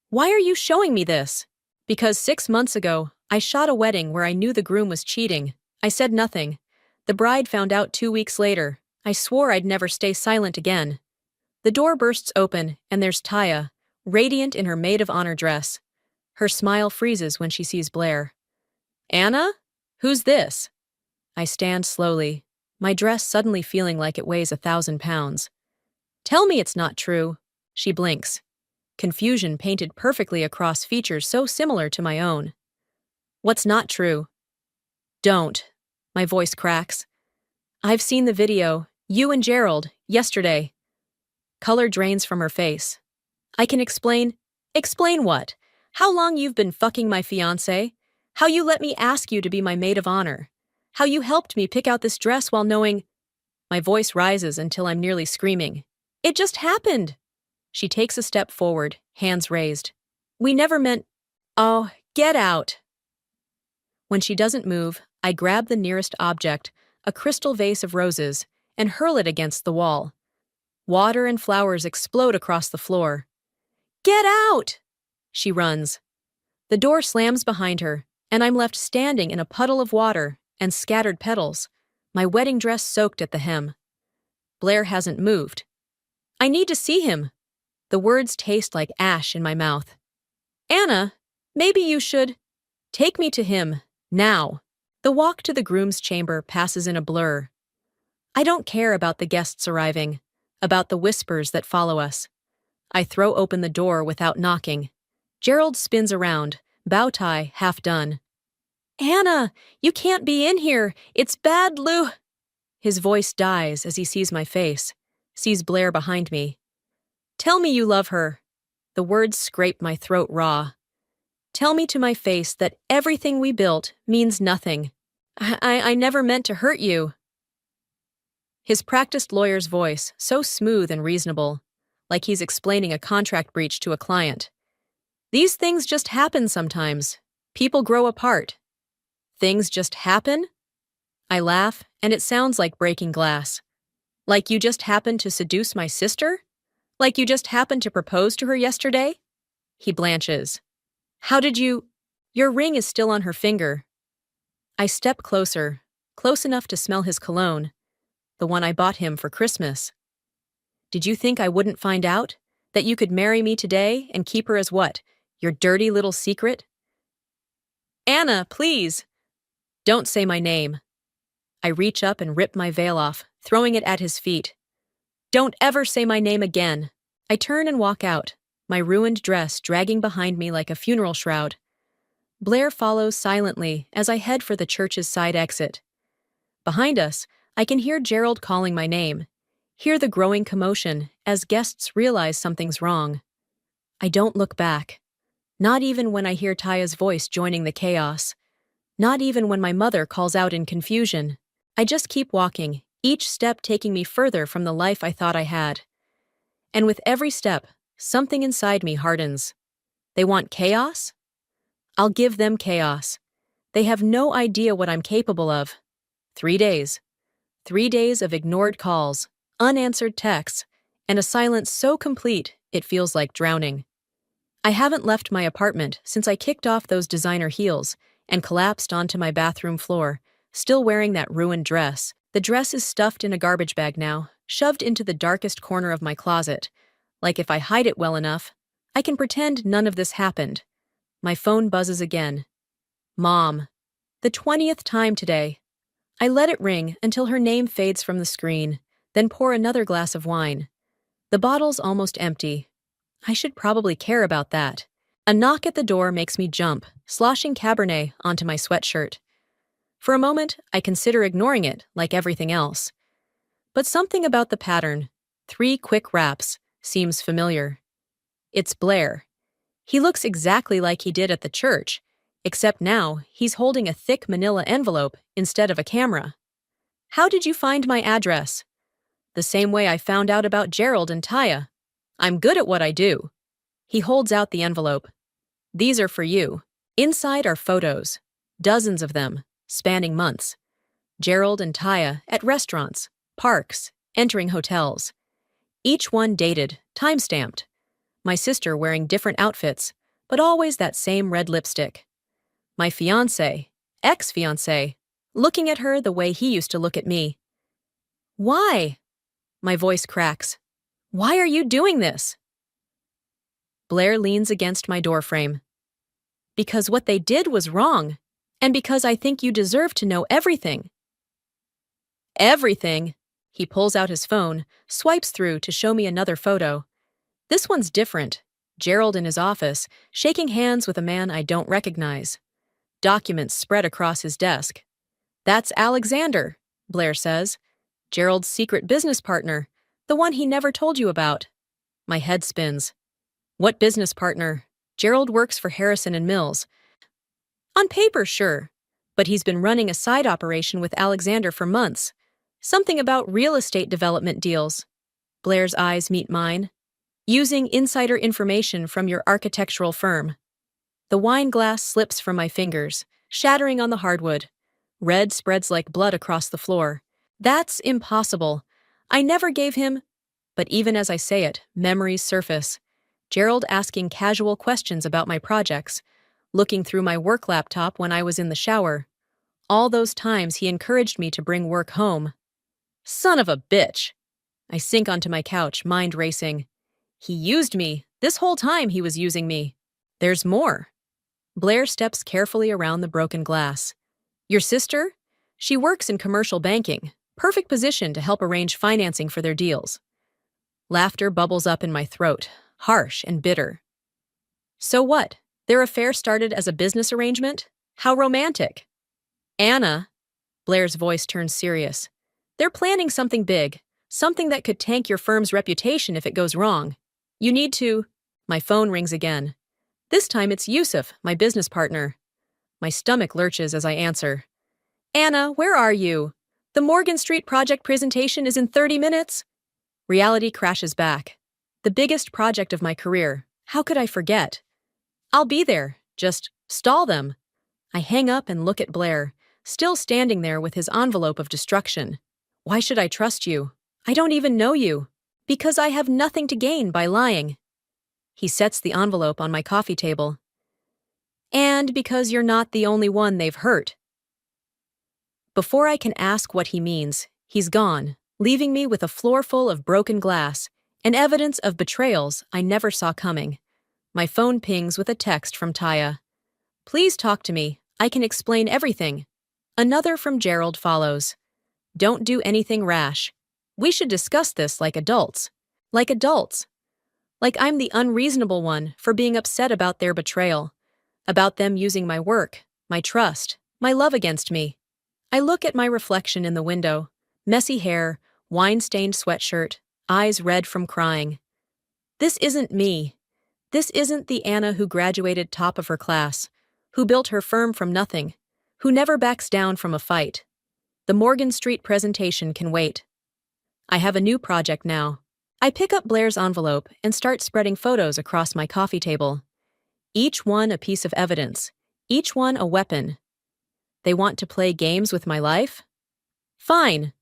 Why are you showing me this? Because 6 months ago, I shot a wedding where I knew the groom was cheating. I said nothing. The bride found out 2 weeks later. I swore I'd never stay silent again. The door bursts open, and there's Taya, radiant in her maid of honor dress. Her smile freezes when she sees Blair. Anna? Who's this? I stand slowly, my dress suddenly feeling like it weighs 1,000 pounds. Tell me it's not true. She blinks. Confusion painted perfectly across features so similar to my own. What's not true? Don't. My voice cracks. I've seen the video, you and Gerald, yesterday. Color drains from her face. I can explain. Explain what? How long you've been fucking my fiancé? How you let me ask you to be my maid of honor? How you helped me pick out this dress while knowing... My voice rises until I'm nearly screaming. It just happened! She takes a step forward, hands raised. We never meant... Oh, get out! When she doesn't move, I grab the nearest object, a crystal vase of roses, and hurl it against the wall. Water and flowers explode across the floor. Get out! She runs. The door slams behind her, and I'm left standing in a puddle of water and scattered petals, my wedding dress soaked at the hem. Blair hasn't moved. I need to see him. The words taste like ash in my mouth. Anna, maybe you should... Take me to him, now. The walk to the groom's chamber passes in a blur. I don't care about the guests arriving, about the whispers that follow us. I throw open the door without knocking. Gerald spins around, bow tie half done. Anna, you can't be in here. It's bad, Lou. His voice dies as he sees my face, sees Blair behind me. Tell me you love her. The words scrape my throat raw. Tell me to my face that everything we built means nothing. I never meant to hurt you. His practiced lawyer's voice, so smooth and reasonable, like he's explaining a contract breach to a client. These things just happen sometimes. People grow apart. Things just happen? I laugh, and it sounds like breaking glass. Like you just happened to seduce my sister? Like you just happened to propose to her yesterday? He blanches. How did you... Your ring is still on her finger. I step closer, close enough to smell his cologne, the one I bought him for Christmas. Did you think I wouldn't find out? That you could marry me today and keep her as what? Your dirty little secret? Anna, please! Don't say my name. I reach up and rip my veil off, throwing it at his feet. Don't ever say my name again. I turn and walk out, my ruined dress dragging behind me like a funeral shroud. Blair follows silently as I head for the church's side exit. Behind us, I can hear Gerald calling my name, hear the growing commotion as guests realize something's wrong. I don't look back, not even when I hear Taya's voice joining the chaos, not even when my mother calls out in confusion. I just keep walking, each step taking me further from the life I thought I had. And with every step, something inside me hardens. They want chaos? I'll give them chaos. They have no idea what I'm capable of. 3 days. 3 days of ignored calls, unanswered texts, and a silence so complete it feels like drowning. I haven't left my apartment since I kicked off those designer heels and collapsed onto my bathroom floor, still wearing that ruined dress. The dress is stuffed in a garbage bag now, shoved into the darkest corner of my closet. Like if I hide it well enough, I can pretend none of this happened. My phone buzzes again. Mom. The 20th time today. I let it ring until her name fades from the screen, then pour another glass of wine. The bottle's almost empty. I should probably care about that. A knock at the door makes me jump, sloshing Cabernet onto my sweatshirt. For a moment, I consider ignoring it like everything else. But something about the pattern, 3 quick raps, seems familiar. It's Blair. He looks exactly like he did at the church, except now he's holding a thick manila envelope instead of a camera. How did you find my address? The same way I found out about Gerald and Taya. I'm good at what I do. He holds out the envelope. These are for you. Inside are photos, dozens of them, spanning months. Gerald and Taya at restaurants, parks, entering hotels. Each one dated, time-stamped. My sister wearing different outfits, but always that same red lipstick. My fiancé, ex-fiancé, looking at her the way he used to look at me. Why? My voice cracks. Why are you doing this? Blair leans against my doorframe. Because what they did was wrong, and because I think you deserve to know everything. Everything? He pulls out his phone, swipes through to show me another photo. This one's different. Gerald in his office, shaking hands with a man I don't recognize. Documents spread across his desk. That's Alexander, Blair says. Gerald's secret business partner, the one he never told you about. My head spins. What business partner? Gerald works for Harrison and Mills. On paper, sure, but he's been running a side operation with Alexander for months. Something about real estate development deals. Blair's eyes meet mine. Using insider information from your architectural firm. The wine glass slips from my fingers, shattering on the hardwood. Red spreads like blood across the floor. That's impossible. I never gave him... But even as I say it, memories surface. Gerald asking casual questions about my projects, looking through my work laptop when I was in the shower. All those times he encouraged me to bring work home. Son of a bitch! I sink onto my couch, mind racing. He used me. This whole time he was using me. There's more. Blair steps carefully around the broken glass. Your sister? She works in commercial banking. Perfect position to help arrange financing for their deals. Laughter bubbles up in my throat, harsh and bitter. So what? Their affair started as a business arrangement? How romantic. Anna, Blair's voice turns serious. They're planning something big, something that could tank your firm's reputation if it goes wrong. You need to... My phone rings again. This time it's Yusuf, my business partner. My stomach lurches as I answer. Anna, where are you? The Morgan Street project presentation is in 30 minutes. Reality crashes back. The biggest project of my career. How could I forget? I'll be there. Just stall them. I hang up and look at Blair, still standing there with his envelope of destruction. Why should I trust you? I don't even know you. Because I have nothing to gain by lying. He sets the envelope on my coffee table. And because you're not the only one they've hurt. Before I can ask what he means, he's gone, leaving me with a floor full of broken glass and evidence of betrayals I never saw coming. My phone pings with a text from Taya. Please talk to me. I can explain everything. Another from Gerald follows. Don't do anything rash. We should discuss this like adults. Like adults. Like I'm the unreasonable one for being upset about their betrayal. About them using my work, my trust, my love against me. I look at my reflection in the window. Messy hair, wine-stained sweatshirt, eyes red from crying. This isn't me. This isn't the Anna who graduated top of her class, who built her firm from nothing, who never backs down from a fight. The Morgan Street presentation can wait. I have a new project now. I pick up Blair's envelope and start spreading photos across my coffee table. Each one a piece of evidence, each one a weapon. They want to play games with my life? Fine.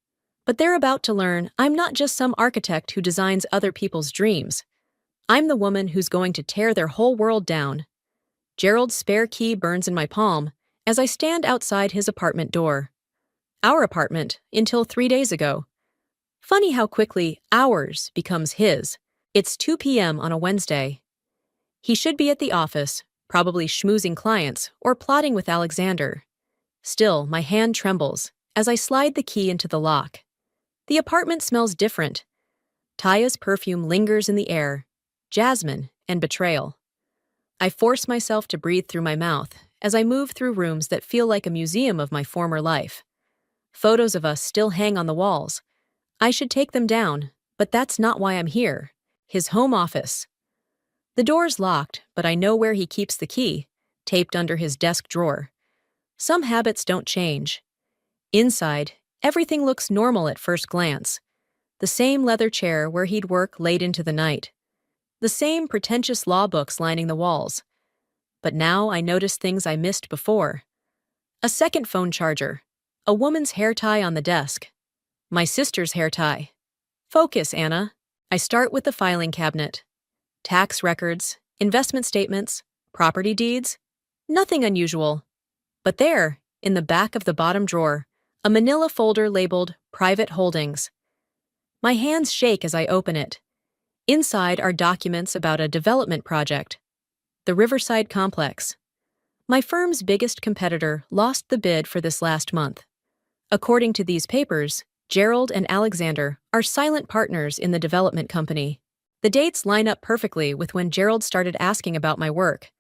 But they're about to learn I'm not just some architect who designs other people's dreams. I'm the woman who's going to tear their whole world down. Gerald's spare key burns in my palm as I stand outside his apartment door. Our apartment, until 3 days ago. Funny how quickly ours becomes his. It's 2 p.m. on a Wednesday. He should be at the office, probably schmoozing clients or plotting with Alexander. Still, my hand trembles as I slide the key into the lock. The apartment smells different. Taya's perfume lingers in the air, jasmine and betrayal. I force myself to breathe through my mouth as I move through rooms that feel like a museum of my former life. Photos of us still hang on the walls. I should take them down, but that's not why I'm here. His home office. The door's locked, but I know where he keeps the key, taped under his desk drawer. Some habits don't change. Inside, everything looks normal at first glance. the same leather chair where he'd work late into the night, the same pretentious law books lining the walls. But now I noticed things I missed before. A second phone charger, a woman's hair tie on the desk, my sister's hair tie. Focus, Anna. I start with the filing cabinet. Tax records, investment statements, property deeds. Nothing unusual. But there, in the back of the bottom drawer, a manila folder labeled Private Holdings. My hands shake as I open it. Inside are documents about a development project, the Riverside Complex. My firm's biggest competitor lost the bid for this last month. According to these papers, Gerald and Alexander are silent partners in the development company. The dates line up perfectly with when Gerald started asking about my work.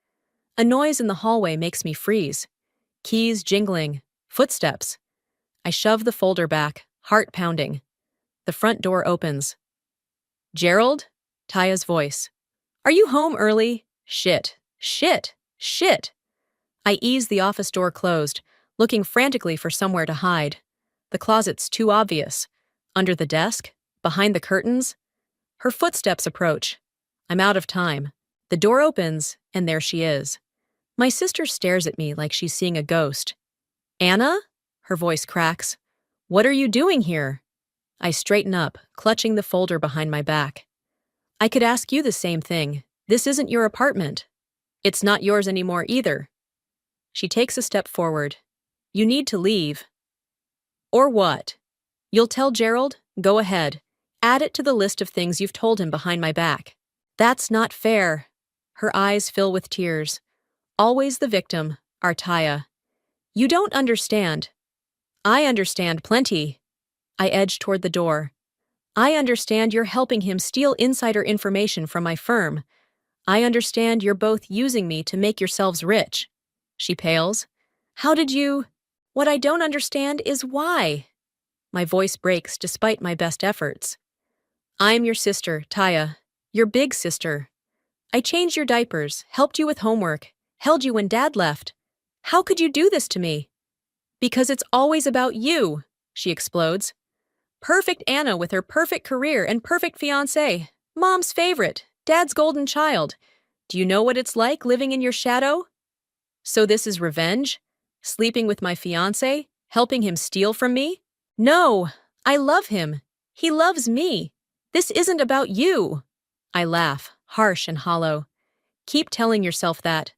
A noise in the hallway makes me freeze. Keys jingling, footsteps. I shove the folder back, heart pounding. The front door opens. Gerald? Taya's voice. Are you home early? Shit. I ease the office door closed, looking frantically for somewhere to hide. The closet's too obvious. Under the desk, behind the curtains. Her footsteps approach. I'm out of time. The door opens, and there she is. My sister stares at me like she's seeing a ghost. Anna? Her voice cracks. What are you doing here? I straighten up, clutching the folder behind my back. I could ask you the same thing. This isn't your apartment. It's not yours anymore either. She takes a step forward. You need to leave. Or what? You'll tell Gerald? Go ahead. Add it to the list of things you've told him behind my back. That's not fair. Her eyes fill with tears. Always the victim, our Taya. You don't understand. I understand plenty. I edge toward the door. I understand you're helping him steal insider information from my firm. I understand you're both using me to make yourselves rich. She pales. How did you? What I don't understand is why. My voice breaks despite my best efforts. I'm your sister, Taya. Your big sister. I changed your diapers, helped you with homework, held you when Dad left. How could you do this to me? Because it's always about you, she explodes. Perfect Anna with her perfect career and perfect fiancé. Mom's favorite, Dad's golden child. Do you know what it's like living in your shadow? So this is revenge? Sleeping with my fiancé? Helping him steal from me? No, I love him. He loves me. This isn't about you. I laugh, harsh and hollow. Keep telling yourself that.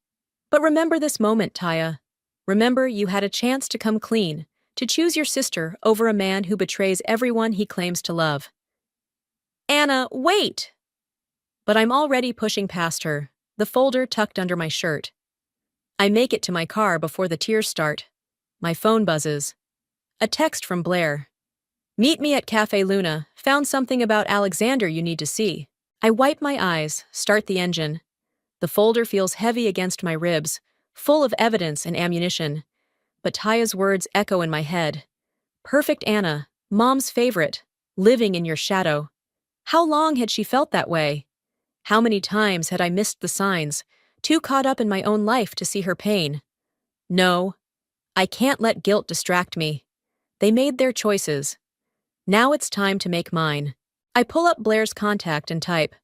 But remember this moment, Taya. Remember you had a chance to come clean, to choose your sister over a man who betrays everyone he claims to love. Anna, wait! But I'm already pushing past her, the folder tucked under my shirt. I make it to my car before the tears start. My phone buzzes. A text from Blair. Meet me at Cafe Luna. Found something about Alexander you need to see. I wipe my eyes, start the engine. The folder feels heavy against my ribs, full of evidence and ammunition. But Taya's words echo in my head. Perfect Anna, Mom's favorite, living in your shadow. How long had she felt that way? How many times had I missed the signs, too caught up in my own life to see her pain? No, I can't let guilt distract me. They made their choices. Now it's time to make mine. I pull up Blair's contact and type.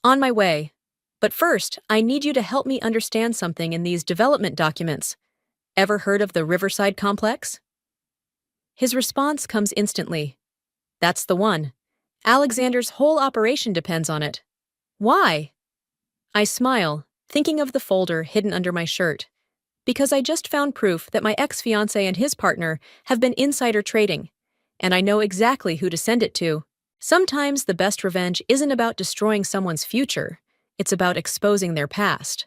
On my way. But first, I need you to help me understand something in these development documents. Ever heard of the Riverside Complex? His response comes instantly. That's the one. Alexander's whole operation depends on it. Why? I smile, thinking of the folder hidden under my shirt. Because I just found proof that my ex-fiancé and his partner have been insider trading, and I know exactly who to send it to. Sometimes the best revenge isn't about destroying someone's future, it's about exposing their past.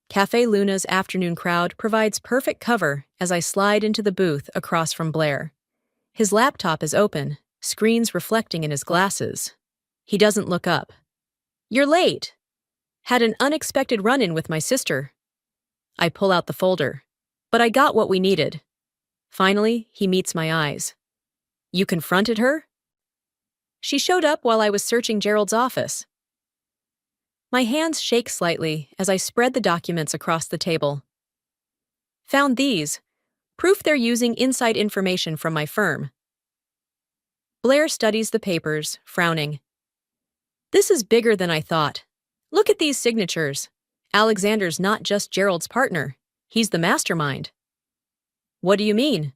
Cafe Luna's afternoon crowd provides perfect cover as I slide into the booth across from Blair. His laptop is open, screens reflecting in his glasses. He doesn't look up. You're late. Had an unexpected run-in with my sister. I pull out the folder. But I got what we needed. Finally, he meets my eyes. You confronted her? She showed up while I was searching Gerald's office. My hands shake slightly as I spread the documents across the table. Found these. Proof they're using inside information from my firm. Blair studies the papers, frowning. This is bigger than I thought. Look at these signatures. Alexander's not just Gerald's partner. He's the mastermind. What do you mean?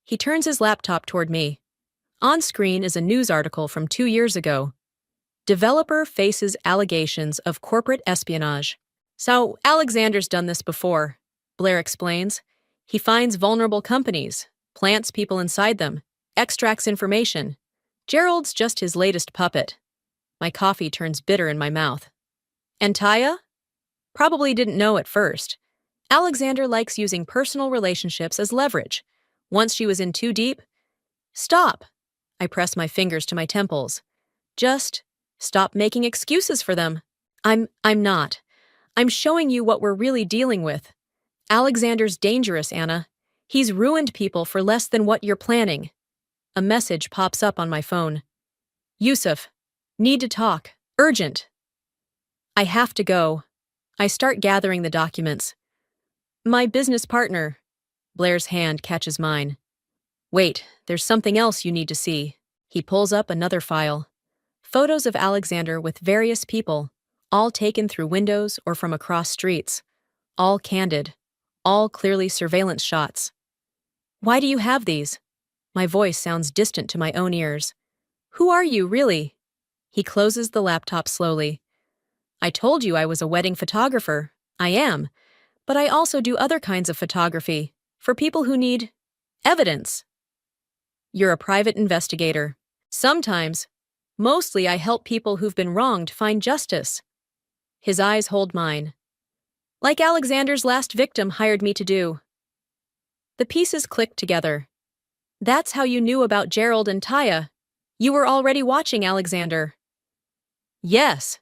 He turns his laptop toward me. On screen is a news article from 2 years ago. Developer faces allegations of corporate espionage. So, Alexander's done this before, Blair explains. He finds vulnerable companies, plants people inside them, extracts information. Gerald's just his latest puppet. My coffee turns bitter in my mouth. And Taya? Probably didn't know at first. Alexander likes using personal relationships as leverage. Once she was in too deep, stop. I press my fingers to my temples. Just stop making excuses for them. I'm not. I'm showing you what we're really dealing with. Alexander's dangerous, Anna. He's ruined people for less than what you're planning. A message pops up on my phone. Yusuf, need to talk. Urgent. I have to go. I start gathering the documents. My business partner. Blair's hand catches mine. Wait, there's something else you need to see. He pulls up another file. Photos of Alexander with various people, all taken through windows or from across streets. All candid. All clearly surveillance shots. Why do you have these? My voice sounds distant to my own ears. Who are you, really? He closes the laptop slowly. I told you I was a wedding photographer. I am. But I also do other kinds of photography, for people who need evidence. You're a private investigator. Sometimes. Mostly I help people who've been wronged find justice. His eyes hold mine. Like Alexander's last victim hired me to do. The pieces clicked together. That's how you knew about Gerald and Taya. You were already watching Alexander. Yes.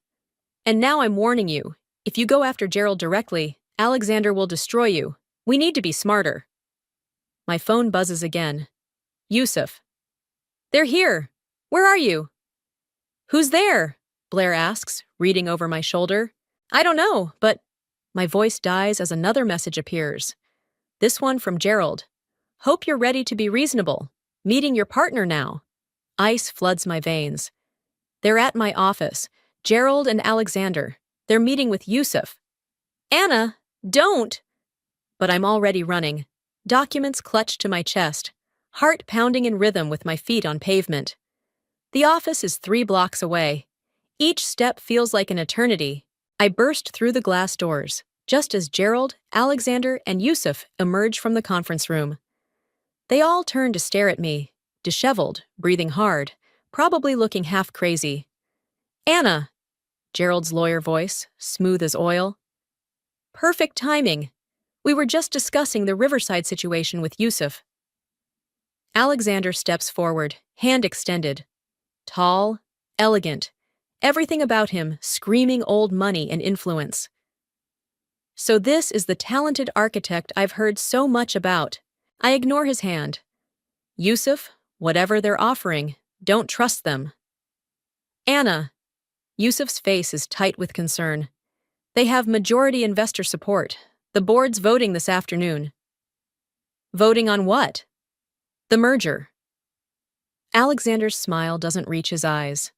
And now I'm warning you. If you go after Gerald directly, Alexander will destroy you. We need to be smarter. My phone buzzes again. Yusuf. They're here. Where are you? Who's there? Blair asks, reading over my shoulder. I don't know, but... My voice dies as another message appears. This one from Gerald. Hope you're ready to be reasonable. Meeting your partner now. Ice floods my veins. They're at my office. Gerald and Alexander. They're meeting with Yusuf. Anna, don't! But I'm already running. Documents clutched to my chest. Heart pounding in rhythm with my feet on pavement. The office is 3 blocks away. Each step feels like an eternity. I burst through the glass doors, just as Gerald, Alexander, and Yusuf emerge from the conference room. They all turn to stare at me, disheveled, breathing hard, probably looking half crazy. Anna, Gerald's lawyer voice, smooth as oil. Perfect timing. We were just discussing the Riverside situation with Yusuf. Alexander steps forward, hand extended. Tall, elegant, everything about him screaming old money and influence. So this is the talented architect I've heard so much about. I ignore his hand. Yusuf, whatever they're offering, don't trust them. Anna. Yusuf's face is tight with concern. They have majority investor support. The board's voting this afternoon. Voting on what? The merger. Alexander's smile doesn't reach his eyes.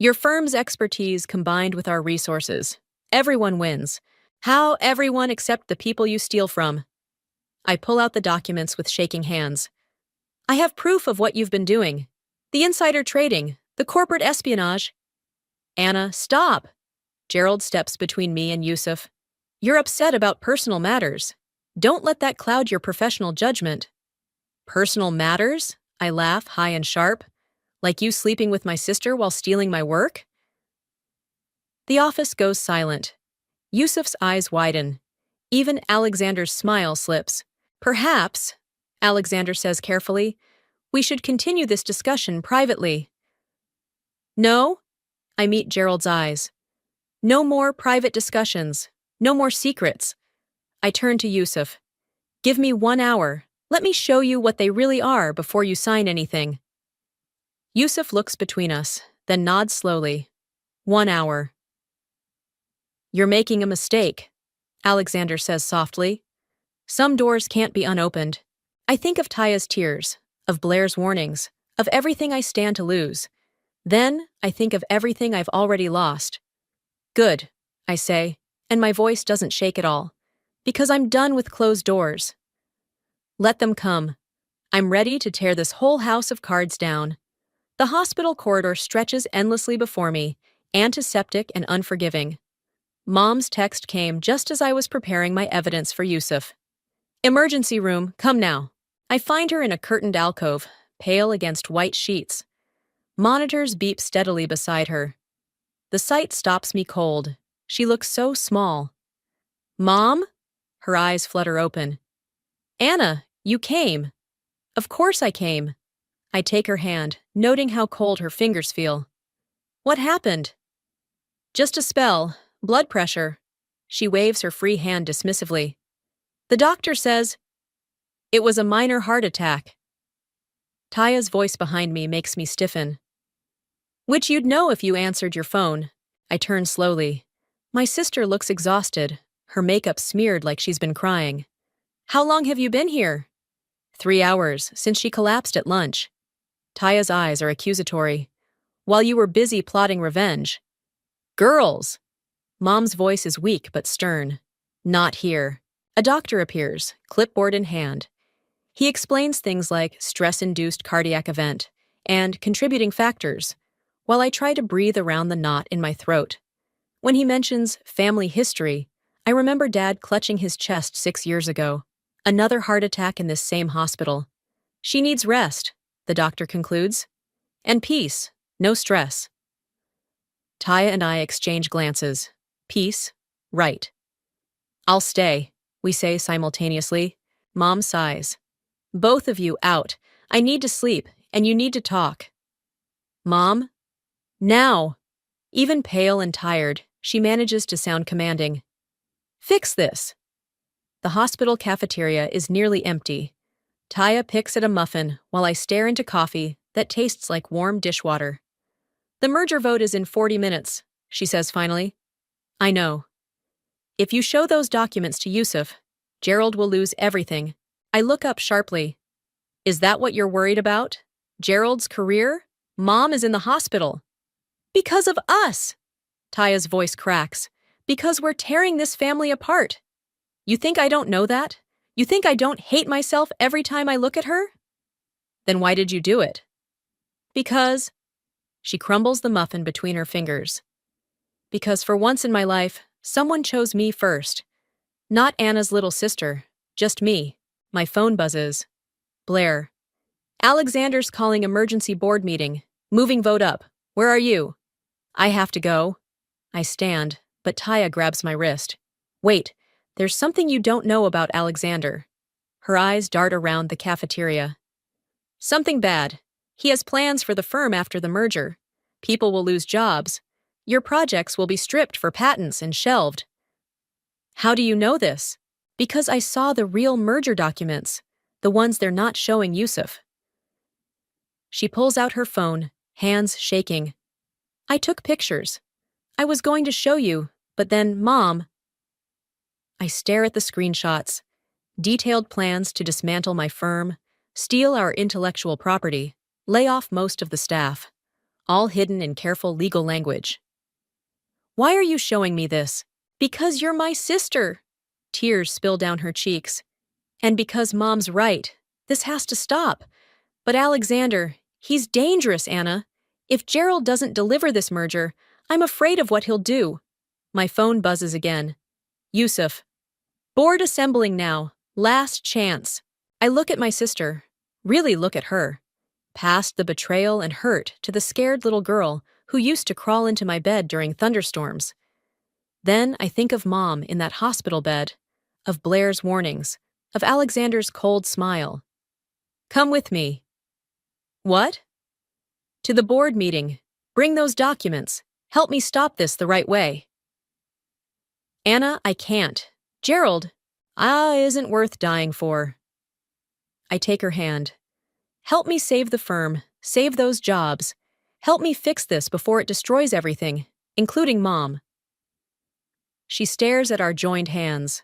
Your firm's expertise combined with our resources. Everyone wins. How everyone except the people you steal from? I pull out the documents with shaking hands. I have proof of what you've been doing. The insider trading, the corporate espionage. Anna, stop! Gerald steps between me and Yusuf. You're upset about personal matters. Don't let that cloud your professional judgment. Personal matters? I laugh, high and sharp. Like you sleeping with my sister while stealing my work? The office goes silent. Yusuf's eyes widen. Even Alexander's smile slips. Perhaps, Alexander says carefully, we should continue this discussion privately. No? I meet Gerald's eyes. No more private discussions. No more secrets. I turn to Yusuf. Give me 1 hour. Let me show you what they really are before you sign anything. Yusuf looks between us, then nods slowly. 1 hour. You're making a mistake, Alexander says softly. Some doors can't be unopened. I think of Taya's tears, of Blair's warnings, of everything I stand to lose. Then I think of everything I've already lost. Good, I say, and my voice doesn't shake at all, because I'm done with closed doors. Let them come. I'm ready to tear this whole house of cards down. The hospital corridor stretches endlessly before me, antiseptic and unforgiving. Mom's text came just as I was preparing my evidence for Yusuf. Emergency room, come now. I find her in a curtained alcove, pale against white sheets. Monitors beep steadily beside her. The sight stops me cold. She looks so small. Mom? Her eyes flutter open. Anna, you came. Of course I came. I take her hand, noting how cold her fingers feel. What happened? Just a spell, blood pressure. She waves her free hand dismissively. The doctor says it was a minor heart attack. Taya's voice behind me makes me stiffen. Which you'd know if you answered your phone. I turn slowly. My sister looks exhausted, her makeup smeared like she's been crying. How long have you been here? 3 hours, since she collapsed at lunch. Taya's eyes are accusatory. While you were busy plotting revenge. Girls! Mom's voice is weak but stern. Not here. A doctor appears, clipboard in hand. He explains things like stress-induced cardiac event and contributing factors, while I try to breathe around the knot in my throat. When he mentions family history, I remember Dad clutching his chest 6 years ago. Another heart attack in this same hospital. She needs rest, the doctor concludes. And peace, no stress. Taya and I exchange glances. Peace, right. I'll stay, we say simultaneously. Mom sighs. Both of you out. I need to sleep, and you need to talk. Mom? Now! Even pale and tired, she manages to sound commanding. Fix this. The hospital cafeteria is nearly empty. Taya picks at a muffin while I stare into coffee that tastes like warm dishwater. The merger vote is in 40 minutes, she says finally. I know. If you show those documents to Yusuf, Gerald will lose everything. I look up sharply. Is that what you're worried about? Gerald's career? Mom is in the hospital. Because of us! Taya's voice cracks. Because we're tearing this family apart. You think I don't know that? You think I don't hate myself every time I look at her? Then why did you do it? Because... She crumbles the muffin between her fingers. Because for once in my life, someone chose me first. Not Anna's little sister, just me. My phone buzzes. Blair. Alexander's calling emergency board meeting. Moving vote up. Where are you? I have to go. I stand, but Taya grabs my wrist. Wait, there's something you don't know about Alexander. Her eyes dart around the cafeteria. Something bad. He has plans for the firm after the merger. People will lose jobs. Your projects will be stripped for patents and shelved. How do you know this? Because I saw the real merger documents, the ones they're not showing Yusuf. She pulls out her phone, hands shaking. I took pictures. I was going to show you, but then, Mom. I stare at the screenshots. Detailed plans to dismantle my firm, steal our intellectual property, lay off most of the staff, all hidden in careful legal language. Why are you showing me this? Because you're my sister. Tears spill down her cheeks. And because Mom's right, this has to stop. But Alexander, he's dangerous, Anna. If Gerald doesn't deliver this merger, I'm afraid of what he'll do. My phone buzzes again. Yusuf. Board assembling now. Last chance. I look at my sister. Really look at her. Past the betrayal and hurt to the scared little girl who used to crawl into my bed during thunderstorms. Then I think of Mom in that hospital bed, of Blair's warnings, of Alexander's cold smile. Come with me. What? To the board meeting. Bring those documents. Help me stop this the right way. Anna, I can't. Gerald, isn't worth dying for. I take her hand. Help me save the firm, save those jobs. Help me fix this before it destroys everything, including Mom. She stares at our joined hands.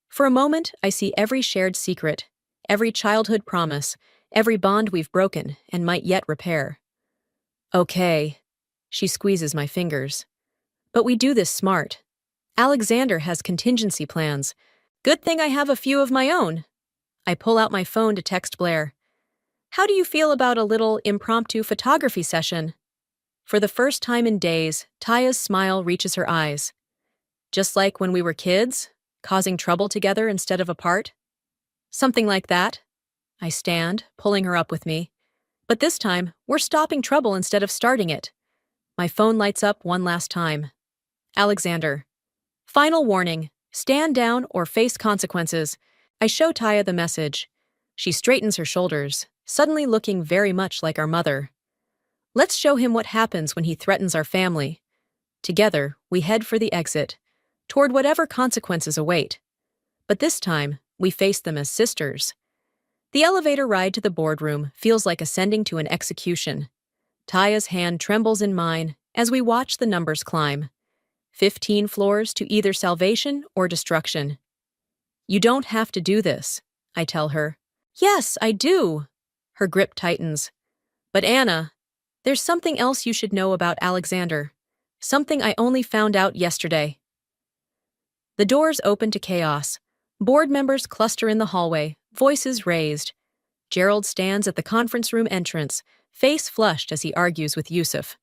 For a moment, I see every shared secret, every childhood promise, every bond we've broken and might yet repair. Okay, she squeezes my fingers. But we do this smart. Alexander has contingency plans. Good thing I have a few of my own. I pull out my phone to text Blair. How do you feel about a little impromptu photography session? For the first time in days, Taya's smile reaches her eyes. Just like when we were kids, causing trouble together instead of apart? Something like that. I stand, pulling her up with me. But this time, we're stopping trouble instead of starting it. My phone lights up one last time. Alexander. Final warning. Stand down or face consequences. I show Taya the message. She straightens her shoulders, suddenly looking very much like our mother. Let's show him what happens when he threatens our family. Together, we head for the exit, toward whatever consequences await. But this time, we face them as sisters. The elevator ride to the boardroom feels like ascending to an execution. Taya's hand trembles in mine as we watch the numbers climb. 15 floors to either salvation or destruction. You don't have to do this, I tell her. Yes, I do. Her grip tightens. But Anna, there's something else you should know about Alexander. Something I only found out yesterday. The doors open to chaos. Board members cluster in the hallway, voices raised. Gerald stands at the conference room entrance, face flushed as he argues with Yusuf.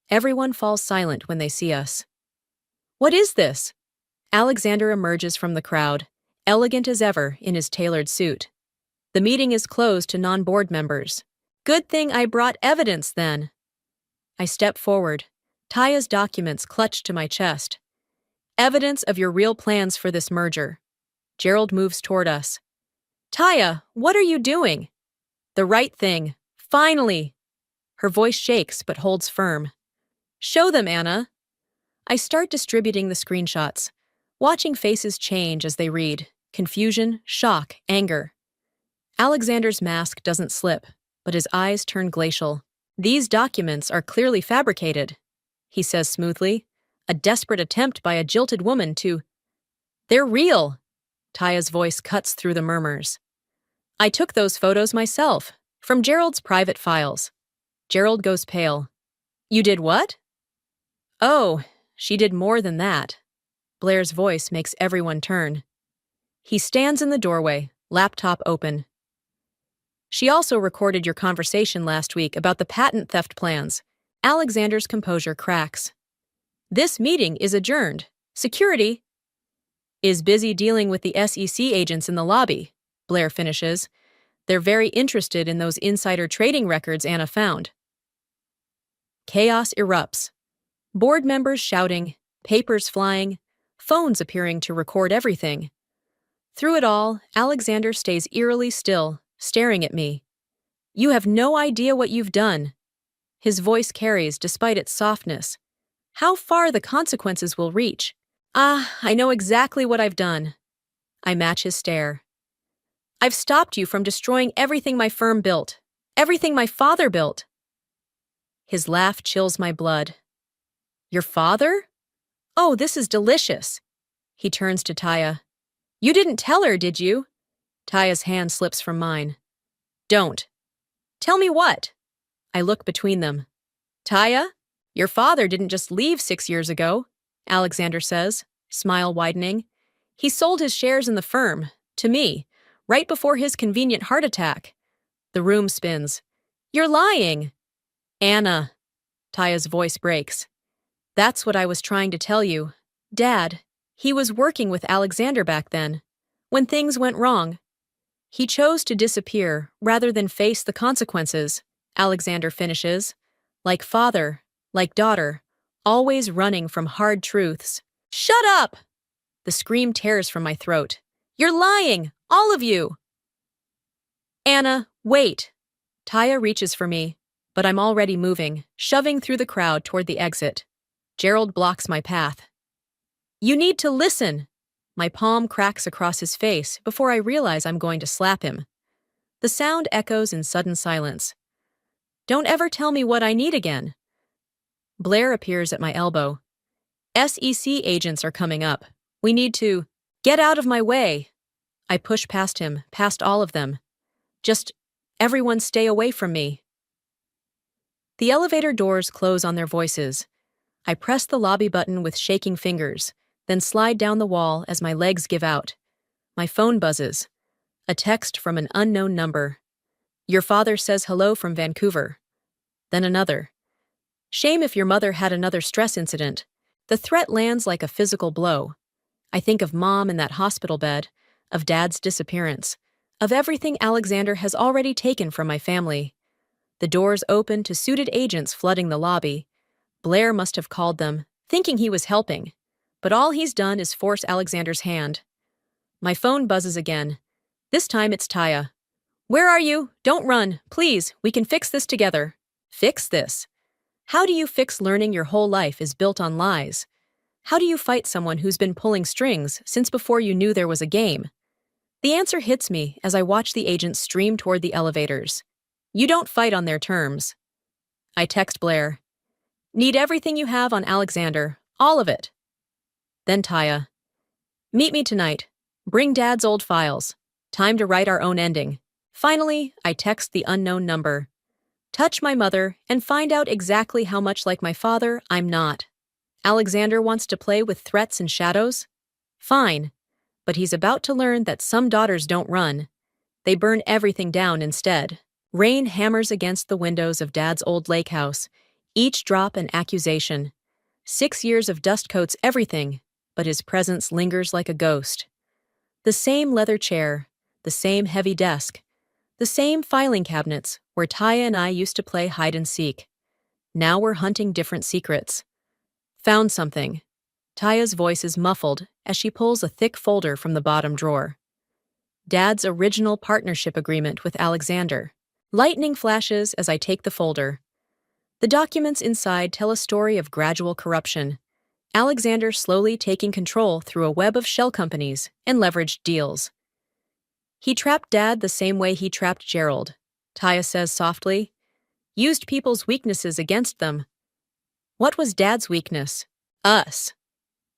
Everyone falls silent when they see us. What is this? Alexander emerges from the crowd, elegant as ever in his tailored suit. The meeting is closed to non-board members. Good thing I brought evidence then. I step forward, Taya's documents clutched to my chest. Evidence of your real plans for this merger. Gerald moves toward us. Taya, what are you doing? The right thing. Finally. Her voice shakes but holds firm. Show them, Anna. I start distributing the screenshots, watching faces change as they read. Confusion, shock, anger. Alexander's mask doesn't slip, but his eyes turn glacial. These documents are clearly fabricated, he says smoothly. A desperate attempt by a jilted woman to... They're real. Taya's voice cuts through the murmurs. I took those photos myself, from Gerald's private files. Gerald goes pale. You did what? Oh, she did more than that. Blair's voice makes everyone turn. He stands in the doorway, laptop open. She also recorded your conversation last week about the patent theft plans. Alexander's composure cracks. This meeting is adjourned. Security is busy dealing with the SEC agents in the lobby, Blair finishes. They're very interested in those insider trading records Anna found. Chaos erupts. Board members shouting, papers flying, phones appearing to record everything. Through it all, Alexander stays eerily still, staring at me. You have no idea what you've done. His voice carries despite its softness. How far the consequences will reach. I know exactly what I've done. I match his stare. I've stopped you from destroying everything my firm built, everything my father built. His laugh chills my blood. Your father? Oh, this is delicious. He turns to Taya. You didn't tell her, did you? Taya's hand slips from mine. Don't. Tell me what? I look between them. Taya, your father didn't just leave 6 years ago, Alexander says, smile widening. He sold his shares in the firm, to me, right before his convenient heart attack. The room spins. You're lying. Anna. Taya's voice breaks. That's what I was trying to tell you. Dad, he was working with Alexander back then, when things went wrong. He chose to disappear rather than face the consequences, Alexander finishes. Like father, like daughter, always running from hard truths. Shut up! The scream tears from my throat. You're lying, all of you! Anna, wait. Taya reaches for me, but I'm already moving, shoving through the crowd toward the exit. Gerald blocks my path. You need to listen. My palm cracks across his face before I realize I'm going to slap him. The sound echoes in sudden silence. Don't ever tell me what I need again. Blair appears at my elbow. SEC agents are coming up. We need to get out of my way. I push past him, past all of them. Just Everyone stay away from me. The elevator doors close on their voices. I press the lobby button with shaking fingers, then slide down the wall as my legs give out. My phone buzzes. A text from an unknown number. Your father says hello from Vancouver. Then another. Shame if your mother had another stress incident. The threat lands like a physical blow. I think of Mom in that hospital bed, of Dad's disappearance, of everything Alexander has already taken from my family. The doors open to suited agents flooding the lobby. Blair must have called them, thinking he was helping. But all he's done is force Alexander's hand. My phone buzzes again. This time it's Taya. Where are you? Don't run. Please, we can fix this together. Fix this? How do you fix learning your whole life is built on lies? How do you fight someone who's been pulling strings since before you knew there was a game? The answer hits me as I watch the agents stream toward the elevators. You don't fight on their terms. I text Blair. Need everything you have on Alexander, all of it. Then Taya. Meet me tonight. Bring Dad's old files. Time to write our own ending. Finally, I text the unknown number. Touch my mother and find out exactly how much like my father I'm not. Alexander wants to play with threats and shadows? Fine. But he's about to learn that some daughters don't run. They burn everything down instead. Rain hammers against the windows of Dad's old lake house, each drop an accusation. 6 years of dust coats everything, but his presence lingers like a ghost. The same leather chair, the same heavy desk, the same filing cabinets where Taya and I used to play hide and seek. Now we're hunting different secrets. Found something. Taya's voice is muffled as she pulls a thick folder from the bottom drawer. Dad's original partnership agreement with Alexander. Lightning flashes as I take the folder. The documents inside tell a story of gradual corruption. Alexander slowly taking control through a web of shell companies and leveraged deals. He trapped Dad the same way he trapped Gerald, Taya says softly. Used people's weaknesses against them. What was Dad's weakness? Us.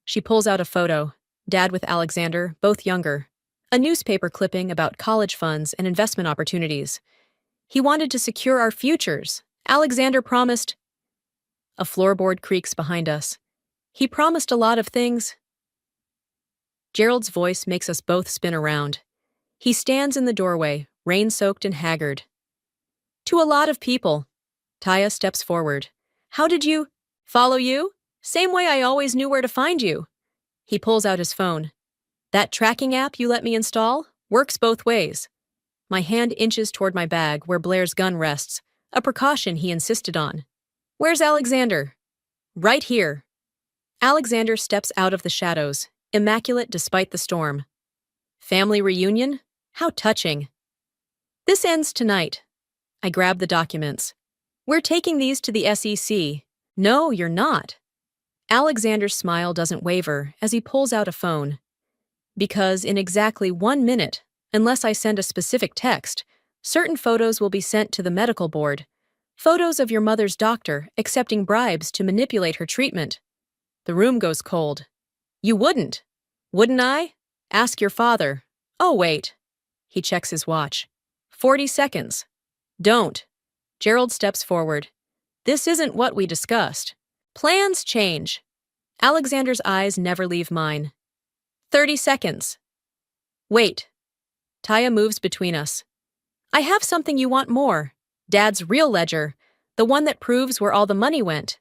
She pulls out a photo, Dad with Alexander, both younger. A newspaper clipping about college funds and investment opportunities. He wanted to secure our futures. Alexander promised. A floorboard creaks behind us. He promised a lot of things. Gerald's voice makes us both spin around. He stands in the doorway, rain-soaked and haggard. To a lot of people. Taya steps forward. How did you? Follow you? Same way I always knew where to find you. He pulls out his phone. That tracking app you let me install works both ways. My hand inches toward my bag where Blair's gun rests, a precaution he insisted on. Where's Alexander? Right here. Alexander steps out of the shadows, immaculate despite the storm. Family reunion? How touching. This ends tonight. I grab the documents. We're taking these to the SEC. No, you're not. Alexander's smile doesn't waver as he pulls out a phone. Because in exactly 1 minute, unless I send a specific text, certain photos will be sent to the medical board. Photos of your mother's doctor accepting bribes to manipulate her treatment. The room goes cold. You wouldn't. Wouldn't I? Ask your father. Oh, wait. He checks his watch. 40 seconds. Don't. Gerald steps forward. This isn't what we discussed. Plans change. Alexander's eyes never leave mine. 30 seconds. Wait. Taya moves between us. I have something you want more. Dad's real ledger, the one that proves where all the money went.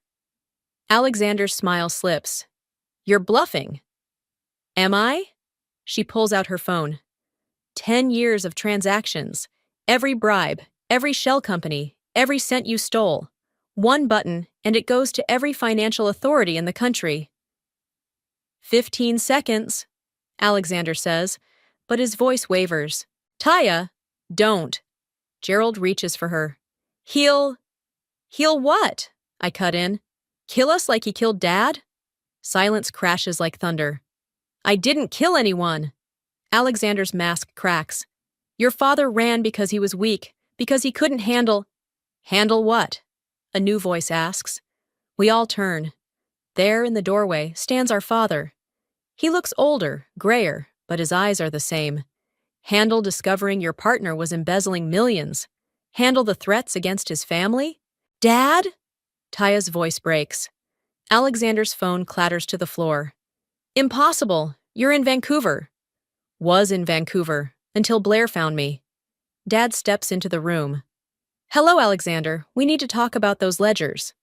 Alexander's smile slips. You're bluffing. Am I? She pulls out her phone. 10 years of transactions. Every bribe, every shell company, every cent you stole. One button, and it goes to every financial authority in the country. 15 seconds, Alexander says, but his voice wavers. Taya, don't. Gerald reaches for her. He'll what? I cut in. Kill us like he killed Dad? Silence crashes like thunder. I didn't kill anyone. Alexander's mask cracks. Your father ran because he was weak, because he couldn't handle. Handle what? A new voice asks. We all turn. There in the doorway stands our father. He looks older, grayer, but his eyes are the same. Handle discovering your partner was embezzling millions. Handle the threats against his family? Dad? Taya's voice breaks. Alexander's phone clatters to the floor. Impossible. You're in Vancouver. Was in Vancouver, until Blair found me. Dad steps into the room. Hello, Alexander. We need to talk about those ledgers.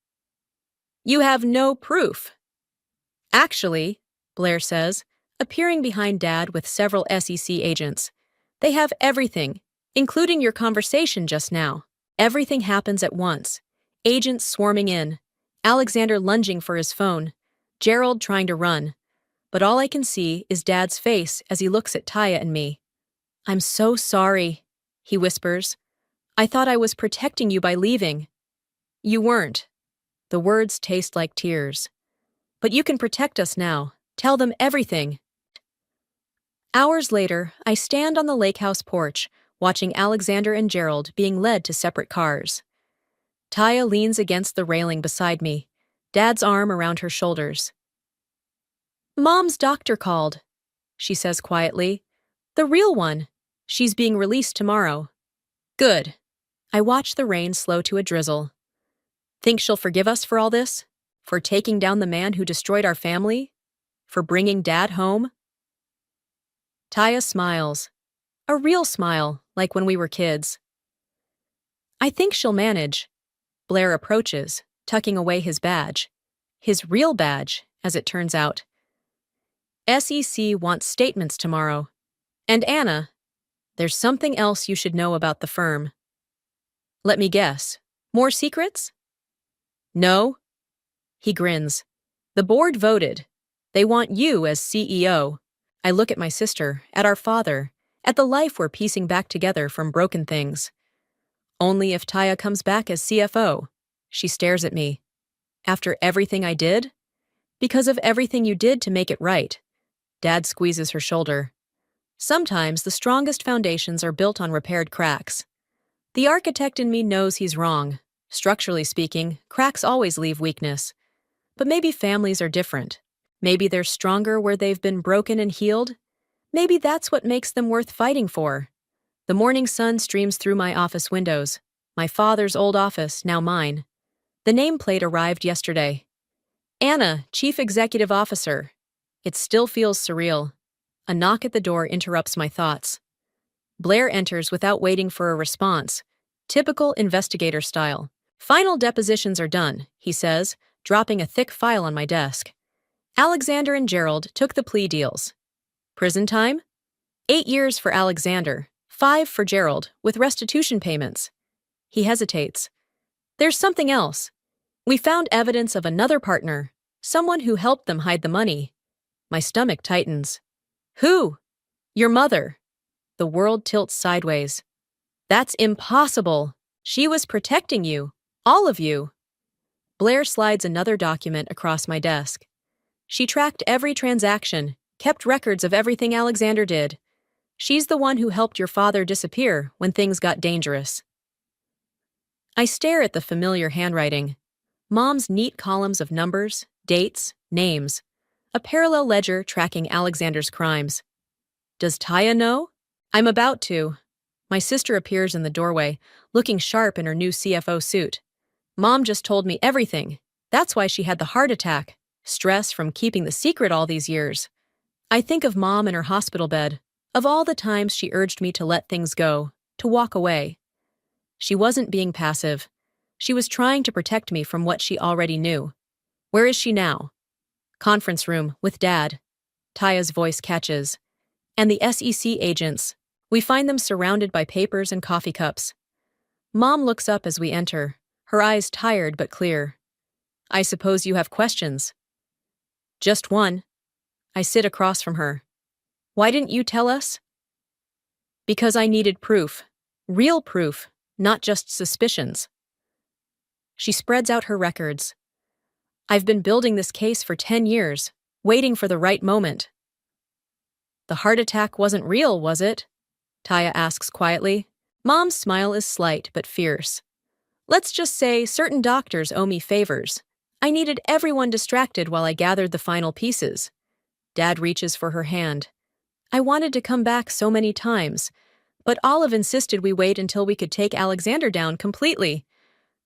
You have no proof. Actually, Blair says, appearing behind Dad with several SEC agents. They have everything, including your conversation just now. Everything happens at once. Agents swarming in. Alexander lunging for his phone. Gerald trying to run. But all I can see is Dad's face as he looks at Taya and me. I'm so sorry, he whispers. I thought I was protecting you by leaving. You weren't. The words taste like tears. But you can protect us now. Tell them everything. Hours later, I stand on the lake house porch, watching Alexander and Gerald being led to separate cars. Taya leans against the railing beside me, Dad's arm around her shoulders. Mom's doctor called, she says quietly. The real one. She's being released tomorrow. Good. I watch the rain slow to a drizzle. Think she'll forgive us for all this? For taking down the man who destroyed our family? For bringing Dad home? Taya smiles. A real smile, like when we were kids. I think she'll manage. Blair approaches, tucking away his badge. His real badge, as it turns out. SEC wants statements tomorrow. And Anna, there's something else you should know about the firm. Let me guess. More secrets? No. He grins. The board voted. They want you as CEO. I look at my sister, at our father, at the life we're piecing back together from broken things. Only if Taya comes back as CFO. She stares at me. After everything I did? Because of everything you did to make it right. Dad squeezes her shoulder. Sometimes the strongest foundations are built on repaired cracks. The architect in me knows he's wrong. Structurally speaking, cracks always leave weakness. But maybe families are different. Maybe they're stronger where they've been broken and healed. Maybe that's what makes them worth fighting for. The morning sun streams through my office windows. My father's old office, now mine. The nameplate arrived yesterday. Anna, Chief Executive Officer. It still feels surreal. A knock at the door interrupts my thoughts. Blair enters without waiting for a response. Typical investigator style. Final depositions are done, he says, dropping a thick file on my desk. Alexander and Gerald took the plea deals. Prison time? 8 years for Alexander, 5 for Gerald, with restitution payments. He hesitates. There's something else. We found evidence of another partner, someone who helped them hide the money. My stomach tightens. Who? Your mother. The world tilts sideways. That's impossible. She was protecting you. All of you. Blair slides another document across my desk. She tracked every transaction, kept records of everything Alexander did. She's the one who helped your father disappear when things got dangerous. I stare at the familiar handwriting. Mom's neat columns of numbers, dates, names. A parallel ledger tracking Alexander's crimes. Does Taya know? I'm about to. My sister appears in the doorway, looking sharp in her new CFO suit. Mom just told me everything. That's why she had the heart attack. Stress from keeping the secret all these years. I think of Mom in her hospital bed, of all the times she urged me to let things go, to walk away. She wasn't being passive. She was trying to protect me from what she already knew. Where is she now? Conference room with Dad. Taya's voice catches. And the SEC agents. We find them surrounded by papers and coffee cups. Mom looks up as we enter, her eyes tired but clear. I suppose you have questions. Just one. I sit across from her. Why didn't you tell us? Because I needed proof. Real proof, not just suspicions. She spreads out her records. I've been building this case for 10 years, waiting for the right moment. The heart attack wasn't real, was it? Taya asks quietly. Mom's smile is slight but fierce. Let's just say certain doctors owe me favors. I needed everyone distracted while I gathered the final pieces. Dad reaches for her hand. I wanted to come back so many times, But Olive insisted we wait until we could take Alexander down completely.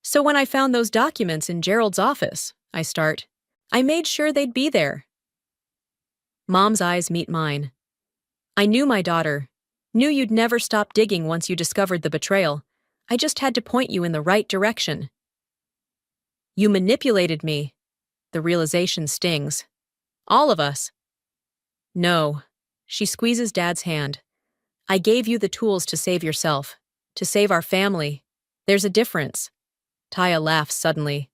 So when I found those documents in Gerald's office, I made sure they'd be there. Mom's eyes meet mine. I knew my daughter. Knew you'd never stop digging once you discovered the betrayal. I just had to point you in the right direction. You manipulated me. The realization stings. All of us. No. She squeezes Dad's hand. I gave you the tools to save yourself, to save our family. There's a difference. Taya laughs suddenly.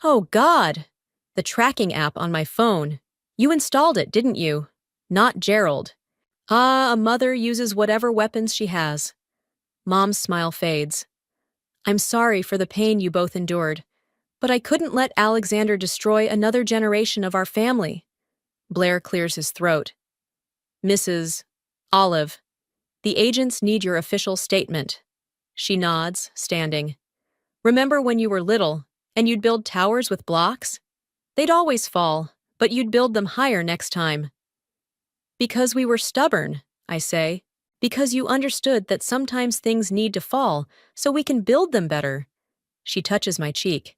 Oh, God! The tracking app on my phone. You installed it, didn't you? Not Gerald. A mother uses whatever weapons she has. Mom's smile fades. I'm sorry for the pain you both endured, but I couldn't let Alexander destroy another generation of our family. Blair clears his throat. Mrs. Olive, the agents need your official statement. She nods, standing. Remember when you were little, and you'd build towers with blocks? They'd always fall, but you'd build them higher next time. Because we were stubborn, I say. Because you understood that sometimes things need to fall so we can build them better. She touches my cheek.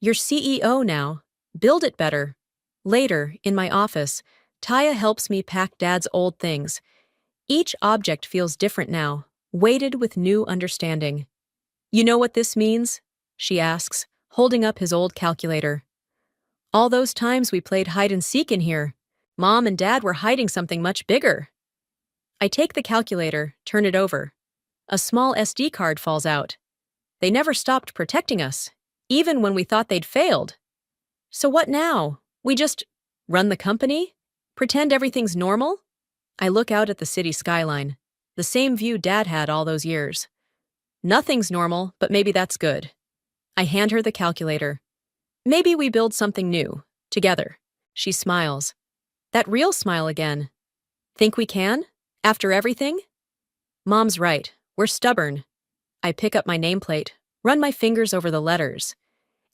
You're CEO now. Build it better. Later, in my office, Taya helps me pack Dad's old things. Each object feels different now, weighted with new understanding. You know what this means? She asks, holding up his old calculator. All those times we played hide and seek in here, Mom and Dad were hiding something much bigger. I take the calculator, turn it over. A small SD card falls out. They never stopped protecting us, even when we thought they'd failed. So what now? We just run the company? Pretend everything's normal? I look out at the city skyline, the same view Dad had all those years. Nothing's normal, but maybe that's good. I hand her the calculator. Maybe we build something new, together. She smiles. That real smile again. Think we can? After everything? Mom's right. We're stubborn. I pick up my nameplate, run my fingers over the letters.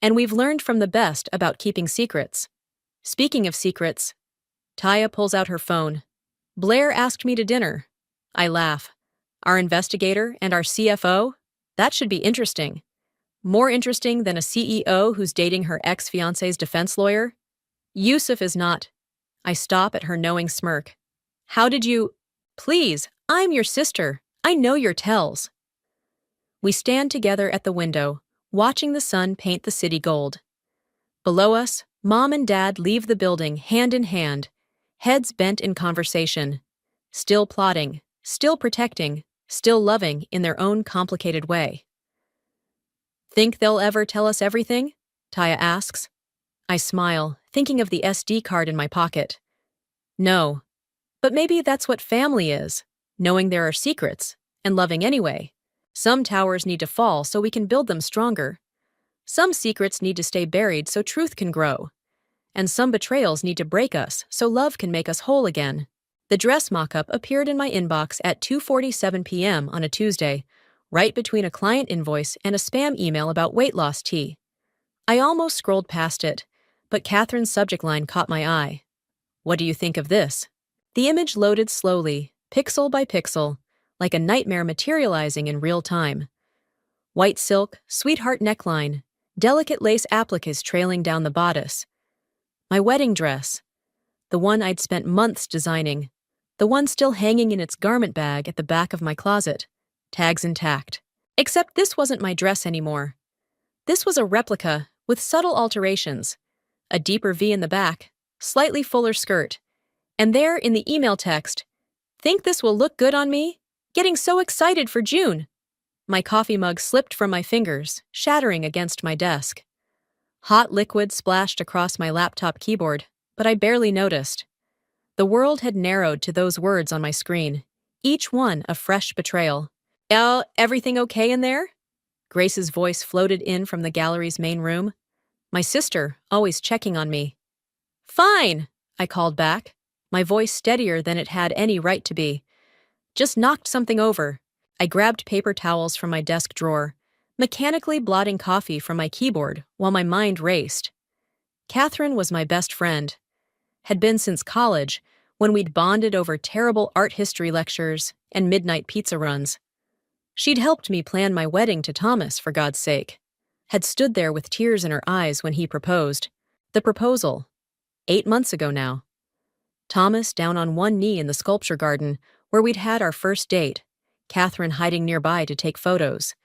And we've learned from the best about keeping secrets. Speaking of secrets, Taya pulls out her phone. Blair asked me to dinner. I laugh. Our investigator and our CFO? That should be interesting. More interesting than a CEO who's dating her ex-fiancé's defense lawyer? Yusuf is not. I stop at her knowing smirk. How did you— Please, I'm your sister. I know your tells. We stand together at the window, watching the sun paint the city gold. Below us, Mom and Dad leave the building hand in hand, heads bent in conversation, still plotting, still protecting, still loving in their own complicated way. Think they'll ever tell us everything? Taya asks. I smile, thinking of the SD card in my pocket. No. But maybe that's what family is, knowing there are secrets, and loving anyway. Some towers need to fall so we can build them stronger. Some secrets need to stay buried so truth can grow. And some betrayals need to break us so love can make us whole again. The dress mock-up appeared in my inbox at 2:47 p.m. on a Tuesday, right between a client invoice and a spam email about weight loss tea. I almost scrolled past it, but Catherine's subject line caught my eye. What do you think of this? The image loaded slowly, pixel by pixel, like a nightmare materializing in real time. White silk, sweetheart neckline, delicate lace appliques trailing down the bodice. My wedding dress. The one I'd spent months designing. The one still hanging in its garment bag at the back of my closet. Tags intact. Except this wasn't my dress anymore. This was a replica with subtle alterations. A deeper V in the back, slightly fuller skirt. And there in the email text, think this will look good on me? Getting so excited for June. My coffee mug slipped from my fingers, shattering against my desk. Hot liquid splashed across my laptop keyboard, but I barely noticed. The world had narrowed to those words on my screen, each one a fresh betrayal. Everything okay in there? Grace's voice floated in from the gallery's main room. My sister, always checking on me. Fine, I called back, my voice steadier than it had any right to be. Just knocked something over. I grabbed paper towels from my desk drawer, mechanically blotting coffee from my keyboard while my mind raced. Catherine was my best friend. Had been since college, when we'd bonded over terrible art history lectures and midnight pizza runs. She'd helped me plan my wedding to Thomas, for God's sake. Had stood there with tears in her eyes when he proposed. The proposal. 8 months ago now. Thomas down on one knee in the sculpture garden where we'd had our first date, Catherine hiding nearby to take photos.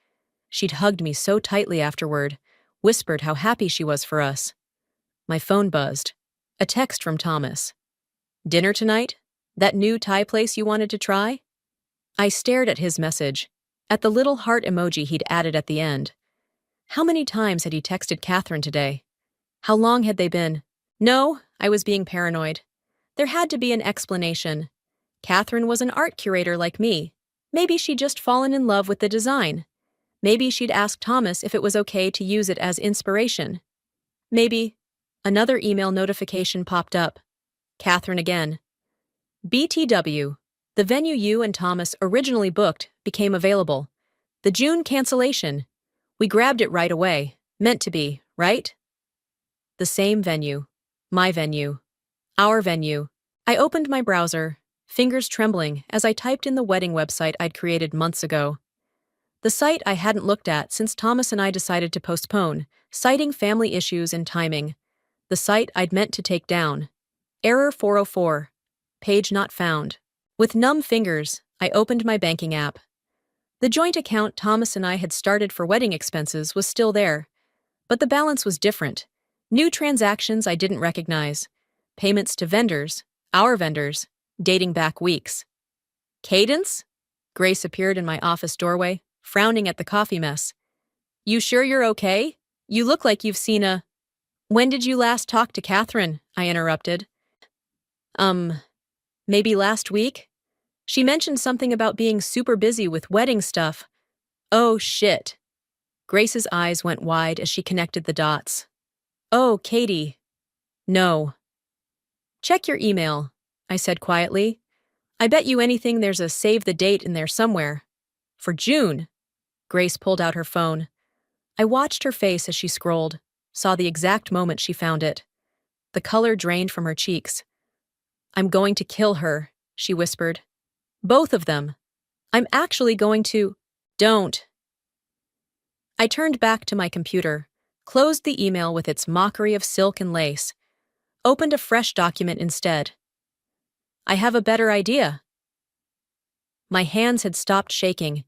She'd hugged me so tightly afterward, whispered how happy she was for us. My phone buzzed. A text from Thomas. "Dinner tonight? That new Thai place you wanted to try?" I stared at his message, at the little heart emoji he'd added at the end. How many times had he texted Catherine today? How long had they been? No, I was being paranoid. There had to be an explanation. Catherine was an art curator like me. Maybe she'd just fallen in love with the design. Maybe she'd asked Thomas if it was okay to use it as inspiration. Maybe. Another email notification popped up. Catherine again. BTW. The venue you and Thomas originally booked became available. The June cancellation. We grabbed it right away. Meant to be, right? The same venue. My venue. Our venue. I opened my browser, fingers trembling as I typed in the wedding website I'd created months ago. The site I hadn't looked at since Thomas and I decided to postpone, citing family issues and timing. The site I'd meant to take down. Error 404. Page not found. With numb fingers, I opened my banking app. The joint account Thomas and I had started for wedding expenses was still there, but the balance was different. New transactions I didn't recognize. Payments to vendors, our vendors, dating back weeks. Cadence? Grace appeared in my office doorway, frowning at the coffee mess. You sure you're okay? You look like you've seen a... When did you last talk to Catherine? I interrupted. Maybe last week? She mentioned something about being super busy with wedding stuff. Oh, shit. Grace's eyes went wide as she connected the dots. Oh, Katie. No. Check your email, I said quietly. I bet you anything there's a save the date in there somewhere. For June. Grace pulled out her phone. I watched her face as she scrolled, saw the exact moment she found it. The color drained from her cheeks. I'm going to kill her, she whispered. Both of them. I'm actually going to... Don't. I turned back to my computer, closed the email with its mockery of silk and lace, opened a fresh document instead. I have a better idea. My hands had stopped shaking.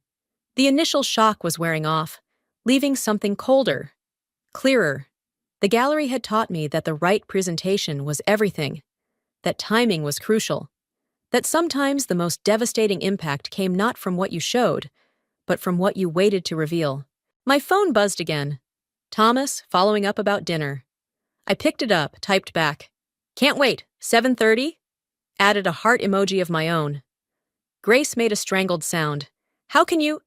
The initial shock was wearing off, leaving something colder, clearer. The gallery had taught me that the right presentation was everything, that timing was crucial, that sometimes the most devastating impact came not from what you showed, but from what you waited to reveal. My phone buzzed again. Thomas, following up about dinner. I picked it up, typed back. Can't wait, 7:30? Added a heart emoji of my own. Grace made a strangled sound. How can you?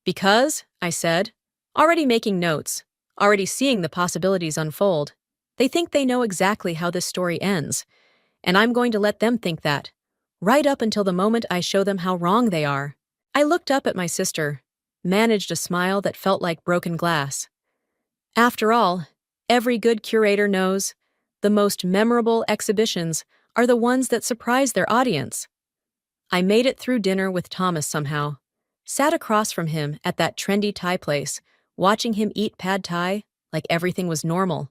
Because, I said, already making notes, already seeing the possibilities unfold. They think they know exactly how this story ends, and I'm going to let them think that, right up until the moment I show them how wrong they are. I looked up at my sister, managed a smile that felt like broken glass. After all, every good curator knows, the most memorable exhibitions are the ones that surprise their audience. I made it through dinner with Thomas somehow, sat across from him at that trendy Thai place, watching him eat pad Thai like everything was normal.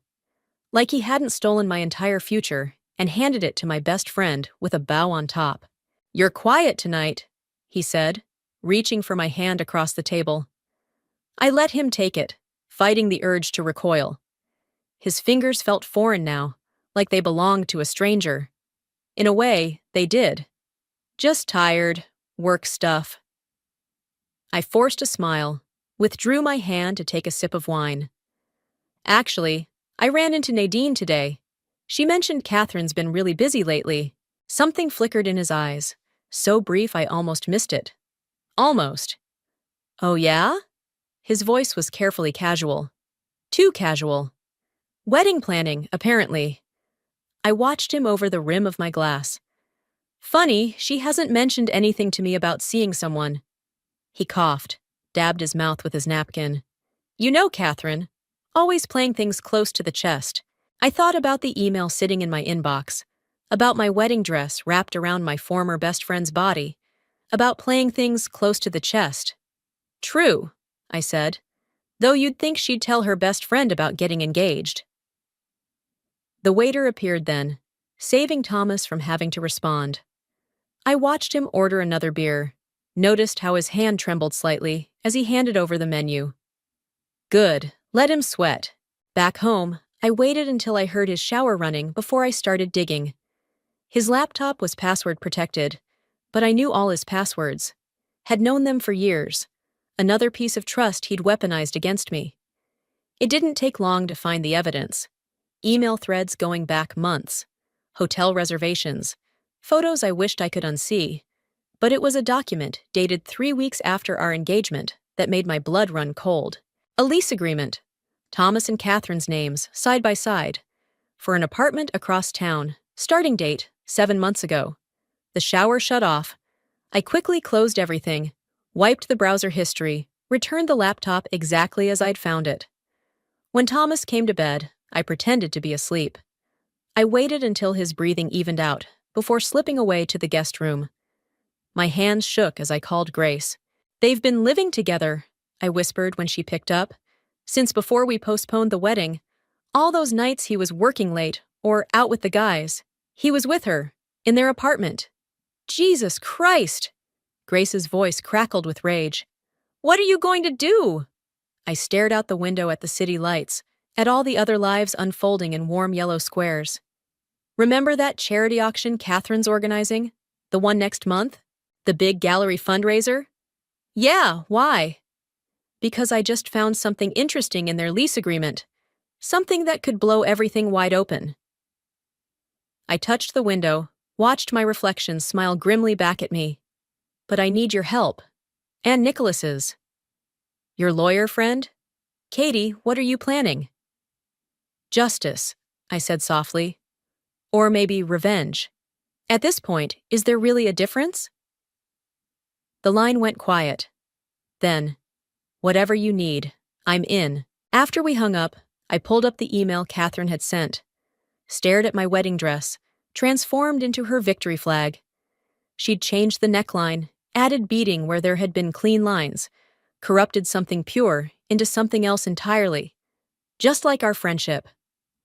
Like he hadn't stolen my entire future and handed it to my best friend with a bow on top. You're quiet tonight, he said, reaching for my hand across the table. I let him take it, fighting the urge to recoil. His fingers felt foreign now, like they belonged to a stranger. In a way, they did. Just tired, work stuff. I forced a smile, withdrew my hand to take a sip of wine. Actually, I ran into Nadine today. She mentioned Catherine's been really busy lately. Something flickered in his eyes, so brief I almost missed it. Almost. Oh yeah? His voice was carefully casual. Too casual. Wedding planning, apparently. I watched him over the rim of my glass. Funny, she hasn't mentioned anything to me about seeing someone. He coughed, dabbed his mouth with his napkin. You know, Catherine, always playing things close to the chest. I thought about the email sitting in my inbox, about my wedding dress wrapped around my former best friend's body, about playing things close to the chest. True, I said, though you'd think she'd tell her best friend about getting engaged. The waiter appeared then, saving Thomas from having to respond. I watched him order another beer, noticed how his hand trembled slightly as he handed over the menu. Good, let him sweat. Back home, I waited until I heard his shower running before I started digging. His laptop was password protected, but I knew all his passwords, had known them for years, another piece of trust he'd weaponized against me. It didn't take long to find the evidence. Email threads going back months, hotel reservations, photos I wished I could unsee, but it was a document dated 3 weeks after our engagement that made my blood run cold. A lease agreement, Thomas and Catherine's names side by side, for an apartment across town, starting date 7 months ago. The shower shut off. I quickly closed everything, wiped the browser history, returned the laptop exactly as I'd found it. When Thomas came to bed, I pretended to be asleep. I waited until his breathing evened out before slipping away to the guest room. My hands shook as I called Grace. "They've been living together," I whispered when she picked up. "Since before we postponed the wedding. All those nights he was working late or out with the guys. He was with her, in their apartment." "Jesus Christ!" Grace's voice crackled with rage. "What are you going to do?" I stared out the window at the city lights, at all the other lives unfolding in warm yellow squares. "Remember that charity auction Catherine's organizing? The one next month? The big gallery fundraiser?" "Yeah, why?" "Because I just found something interesting in their lease agreement. Something that could blow everything wide open." I touched the window, watched my reflection smile grimly back at me. "But I need your help. And Nicholas's." "Your lawyer friend? Katie, what are you planning?" "Justice," I said softly. "Or maybe revenge. At this point, is there really a difference?" The line went quiet. Then, "Whatever you need, I'm in." After we hung up, I pulled up the email Catherine had sent, stared at my wedding dress, transformed into her victory flag. She'd changed the neckline, added beading where there had been clean lines, corrupted something pure into something else entirely. Just like our friendship.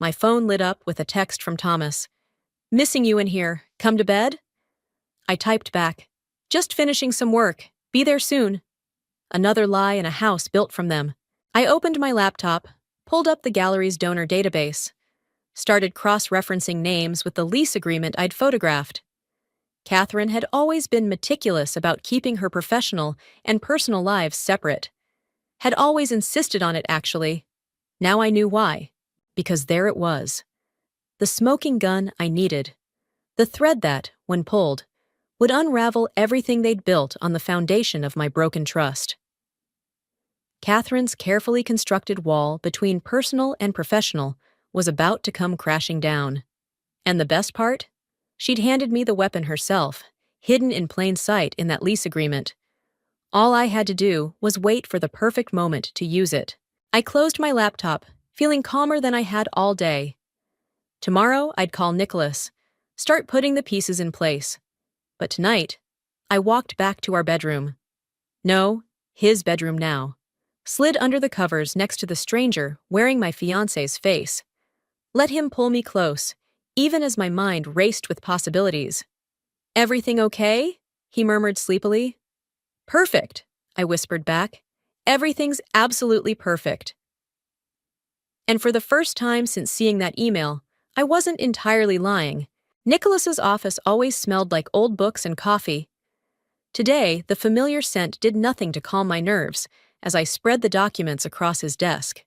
My phone lit up with a text from Thomas. "Missing you in here. Come to bed?" I typed back, "Just finishing some work. Be there soon." Another lie in a house built from them. I opened my laptop, pulled up the gallery's donor database, started cross-referencing names with the lease agreement I'd photographed. Catherine had always been meticulous about keeping her professional and personal lives separate. Had always insisted on it, actually. Now I knew why. Because there it was. The smoking gun I needed. The thread that, when pulled, would unravel everything they'd built on the foundation of my broken trust. Catherine's carefully constructed wall between personal and professional was about to come crashing down. And the best part? She'd handed me the weapon herself, hidden in plain sight in that lease agreement. All I had to do was wait for the perfect moment to use it. I closed my laptop, feeling calmer than I had all day. Tomorrow, I'd call Nicholas, start putting the pieces in place. But tonight, I walked back to our bedroom. No, his bedroom now. Slid under the covers next to the stranger wearing my fiancé's face. Let him pull me close, even as my mind raced with possibilities. "Everything okay?" he murmured sleepily. "Perfect," I whispered back. "Everything's absolutely perfect." And for the first time since seeing that email, I wasn't entirely lying. Nicholas's office always smelled like old books and coffee. Today, the familiar scent did nothing to calm my nerves as I spread the documents across his desk.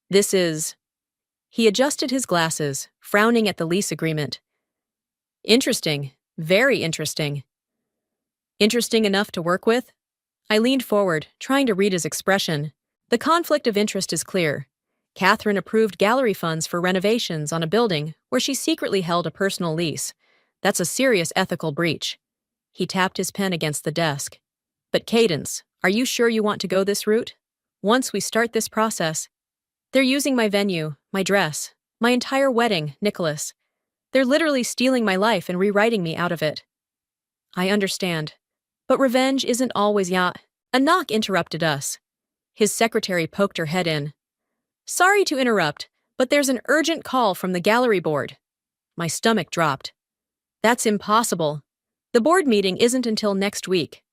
"This is..." He adjusted his glasses, frowning at the lease agreement. "Interesting. Very interesting." "Interesting enough to work with?" I leaned forward, trying to read his expression. The conflict of interest is clear. Catherine approved gallery funds for renovations on a building where she secretly held a personal lease. That's a serious ethical breach. He tapped his pen against the desk. "But Cadence, are you sure you want to go this route? Once we start this process..." "They're using my venue, my dress, my entire wedding, Nicholas. They're literally stealing my life and rewriting me out of it." "I understand. But revenge isn't always A knock interrupted us. His secretary poked her head in. "Sorry to interrupt, but there's an urgent call from the gallery board." My stomach dropped. "That's impossible. The board meeting isn't until next week."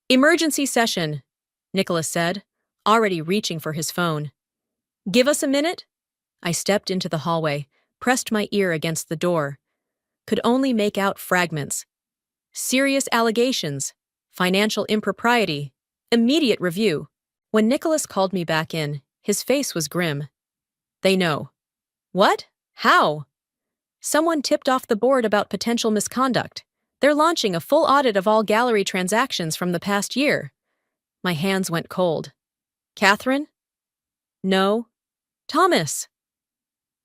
"Emergency session," Nicholas said, already reaching for his phone. "Give us a minute?" I stepped into the hallway, pressed my ear against the door. Could only make out fragments. Serious allegations, financial impropriety, immediate review. When Nicholas called me back in, his face was grim. "They know." "What? How?" "Someone tipped off the board about potential misconduct. They're launching a full audit of all gallery transactions from the past year." My hands went cold. "Catherine?" "No." "Thomas?"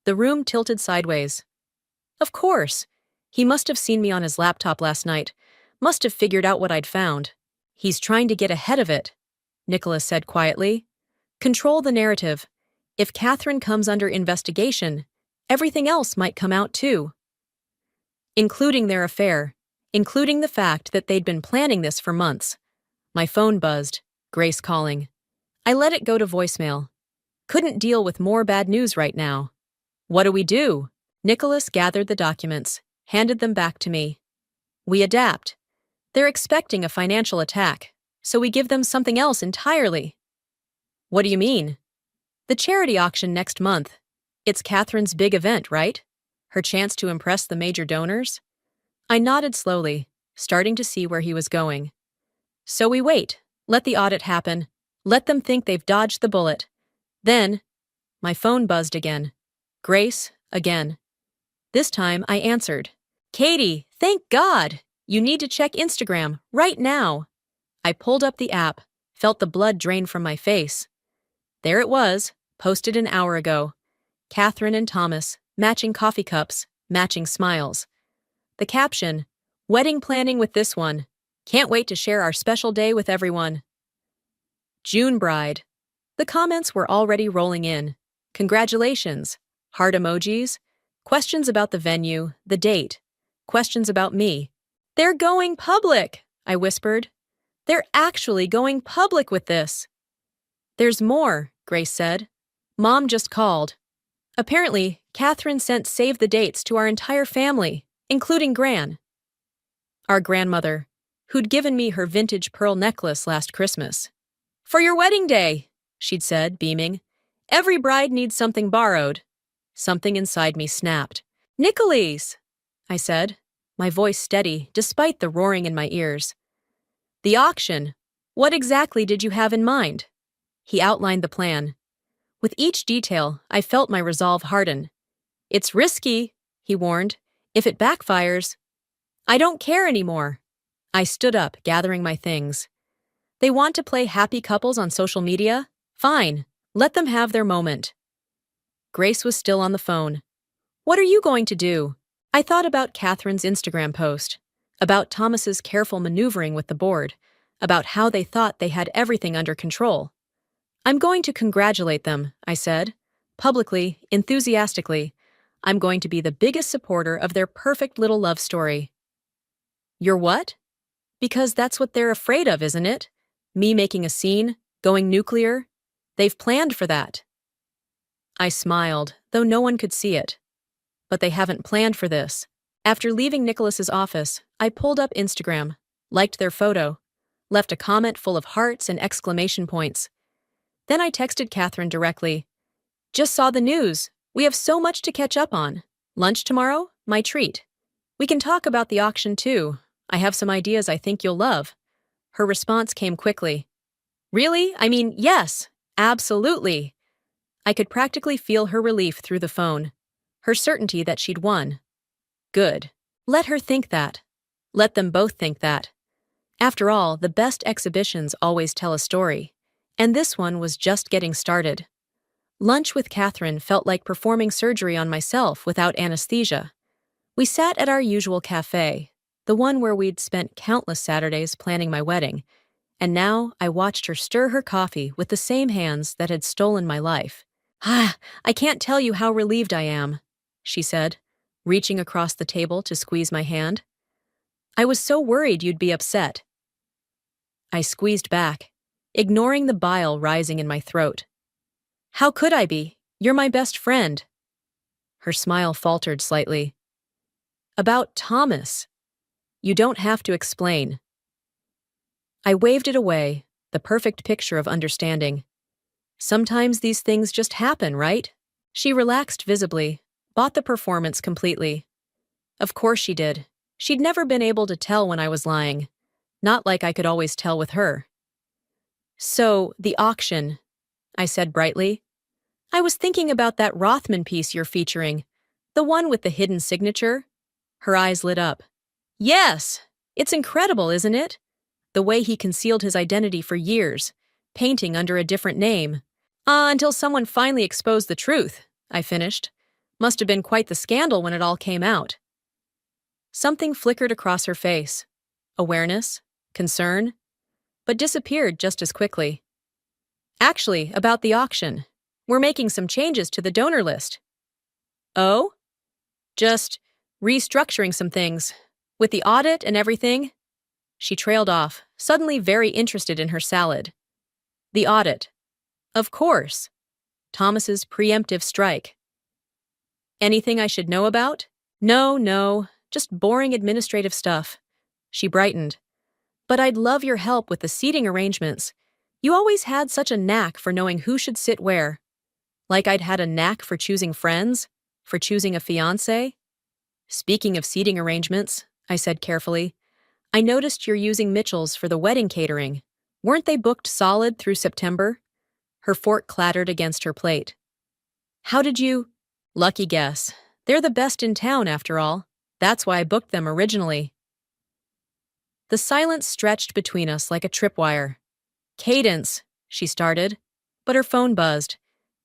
The room tilted sideways. Of course. He must have seen me on his laptop last night, must have figured out what I'd found. "He's trying to get ahead of it," Nicholas said quietly. "Control the narrative. If Catherine comes under investigation, everything else might come out too. Including their affair, including the fact that they'd been planning this for months." My phone buzzed, Grace calling. I let it go to voicemail. Couldn't deal with more bad news right now. "What do we do?" Nicholas gathered the documents, handed them back to me. "We adapt. They're expecting a financial attack, so we give them something else entirely." "What do you mean?" "The charity auction next month. It's Catherine's big event, right? Her chance to impress the major donors?" I nodded slowly, starting to see where he was going. "So we wait, let the audit happen, let them think they've dodged the bullet. Then," my phone buzzed again. Grace, again. This time I answered. "Katie, thank God! You need to check Instagram, right now." I pulled up the app, felt the blood drain from my face. There it was, posted an hour ago. Catherine and Thomas, matching coffee cups, matching smiles. The caption, "Wedding planning with this one. Can't wait to share our special day with everyone." June bride. The comments were already rolling in. Congratulations. Heart emojis. Questions about the venue, the date. Questions about me. "They're going public," I whispered. "They're actually going public with this." "There's more," Grace said. "Mom just called. Apparently, Catherine sent save the dates to our entire family, including Gran. Our grandmother, who'd given me her vintage pearl necklace last Christmas. "For your wedding day," she'd said, beaming. "Every bride needs something borrowed." Something inside me snapped. "Nicholas," I said, my voice steady despite the roaring in my ears. "The auction. What exactly did you have in mind?" He outlined the plan. With each detail, I felt my resolve harden. "It's risky," he warned. "If it backfires." "I don't care anymore." I stood up, gathering my things. "They want to play happy couples on social media? Fine. Let them have their moment." Grace was still on the phone. "What are you going to do?" I thought about Catherine's Instagram post, about Thomas's careful maneuvering with the board, about how they thought they had everything under control. "I'm going to congratulate them," I said, publicly, enthusiastically. "I'm going to be the biggest supporter of their perfect little love story." "You're what?" "Because that's what they're afraid of, isn't it? Me making a scene, going nuclear. They've planned for that." I smiled, though no one could see it. "But they haven't planned for this." After leaving Nicholas's office, I pulled up Instagram, liked their photo, left a comment full of hearts and exclamation points. Then I texted Catherine directly. "Just saw the news. We have so much to catch up on. Lunch tomorrow? My treat. We can talk about the auction too. I have some ideas I think you'll love." Her response came quickly. "Really? I mean, yes, absolutely." I could practically feel her relief through the phone, her certainty that she'd won. Good. Let her think that. Let them both think that. After all, the best exhibitions always tell a story, and this one was just getting started. Lunch with Catherine felt like performing surgery on myself without anesthesia. We sat at our usual cafe, the one where we'd spent countless Saturdays planning my wedding, and now I watched her stir her coffee with the same hands that had stolen my life. I can't tell you how relieved I am," she said, reaching across the table to squeeze my hand. "I was so worried you'd be upset." I squeezed back, ignoring the bile rising in my throat. How could I be? You're my best friend. Her smile faltered slightly. About Thomas. You don't have to explain. I waved it away, the perfect picture of understanding. Sometimes these things just happen, right? She relaxed visibly, bought the performance completely. Of course she did. She'd never been able to tell when I was lying. Not like I could always tell with her. So, the auction, I said brightly. I was thinking about that Rothman piece you're featuring, the one with the hidden signature. Her eyes lit up. Yes! It's incredible, isn't it? The way he concealed his identity for years, painting under a different name. Until someone finally exposed the truth, I finished. Must have been quite the scandal when it all came out. Something flickered across her face. Awareness, concern, but disappeared just as quickly. Actually, about the auction. We're making some changes to the donor list. Oh? Just restructuring some things. With the audit and everything? She trailed off, suddenly very interested in her salad. The audit. Of course. Thomas's preemptive strike. Anything I should know about? No, just boring administrative stuff. She brightened. But I'd love your help with the seating arrangements. You always had such a knack for knowing who should sit where. Like I'd had a knack for choosing friends, for choosing a fiancé. Speaking of seating arrangements, I said carefully, I noticed you're using Mitchell's for the wedding catering. Weren't they booked solid through September? Her fork clattered against her plate. How did you? Lucky guess. They're the best in town, after all. That's why I booked them originally. The silence stretched between us like a tripwire. Cadence, she started, but her phone buzzed.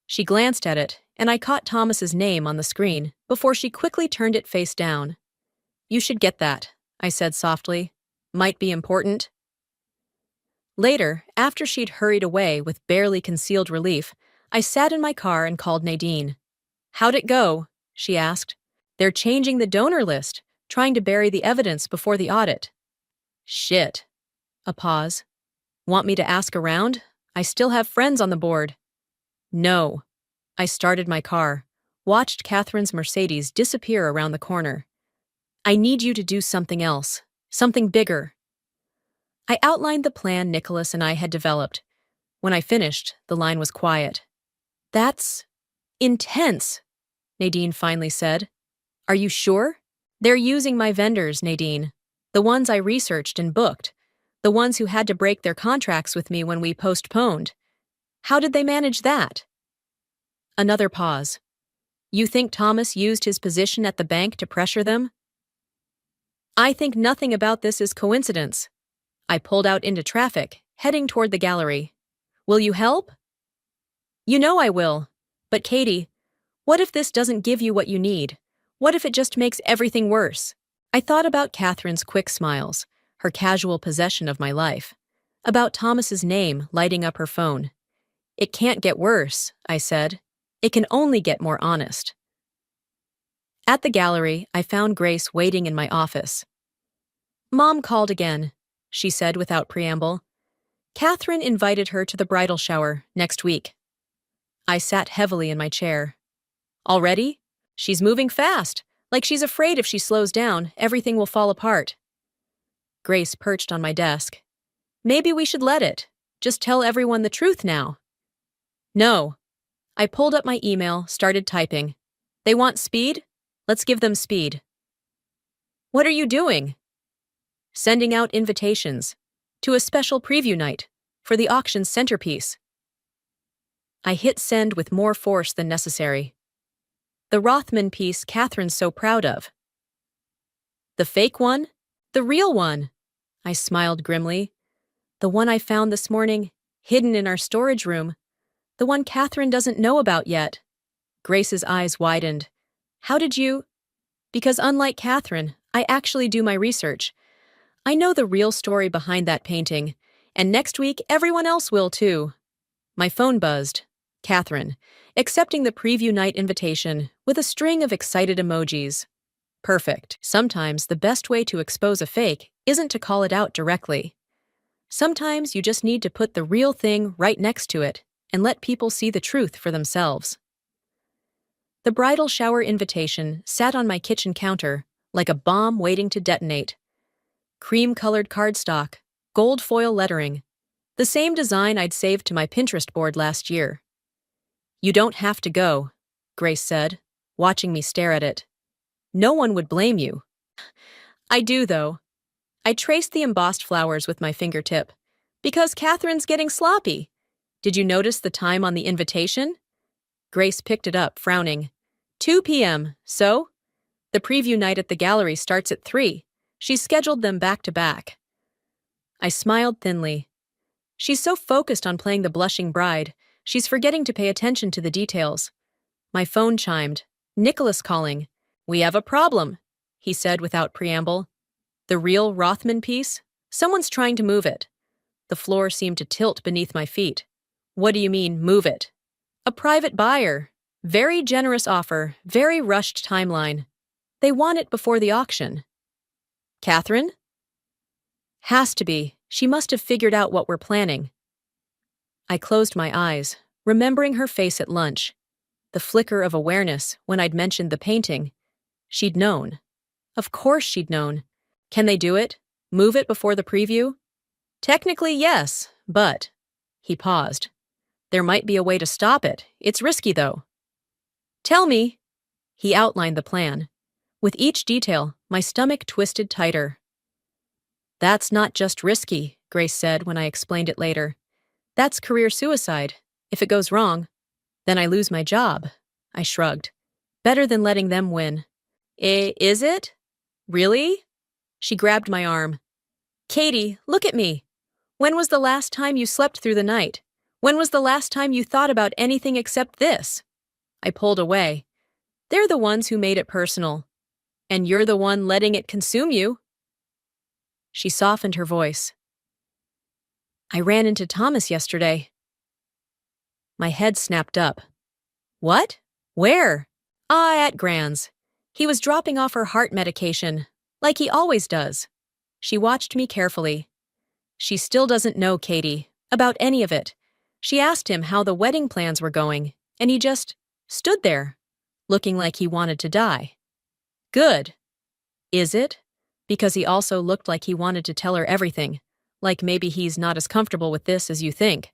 She glanced at it, and I caught Thomas's name on the screen before she quickly turned it face down. You should get that, I said softly. Might be important. Later, after she'd hurried away with barely concealed relief, I sat in my car and called Nadine. How'd it go? She asked. They're changing the donor list, trying to bury the evidence before the audit. Shit. A pause. Want me to ask around? I still have friends on the board. No. I started my car, watched Catherine's Mercedes disappear around the corner. I need you to do something else, something bigger. I outlined the plan Nicholas and I had developed. When I finished, the line was quiet. That's intense, Nadine finally said. Are you sure? They're using my vendors, Nadine. The ones I researched and booked. The ones who had to break their contracts with me when we postponed. How did they manage that? Another pause. You think Thomas used his position at the bank to pressure them? I think nothing about this is coincidence. I pulled out into traffic, heading toward the gallery. Will you help? You know I will. But Katie, what if this doesn't give you what you need? What if it just makes everything worse? I thought about Catherine's quick smiles, her casual possession of my life, about Thomas's name lighting up her phone. It can't get worse, I said. It can only get more honest. At the gallery, I found Grace waiting in my office. Mom called again, she said without preamble. Catherine invited her to the bridal shower next week. I sat heavily in my chair. Already? She's moving fast, like she's afraid if she slows down, everything will fall apart. Grace perched on my desk. Maybe we should let it. Just tell everyone the truth now. No. I pulled up my email, started typing. They want speed? Let's give them speed. What are you doing? Sending out invitations to a special preview night for the auction's centerpiece. I hit send with more force than necessary. The Rothman piece Catherine's so proud of. The fake one? The real one? I smiled grimly. The one I found this morning, hidden in our storage room. The one Catherine doesn't know about yet. Grace's eyes widened. How did you? Because unlike Catherine, I actually do my research. I know the real story behind that painting, and next week everyone else will too. My phone buzzed. Catherine, accepting the preview night invitation with a string of excited emojis. Perfect. Sometimes the best way to expose a fake isn't to call it out directly. Sometimes you just need to put the real thing right next to it and let people see the truth for themselves. The bridal shower invitation sat on my kitchen counter like a bomb waiting to detonate. Cream-colored cardstock, gold foil lettering, the same design I'd saved to my Pinterest board last year. "You don't have to go," Grace said, watching me stare at it. "No one would blame you." I do, though. I traced the embossed flowers with my fingertip. "Because Catherine's getting sloppy. Did you notice the time on the invitation?" Grace picked it up, frowning. 2 p.m., so? The preview night at the gallery starts at 3. She's scheduled them back to back. I smiled thinly. She's so focused on playing the blushing bride, she's forgetting to pay attention to the details. My phone chimed. Nicholas calling. "We have a problem," he said without preamble. "The real Rothman piece? Someone's trying to move it." The floor seemed to tilt beneath my feet. "What do you mean, move it?" "A private buyer. Very generous offer, very rushed timeline. They want it before the auction." "Catherine?" "Has to be. She must have figured out what we're planning." I closed my eyes, remembering her face at lunch. The flicker of awareness when I'd mentioned the painting. She'd known. Of course she'd known. "Can they do it? Move it before the preview?" "Technically, yes, but..." He paused. "There might be a way to stop it. It's risky, though." "Tell me." He outlined the plan. With each detail, my stomach twisted tighter. "That's not just risky," Grace said when I explained it later. "That's career suicide. If it goes wrong, then I lose my job." I shrugged. "Better than letting them win." Is it? Really?" She grabbed my arm. "Katie, look at me. When was the last time you slept through the night? When was the last time you thought about anything except this?" I pulled away. "They're the ones who made it personal. And you're the one letting it consume you." She softened her voice. "I ran into Thomas yesterday." My head snapped up. "What? Where?" At Gran's. He was dropping off her heart medication, like he always does." She watched me carefully. "She still doesn't know, Katie, about any of it. She asked him how the wedding plans were going, and he just stood there, looking like he wanted to die." "Good. Is it?" Because he also looked like he wanted to tell her everything, like maybe he's not as comfortable with this as you think.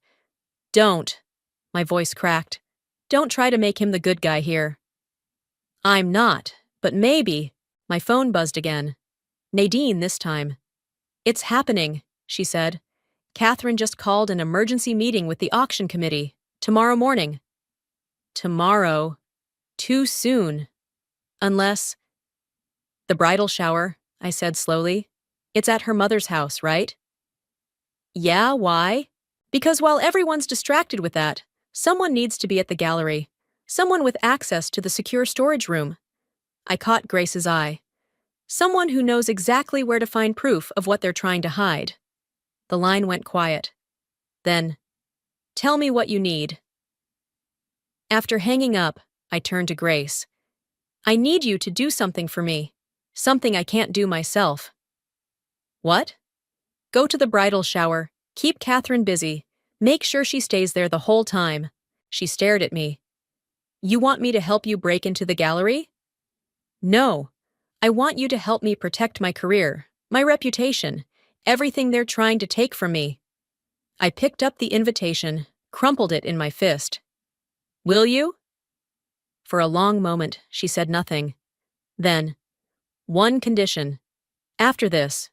"Don't." My voice cracked. "Don't try to make him the good guy here." "I'm not, but maybe." My phone buzzed again. Nadine this time. "It's happening," she said. "Catherine just called an emergency meeting with the auction committee. Tomorrow morning." Tomorrow. Too soon. Unless... "The bridal shower," I said slowly. "It's at her mother's house, right?" "Yeah, why?" "Because while everyone's distracted with that, someone needs to be at the gallery. Someone with access to the secure storage room." I caught Grace's eye. "Someone who knows exactly where to find proof of what they're trying to hide." The line went quiet. Then, "Tell me what you need." After hanging up, I turned to Grace. "I need you to do something for me. Something I can't do myself." "What?" "Go to the bridal shower. Keep Catherine busy. Make sure she stays there the whole time." She stared at me. "You want me to help you break into the gallery?" "No. I want you to help me protect my career, my reputation, everything they're trying to take from me." I picked up the invitation, crumpled it in my fist. "Will you?" For a long moment, she said nothing. Then, "One condition. After this,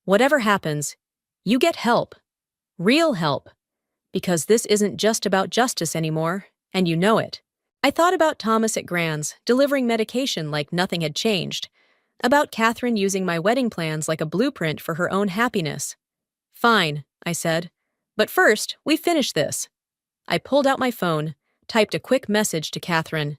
whatever happens, you get help. Real help. Because this isn't just about justice anymore, and you know it." I thought about Thomas at Gran's, delivering medication like nothing had changed. About Catherine using my wedding plans like a blueprint for her own happiness. "Fine," I said. "But first, we finish this." I pulled out my phone, typed a quick message to Catherine.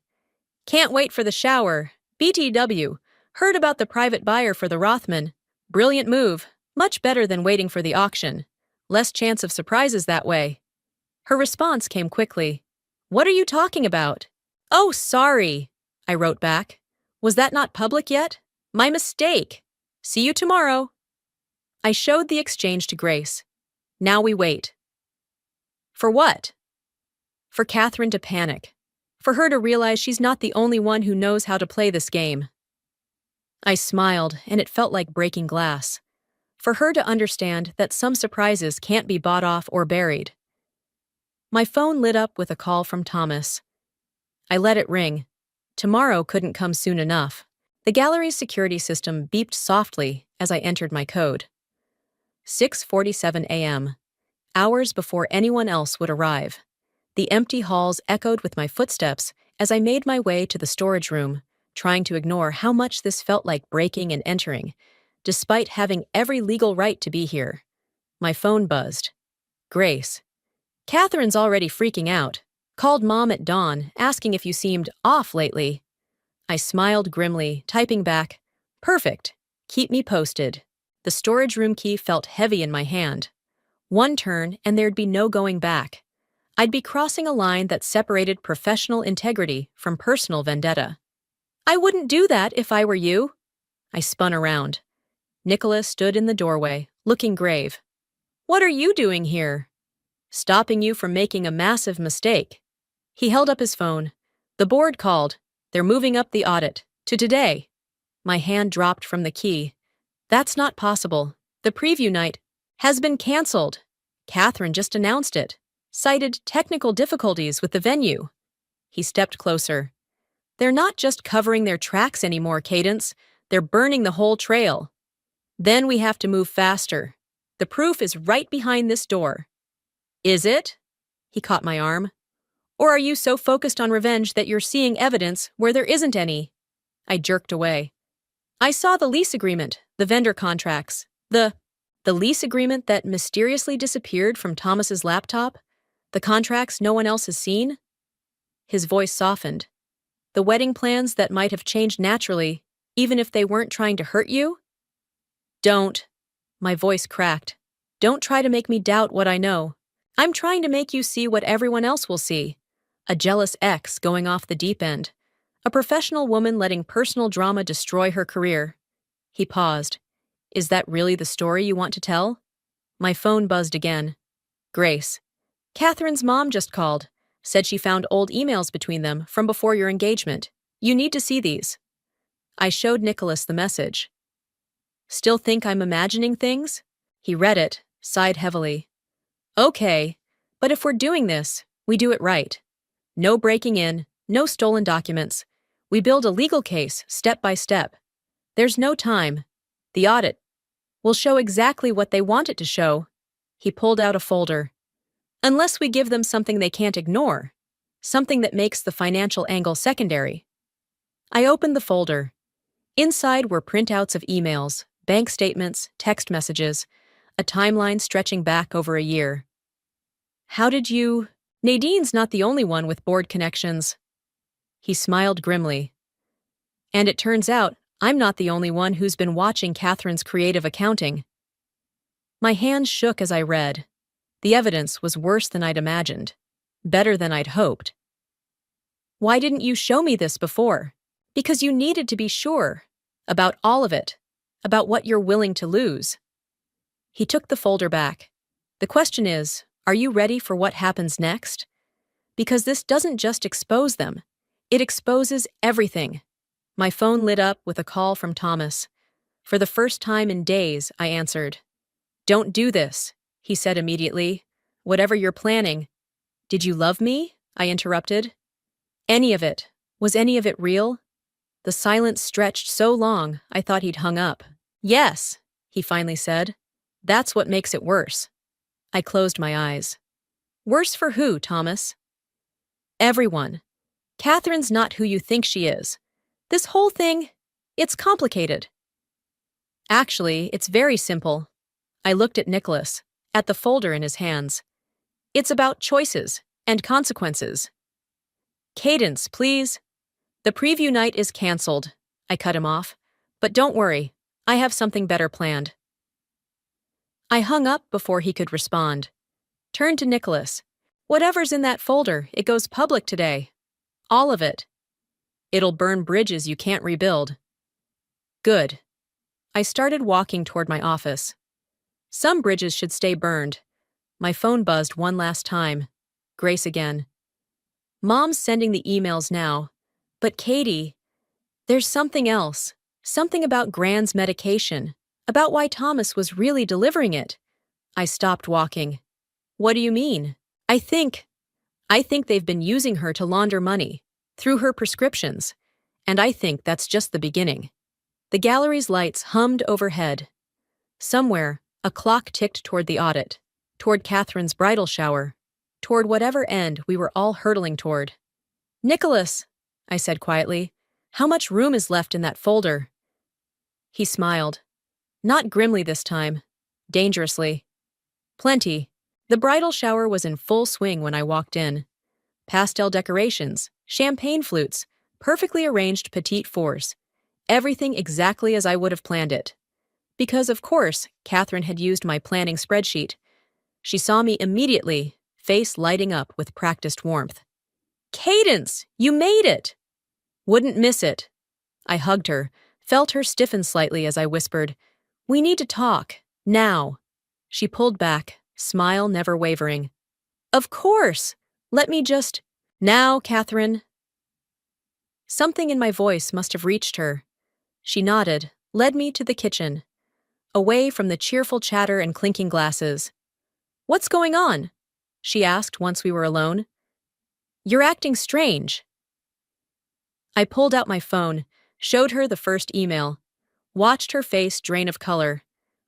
"Can't wait for the shower. BTW. Heard about the private buyer for the Rothman. Brilliant move. Much better than waiting for the auction. Less chance of surprises that way." Her response came quickly. "What are you talking about?" "Oh, sorry," I wrote back. "Was that not public yet? My mistake. See you tomorrow." I showed the exchange to Grace. Now we wait. For what? For Catherine to panic. For her to realize she's not the only one who knows how to play this game. I smiled, and it felt like breaking glass. For her to understand that some surprises can't be bought off or buried. My phone lit up with a call from Thomas. I let it ring. Tomorrow couldn't come soon enough. The gallery's security system beeped softly as I entered my code. 6:47 a.m. Hours before anyone else would arrive. The empty halls echoed with my footsteps as I made my way to the storage room, trying to ignore how much this felt like breaking and entering, despite having every legal right to be here. My phone buzzed. Grace. Catherine's already freaking out. Called Mom at dawn, asking if you seemed off lately. I smiled grimly, typing back, "Perfect. Keep me posted." The storage room key felt heavy in my hand. One turn and there'd be no going back. I'd be crossing a line that separated professional integrity from personal vendetta. I wouldn't do that if I were you. I spun around. Nicholas stood in the doorway, looking grave. What are you doing here? Stopping you from making a massive mistake. He held up his phone. The board called. They're moving up the audit. To today. My hand dropped from the key. That's not possible. The preview night has been canceled. Catherine just announced it. Cited technical difficulties with the venue. He stepped closer. They're not just covering their tracks anymore, Cadence. They're burning the whole trail. Then we have to move faster. The proof is right behind this door. Is it? He caught my arm. Or are you so focused on revenge that you're seeing evidence where there isn't any? I jerked away. I saw the lease agreement, the vendor contracts, the lease agreement that mysteriously disappeared from Thomas's laptop, the contracts no one else has seen. His voice softened. The wedding plans that might have changed naturally, even if they weren't trying to hurt you? Don't. My voice cracked. Don't try to make me doubt what I know. I'm trying to make you see what everyone else will see. A jealous ex going off the deep end. A professional woman letting personal drama destroy her career. He paused. Is that really the story you want to tell? My phone buzzed again. Grace. Catherine's mom just called. Said she found old emails between them from before your engagement. You need to see these. I showed Nicholas the message. Still think I'm imagining things? He read it, sighed heavily. Okay, but if we're doing this, we do it right. No breaking in, no stolen documents. We build a legal case step by step. There's no time. The audit will show exactly what they want it to show. He pulled out a folder. Unless we give them something they can't ignore. Something that makes the financial angle secondary. I opened the folder. Inside were printouts of emails, bank statements, text messages, a timeline stretching back over a year. How did you... Nadine's not the only one with board connections. He smiled grimly. And it turns out, I'm not the only one who's been watching Catherine's creative accounting. My hands shook as I read. The evidence was worse than I'd imagined. Better than I'd hoped. Why didn't you show me this before? Because you needed to be sure. About all of it. About what you're willing to lose. He took the folder back. The question is, are you ready for what happens next? Because this doesn't just expose them. It exposes everything. My phone lit up with a call from Thomas. For the first time in days, I answered. Don't do this, he said immediately. Whatever you're planning. Did you love me? I interrupted. Any of it. Was any of it real? The silence stretched so long, I thought he'd hung up. Yes, he finally said. That's what makes it worse. I closed my eyes. Worse for who, Thomas? Everyone. Catherine's not who you think she is. This whole thing, it's complicated. Actually, it's very simple. I looked at Nicholas, at the folder in his hands. It's about choices and consequences. Cadence, please. The preview night is canceled. I cut him off. But don't worry, I have something better planned. I hung up before he could respond. Turned to Nicholas. Whatever's in that folder, it goes public today. All of it. It'll burn bridges you can't rebuild. Good. I started walking toward my office. Some bridges should stay burned, My phone buzzed one last time. Grace again. Mom's sending the emails now. But Katie, there's something else. Something about Gran's medication. About why Thomas was really delivering it. I stopped walking. What do you mean? I think they've been using her to launder money. Through her prescriptions. And I think that's just the beginning. The gallery's lights hummed overhead. Somewhere, a clock ticked toward the audit. Toward Catherine's bridal shower. Toward whatever end we were all hurtling toward. "Nicholas," I said quietly, "how much room is left in that folder?" He smiled. Not grimly this time. Dangerously. Plenty. The bridal shower was in full swing when I walked in. Pastel decorations, champagne flutes, perfectly arranged petite fours. Everything exactly as I would have planned it. Because, of course, Catherine had used my planning spreadsheet. She saw me immediately, face lighting up with practiced warmth. "Cadence! You made it!" "Wouldn't miss it." I hugged her, felt her stiffen slightly as I whispered, "We need to talk. Now." She pulled back, smile never wavering. "Of course! Let me just—" "Now, Catherine." Something in my voice must have reached her. She nodded, led me to the kitchen. Away from the cheerful chatter and clinking glasses. "What's going on?" she asked once we were alone. "You're acting strange." I pulled out my phone, showed her the first email. Watched her face drain of color.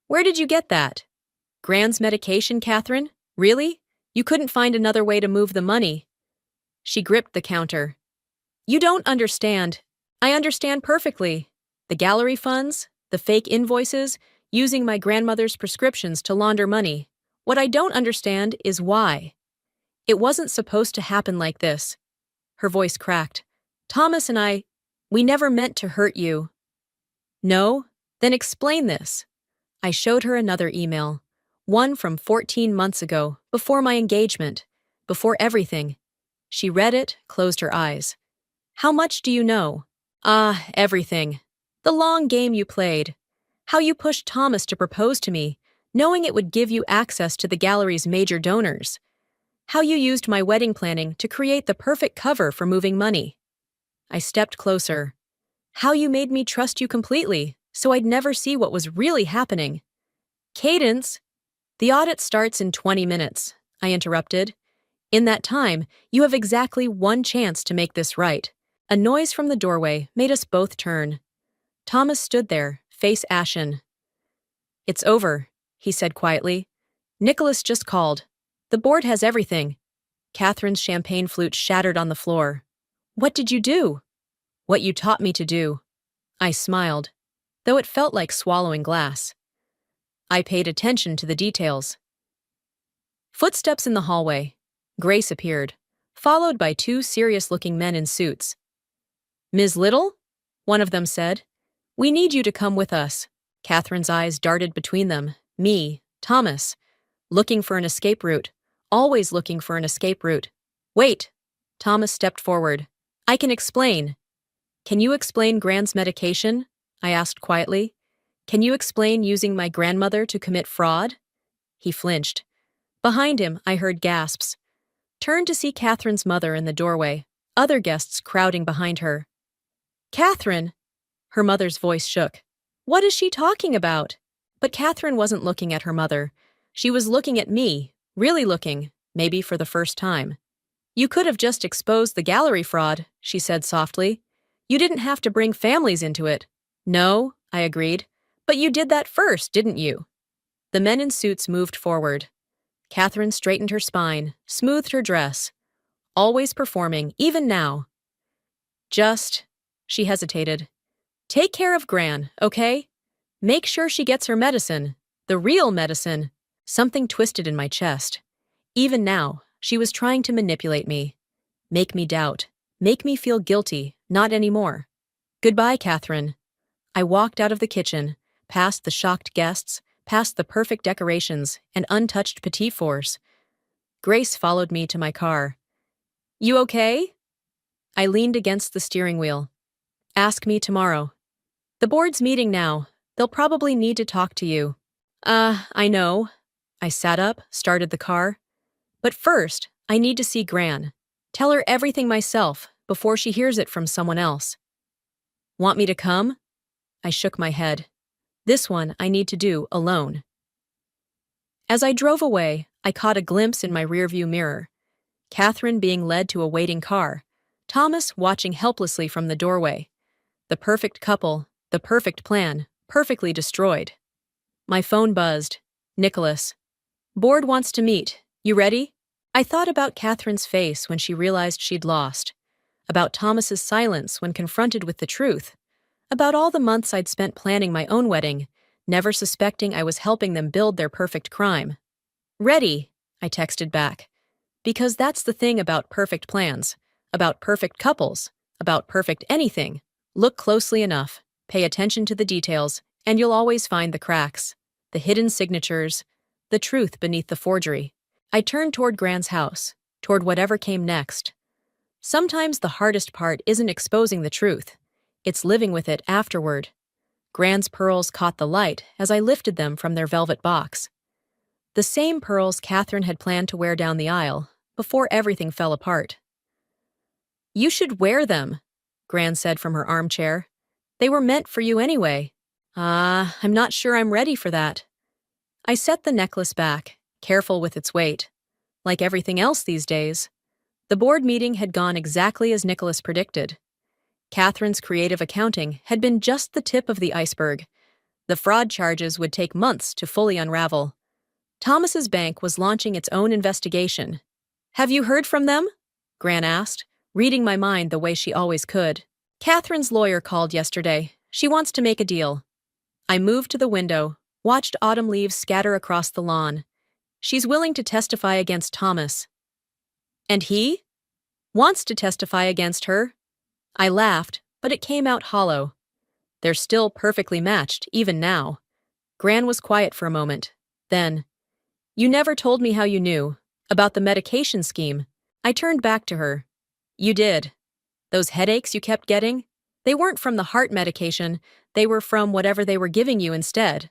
"Where did you get that?" "Gran's medication, Catherine? Really? You couldn't find another way to move the money?" She gripped the counter. "You don't understand." "I understand perfectly. The gallery funds, the fake invoices, using my grandmother's prescriptions to launder money. What I don't understand is why. It wasn't supposed to happen like this." Her voice cracked. "Thomas and I, we never meant to hurt you." "No? Then explain this." I showed her another email. One from 14 months ago, before my engagement, before everything. She read it, closed her eyes. "How much do you know?" "Ah, everything. The long game you played. How you pushed Thomas to propose to me, knowing it would give you access to the gallery's major donors. How you used my wedding planning to create the perfect cover for moving money." I stepped closer. "How you made me trust you completely, so I'd never see what was really happening." "Cadence!" "The audit starts in 20 minutes, I interrupted. "In that time, you have exactly one chance to make this right." A noise from the doorway made us both turn. Thomas stood there, face ashen. "It's over," he said quietly. "Nicholas just called. The board has everything." Catherine's champagne flute shattered on the floor. "What did you do?" "What you taught me to do." I smiled, though it felt like swallowing glass. I paid attention to the details. Footsteps in the hallway. Grace appeared, followed by two serious-looking men in suits. "Ms. Little?" one of them said. "We need you to come with us." Catherine's eyes darted between them, me, Thomas, looking for an escape route, always looking for an escape route. "Wait." Thomas stepped forward. "I can explain." "Can you explain Gran's medication?" I asked quietly. "Can you explain using my grandmother to commit fraud?" He flinched. Behind him, I heard gasps. Turned to see Catherine's mother in the doorway, other guests crowding behind her. "Catherine!" Her mother's voice shook. "What is she talking about?" But Catherine wasn't looking at her mother. She was looking at me, really looking, maybe for the first time. "You could have just exposed the gallery fraud," she said softly. "You didn't have to bring families into it." "No," I agreed. "But you did that first, didn't you?" The men in suits moved forward. Catherine straightened her spine, smoothed her dress. Always performing, even now. "Just," she hesitated. "Take care of Gran, okay? Make sure she gets her medicine. The real medicine." Something twisted in my chest. Even now, she was trying to manipulate me. Make me doubt. Make me feel guilty, not anymore. "Goodbye, Catherine." I walked out of the kitchen, past the shocked guests, past the perfect decorations and untouched petit fours. Grace followed me to my car. "You okay?" I leaned against the steering wheel. "Ask me tomorrow." "The board's meeting now. They'll probably need to talk to you." I know." I sat up, started the car. But first, I need to see Gran. Tell her everything myself before she hears it from someone else. Want me to come? I shook my head. This one I need to do alone. As I drove away, I caught a glimpse in my rearview mirror. Catherine being led to a waiting car. Thomas watching helplessly from the doorway. The perfect couple, the perfect plan, perfectly destroyed. My phone buzzed. Nicholas. Board wants to meet. You ready? I thought about Catherine's face when she realized she'd lost. About Thomas's silence when confronted with the truth. About all the months I'd spent planning my own wedding, never suspecting I was helping them build their perfect crime. Ready, I texted back. Because that's the thing about perfect plans, about perfect couples, about perfect anything. Look closely enough, pay attention to the details, and you'll always find the cracks, the hidden signatures, the truth beneath the forgery. I turned toward Gran's house, toward whatever came next. Sometimes the hardest part isn't exposing the truth. It's living with it afterward. Gran's pearls caught the light as I lifted them from their velvet box. The same pearls Catherine had planned to wear down the aisle, before everything fell apart. You should wear them, Gran said from her armchair. They were meant for you anyway. I'm not sure I'm ready for that. I set the necklace back, careful with its weight. Like everything else these days, the board meeting had gone exactly as Nicholas predicted. Catherine's creative accounting had been just the tip of the iceberg. The fraud charges would take months to fully unravel. Thomas's bank was launching its own investigation. Have you heard from them? Gran asked, reading my mind the way she always could. Catherine's lawyer called yesterday. She wants to make a deal. I moved to the window, watched autumn leaves scatter across the lawn. She's willing to testify against Thomas. And he? Wants to testify against her. I laughed, but it came out hollow. They're still perfectly matched, even now. Gran was quiet for a moment. Then, you never told me how you knew. About the medication scheme. I turned back to her. You did. Those headaches you kept getting? They weren't from the heart medication. They were from whatever they were giving you instead.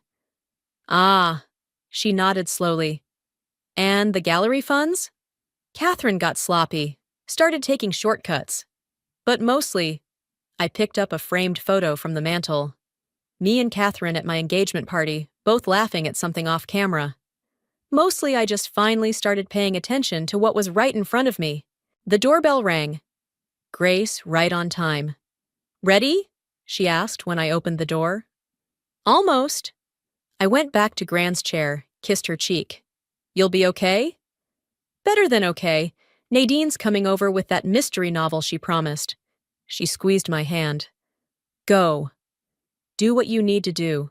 Ah, she nodded slowly. And the gallery funds? Catherine got sloppy, started taking shortcuts. But mostly, I picked up a framed photo from the mantel. Me and Catherine at my engagement party, both laughing at something off camera. Mostly I just finally started paying attention to what was right in front of me. The doorbell rang. Grace right on time. Ready? She asked when I opened the door. Almost. I went back to Gran's chair, kissed her cheek. You'll be okay? Better than okay. Nadine's coming over with that mystery novel she promised. She squeezed my hand. Go. Do what you need to do.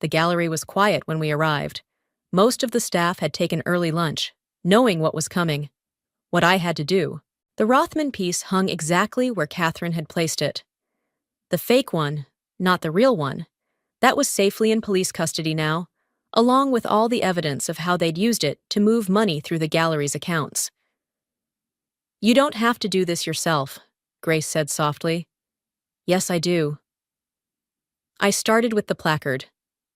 The gallery was quiet when we arrived. Most of the staff had taken early lunch, knowing what was coming. What I had to do. The Rothman piece hung exactly where Catherine had placed it. The fake one, not the real one, that was safely in police custody now, along with all the evidence of how they'd used it to move money through the gallery's accounts. You don't have to do this yourself, Grace said softly. Yes, I do. I started with the placard,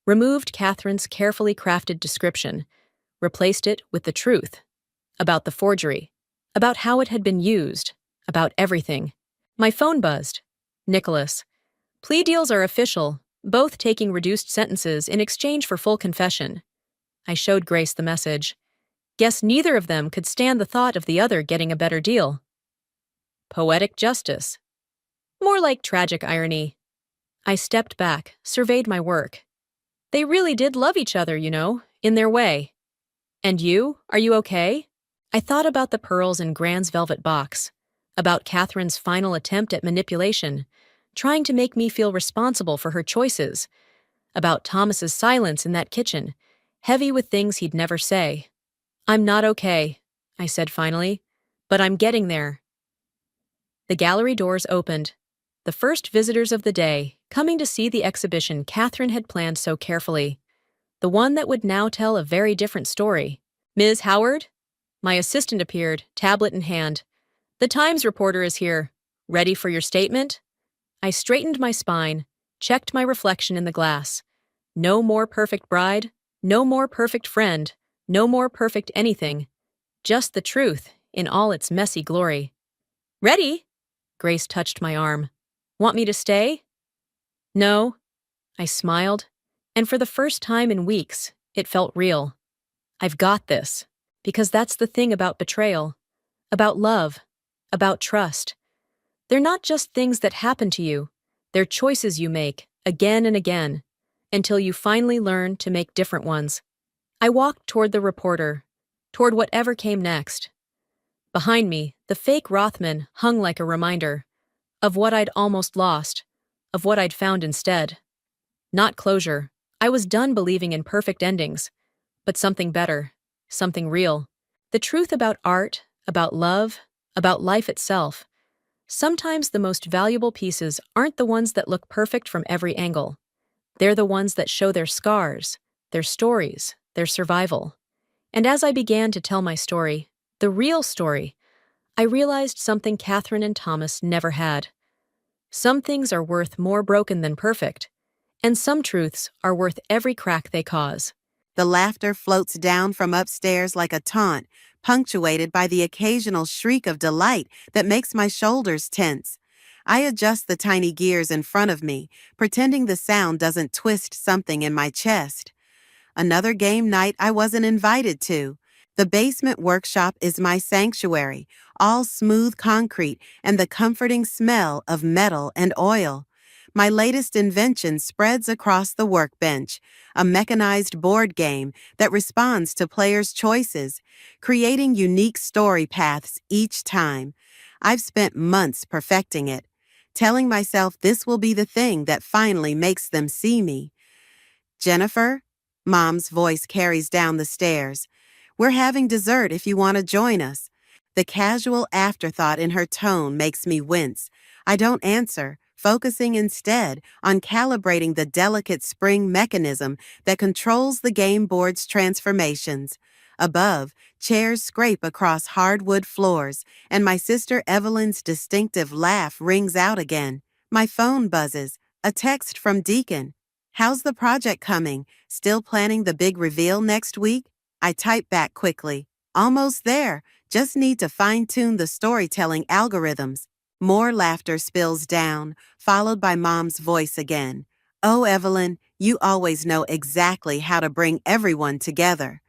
removed Catherine's carefully crafted description, replaced it with the truth, about the forgery, about how it had been used, about everything. My phone buzzed. Nicholas. Plea deals are official, both taking reduced sentences in exchange for full confession. I showed Grace the message. Guess neither of them could stand the thought of the other getting a better deal. Poetic justice. More like tragic irony. I stepped back, surveyed my work. They really did love each other, in their way. And you? Are you okay? I thought about the pearls in Gran's velvet box, about Catherine's final attempt at manipulation, trying to make me feel responsible for her choices, about Thomas's silence in that kitchen, heavy with things he'd never say. I'm not okay, I said finally, but I'm getting there. The gallery doors opened. The first visitors of the day, coming to see the exhibition Catherine had planned so carefully, the one that would now tell a very different story. Ms. Howard? My assistant appeared, tablet in hand. The Times reporter is here. Ready for your statement? I straightened my spine, checked my reflection in the glass. No more perfect bride, no more perfect friend, No more perfect anything, just the truth in all its messy glory. Ready? Grace touched my arm. Want me to stay? No, I smiled, and for the first time in weeks, it felt real. I've got this, because that's the thing about betrayal, about love, about trust. They're not just things that happen to you, they're choices you make, again and again, until you finally learn to make different ones. I walked toward the reporter, toward whatever came next. Behind me, the fake Rothman hung like a reminder of what I'd almost lost, of what I'd found instead. Not closure. I was done believing in perfect endings, but something better, something real. The truth about art, about love, about life itself. Sometimes the most valuable pieces aren't the ones that look perfect from every angle. They're the ones that show their scars, their stories, their survival. And as I began to tell my story, the real story, I realized something Catherine and Thomas never had. Some things are worth more broken than perfect, and some truths are worth every crack they cause. The laughter floats down from upstairs like a taunt, punctuated by the occasional shriek of delight that makes my shoulders tense. I adjust the tiny gears in front of me, pretending the sound doesn't twist something in my chest. Another game night I wasn't invited to. The basement workshop is my sanctuary, all smooth concrete and the comforting smell of metal and oil. My latest invention spreads across the workbench, a mechanized board game that responds to players' choices, creating unique story paths each time. I've spent months perfecting it, telling myself this will be the thing that finally makes them see me. Jennifer? Mom's voice carries down the stairs. We're having dessert if you want to join us. The casual afterthought in her tone makes me wince. I don't answer, focusing instead on calibrating the delicate spring mechanism that controls the game board's transformations. Above, chairs scrape across hardwood floors, and my sister Evelyn's distinctive laugh rings out again. My phone buzzes, a text from Deacon. How's the project coming? Still planning the big reveal next week? I type back quickly. Almost there. Just need to fine-tune the storytelling algorithms. More laughter spills down, followed by Mom's voice again. Oh, Evelyn, you always know exactly how to bring everyone together.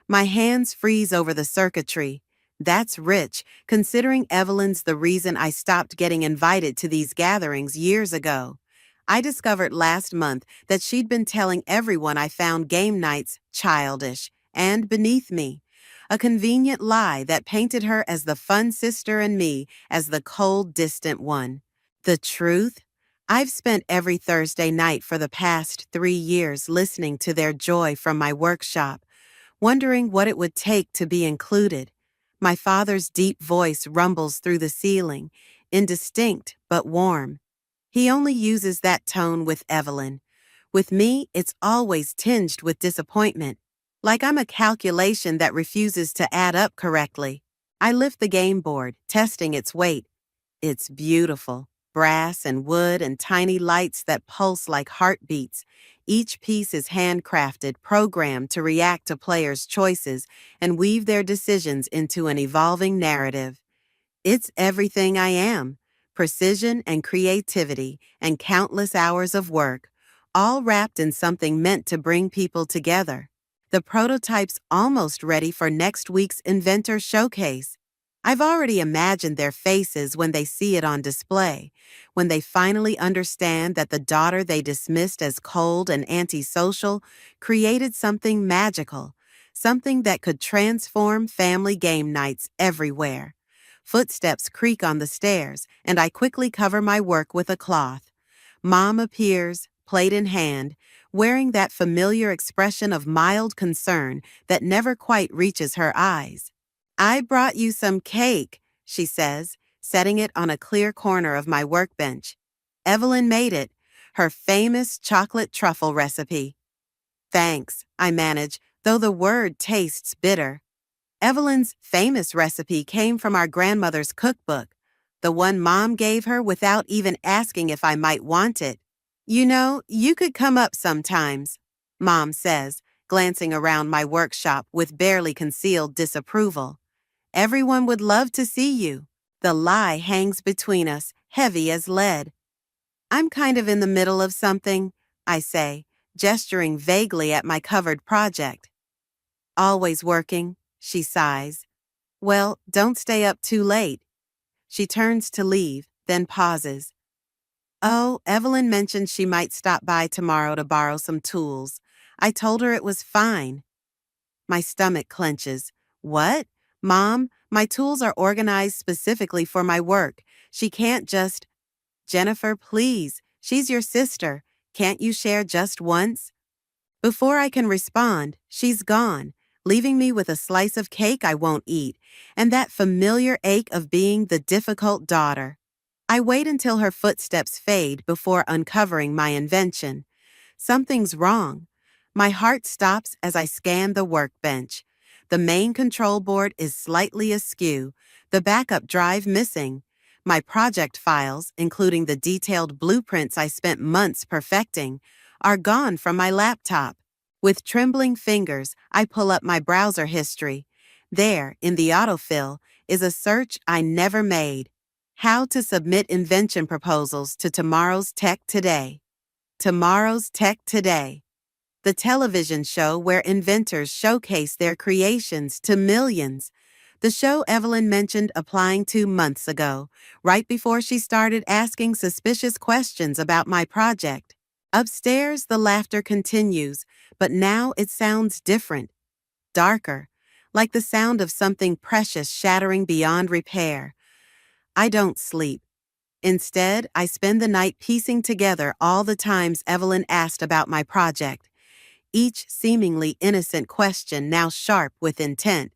My hands freeze over the circuitry. That's rich, considering Evelyn's the reason I stopped getting invited to these gatherings years ago. I discovered last month that she'd been telling everyone I found game nights childish and beneath me. A convenient lie that painted her as the fun sister and me as the cold, distant one. The truth? I've spent every Thursday night for the past 3 years listening to their joy from my workshop, wondering what it would take to be included. My father's deep voice rumbles through the ceiling, indistinct but warm. He only uses that tone with Evelyn. With me, it's always tinged with disappointment, like I'm a calculation that refuses to add up correctly. I lift the game board, testing its weight. It's beautiful, brass and wood and tiny lights that pulse like heartbeats. Each piece is handcrafted, programmed to react to players' choices and weave their decisions into an evolving narrative. It's everything I am. Precision and creativity and countless hours of work, all wrapped in something meant to bring people together. The prototype's almost ready for next week's Inventor Showcase. I've already imagined their faces when they see it on display, when they finally understand that the daughter they dismissed as cold and antisocial created something magical, something that could transform family game nights everywhere. Footsteps creak on the stairs, and I quickly cover my work with a cloth. Mom appears, plate in hand, wearing that familiar expression of mild concern that never quite reaches her eyes. I brought you some cake, she says, setting it on a clear corner of my workbench. Evelyn made it, her famous chocolate truffle recipe. Thanks, I manage, though the word tastes bitter. Evelyn's famous recipe came from our grandmother's cookbook, the one Mom gave her without even asking if I might want it. You know, you could come up sometimes, Mom says, glancing around my workshop with barely concealed disapproval. Everyone would love to see you. The lie hangs between us, heavy as lead. I'm kind of in the middle of something, I say, gesturing vaguely at my covered project. Always working, she sighs. Well, don't stay up too late. She turns to leave, then pauses. Oh, Evelyn mentioned she might stop by tomorrow to borrow some tools. I told her it was fine. My stomach clenches. What? Mom, my tools are organized specifically for my work. She can't just... Jennifer, please. She's your sister. Can't you share just once? Before I can respond, she's gone, leaving me with a slice of cake I won't eat, and that familiar ache of being the difficult daughter. I wait until her footsteps fade before uncovering my invention. Something's wrong. My heart stops as I scan the workbench. The main control board is slightly askew, the backup drive missing. My project files, including the detailed blueprints I spent months perfecting, are gone from my laptop. With trembling fingers, I pull up my browser history. There, in the autofill, is a search I never made. How to submit invention proposals to Tomorrow's Tech Today. Tomorrow's Tech Today. The television show where inventors showcase their creations to millions. The show Evelyn mentioned applying to months ago, right before she started asking suspicious questions about my project. Upstairs, the laughter continues, but now it sounds different. Darker, like the sound of something precious shattering beyond repair. I don't sleep. Instead, I spend the night piecing together all the times Evelyn asked about my project, each seemingly innocent question now sharp with intent.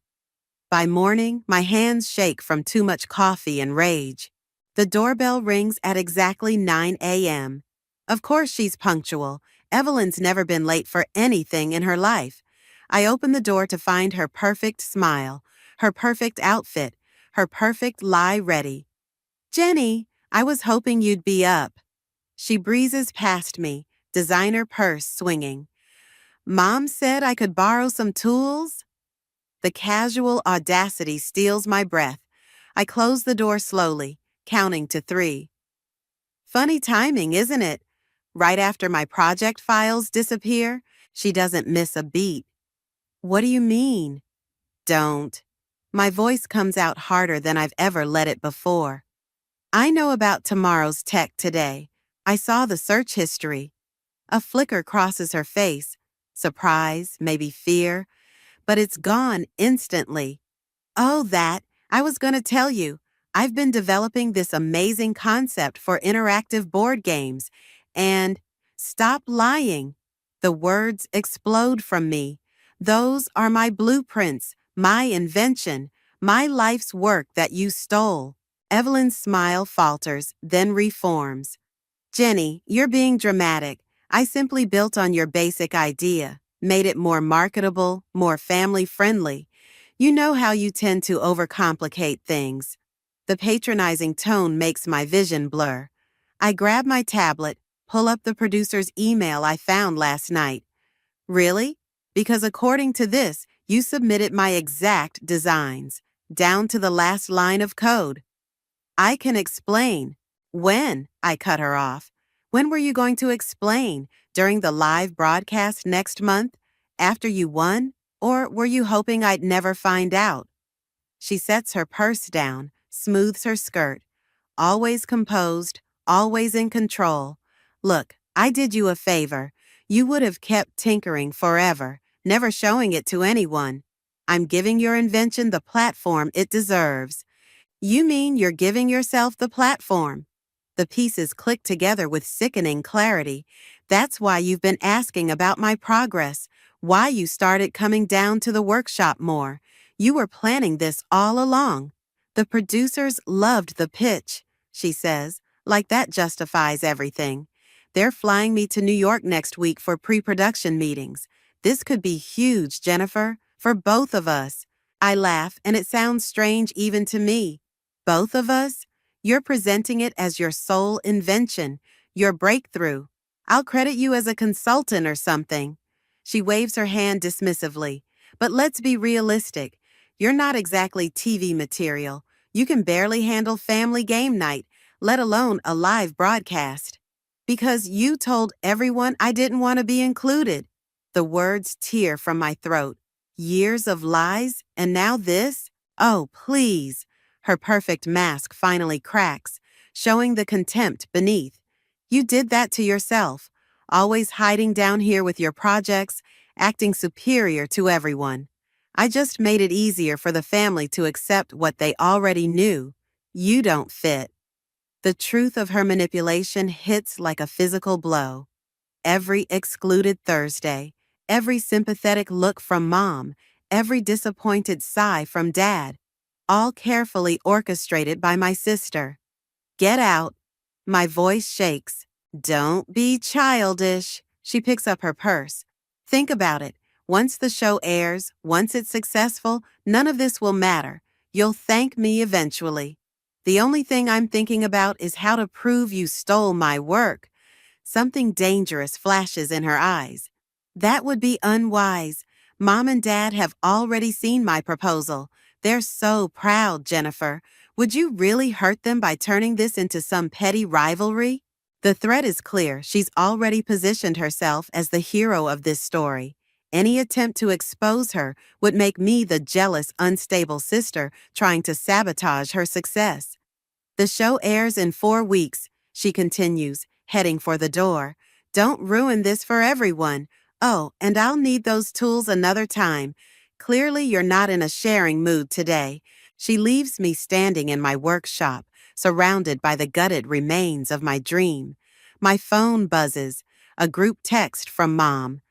By morning, my hands shake from too much coffee and rage. The doorbell rings at exactly 9 a.m. Of course she's punctual. Evelyn's never been late for anything in her life. I open the door to find her perfect smile, her perfect outfit, her perfect lie ready. Jenny, I was hoping you'd be up. She breezes past me, designer purse swinging. Mom said I could borrow some tools? The casual audacity steals my breath. I close the door slowly, counting to 3. Funny timing, isn't it? Right after my project files disappear, she doesn't miss a beat. What do you mean? Don't. My voice comes out harder than I've ever let it before. I know about Tomorrow's Tech Today. I saw the search history. A flicker crosses her face. Surprise, maybe fear. But it's gone instantly. Oh, that. I was going to tell you. I've been developing this amazing concept for interactive board games. And stop lying. The words explode from me. Those are my blueprints, my invention, my life's work that you stole. Evelyn's smile falters, then reforms. Jenny, you're being dramatic. I simply built on your basic idea, made it more marketable, more family-friendly. You know how you tend to overcomplicate things. The patronizing tone makes my vision blur. I grab my tablet, pull up the producer's email I found last night. Really? Because according to this, you submitted my exact designs, down to the last line of code. I can explain. When? I cut her off. When were you going to explain? During the live broadcast next month? After you won? Or were you hoping I'd never find out? She sets her purse down, smooths her skirt. Always composed, always in control. Look, I did you a favor. You would have kept tinkering forever, never showing it to anyone. I'm giving your invention the platform it deserves. You mean you're giving yourself the platform? The pieces click together with sickening clarity. That's why you've been asking about my progress, why you started coming down to the workshop more. You were planning this all along. The producers loved the pitch, she says, like that justifies everything. They're flying me to New York next week for pre-production meetings. This could be huge, Jennifer, for both of us. I laugh, and it sounds strange even to me. Both of us? You're presenting it as your sole invention, your breakthrough. I'll credit you as a consultant or something. She waves her hand dismissively. But let's be realistic. You're not exactly TV material. You can barely handle family game night, let alone a live broadcast. Because you told everyone I didn't want to be included. The words tear from my throat. Years of lies, and now this? Oh, please. Her perfect mask finally cracks, showing the contempt beneath. You did that to yourself, always hiding down here with your projects, acting superior to everyone. I just made it easier for the family to accept what they already knew. You don't fit. The truth of her manipulation hits like a physical blow. Every excluded Thursday, every sympathetic look from Mom, every disappointed sigh from Dad, all carefully orchestrated by my sister. Get out. My voice shakes. Don't be childish. She picks up her purse. Think about it. Once the show airs, once it's successful, none of this will matter. You'll thank me eventually. The only thing I'm thinking about is how to prove you stole my work. Something dangerous flashes in her eyes. That would be unwise. Mom and Dad have already seen my proposal. They're so proud, Jennifer. Would you really hurt them by turning this into some petty rivalry? The threat is clear. She's already positioned herself as the hero of this story. Any attempt to expose her would make me the jealous, unstable sister trying to sabotage her success. The show airs in 4 weeks, she continues, heading for the door. Don't ruin this for everyone. Oh, and I'll need those tools another time. Clearly, you're not in a sharing mood today. She leaves me standing in my workshop, surrounded by the gutted remains of my dream. My phone buzzes, a group text from Mom.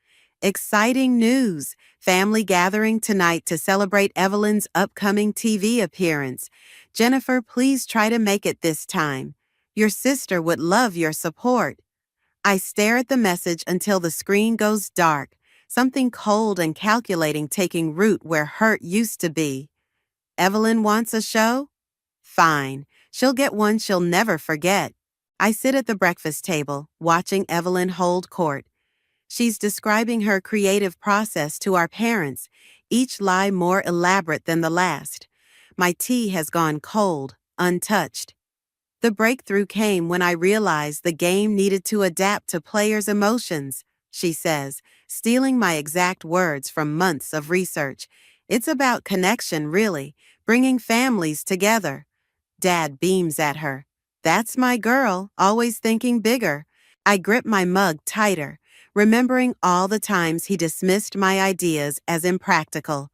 Exciting news! Family gathering tonight to celebrate Evelyn's upcoming TV appearance. Jennifer, please try to make it this time. Your sister would love your support. I stare at the message until the screen goes dark, something cold and calculating taking root where hurt used to be. Evelyn wants a show? Fine. She'll get one she'll never forget. I sit at the breakfast table, watching Evelyn hold court. She's describing her creative process to our parents, each lie more elaborate than the last. My tea has gone cold, untouched. The breakthrough came when I realized the game needed to adapt to players' emotions, she says, stealing my exact words from months of research. It's about connection, really, bringing families together. Dad beams at her. That's my girl, always thinking bigger. I grip my mug tighter, remembering all the times he dismissed my ideas as impractical.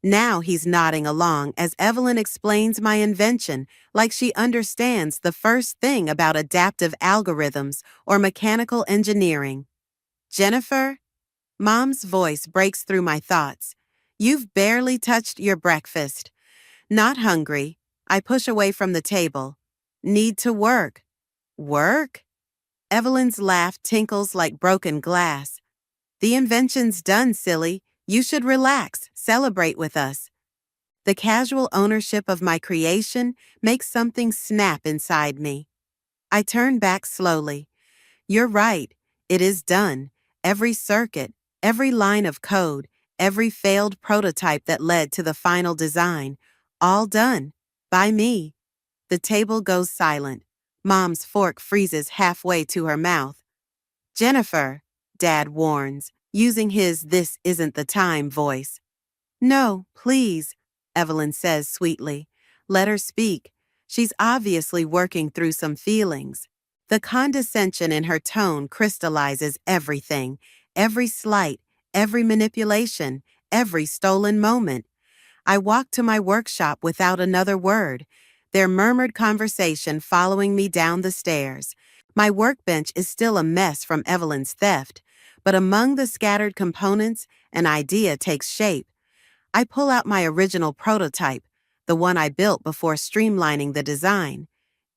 Now he's nodding along as Evelyn explains my invention like she understands the first thing about adaptive algorithms or mechanical engineering. Jennifer? Mom's voice breaks through my thoughts. You've barely touched your breakfast. Not hungry. I push away from the table. Need to work. Work? Evelyn's laugh tinkles like broken glass. The invention's done, silly. You should relax, celebrate with us. The casual ownership of my creation makes something snap inside me. I turn back slowly. You're right. It is done. Every circuit, every line of code, every failed prototype that led to the final design, all done. By me. The table goes silent. Mom's fork freezes halfway to her mouth. Jennifer, Dad warns, using his "this isn't the time" voice. No, please, Evelyn says sweetly. Let her speak. She's obviously working through some feelings. The condescension in her tone crystallizes everything, every slight, every manipulation, every stolen moment. I walk to my workshop without another word, their murmured conversation following me down the stairs. My workbench is still a mess from Evelyn's theft, but among the scattered components, an idea takes shape. I pull out my original prototype, the one I built before streamlining the design.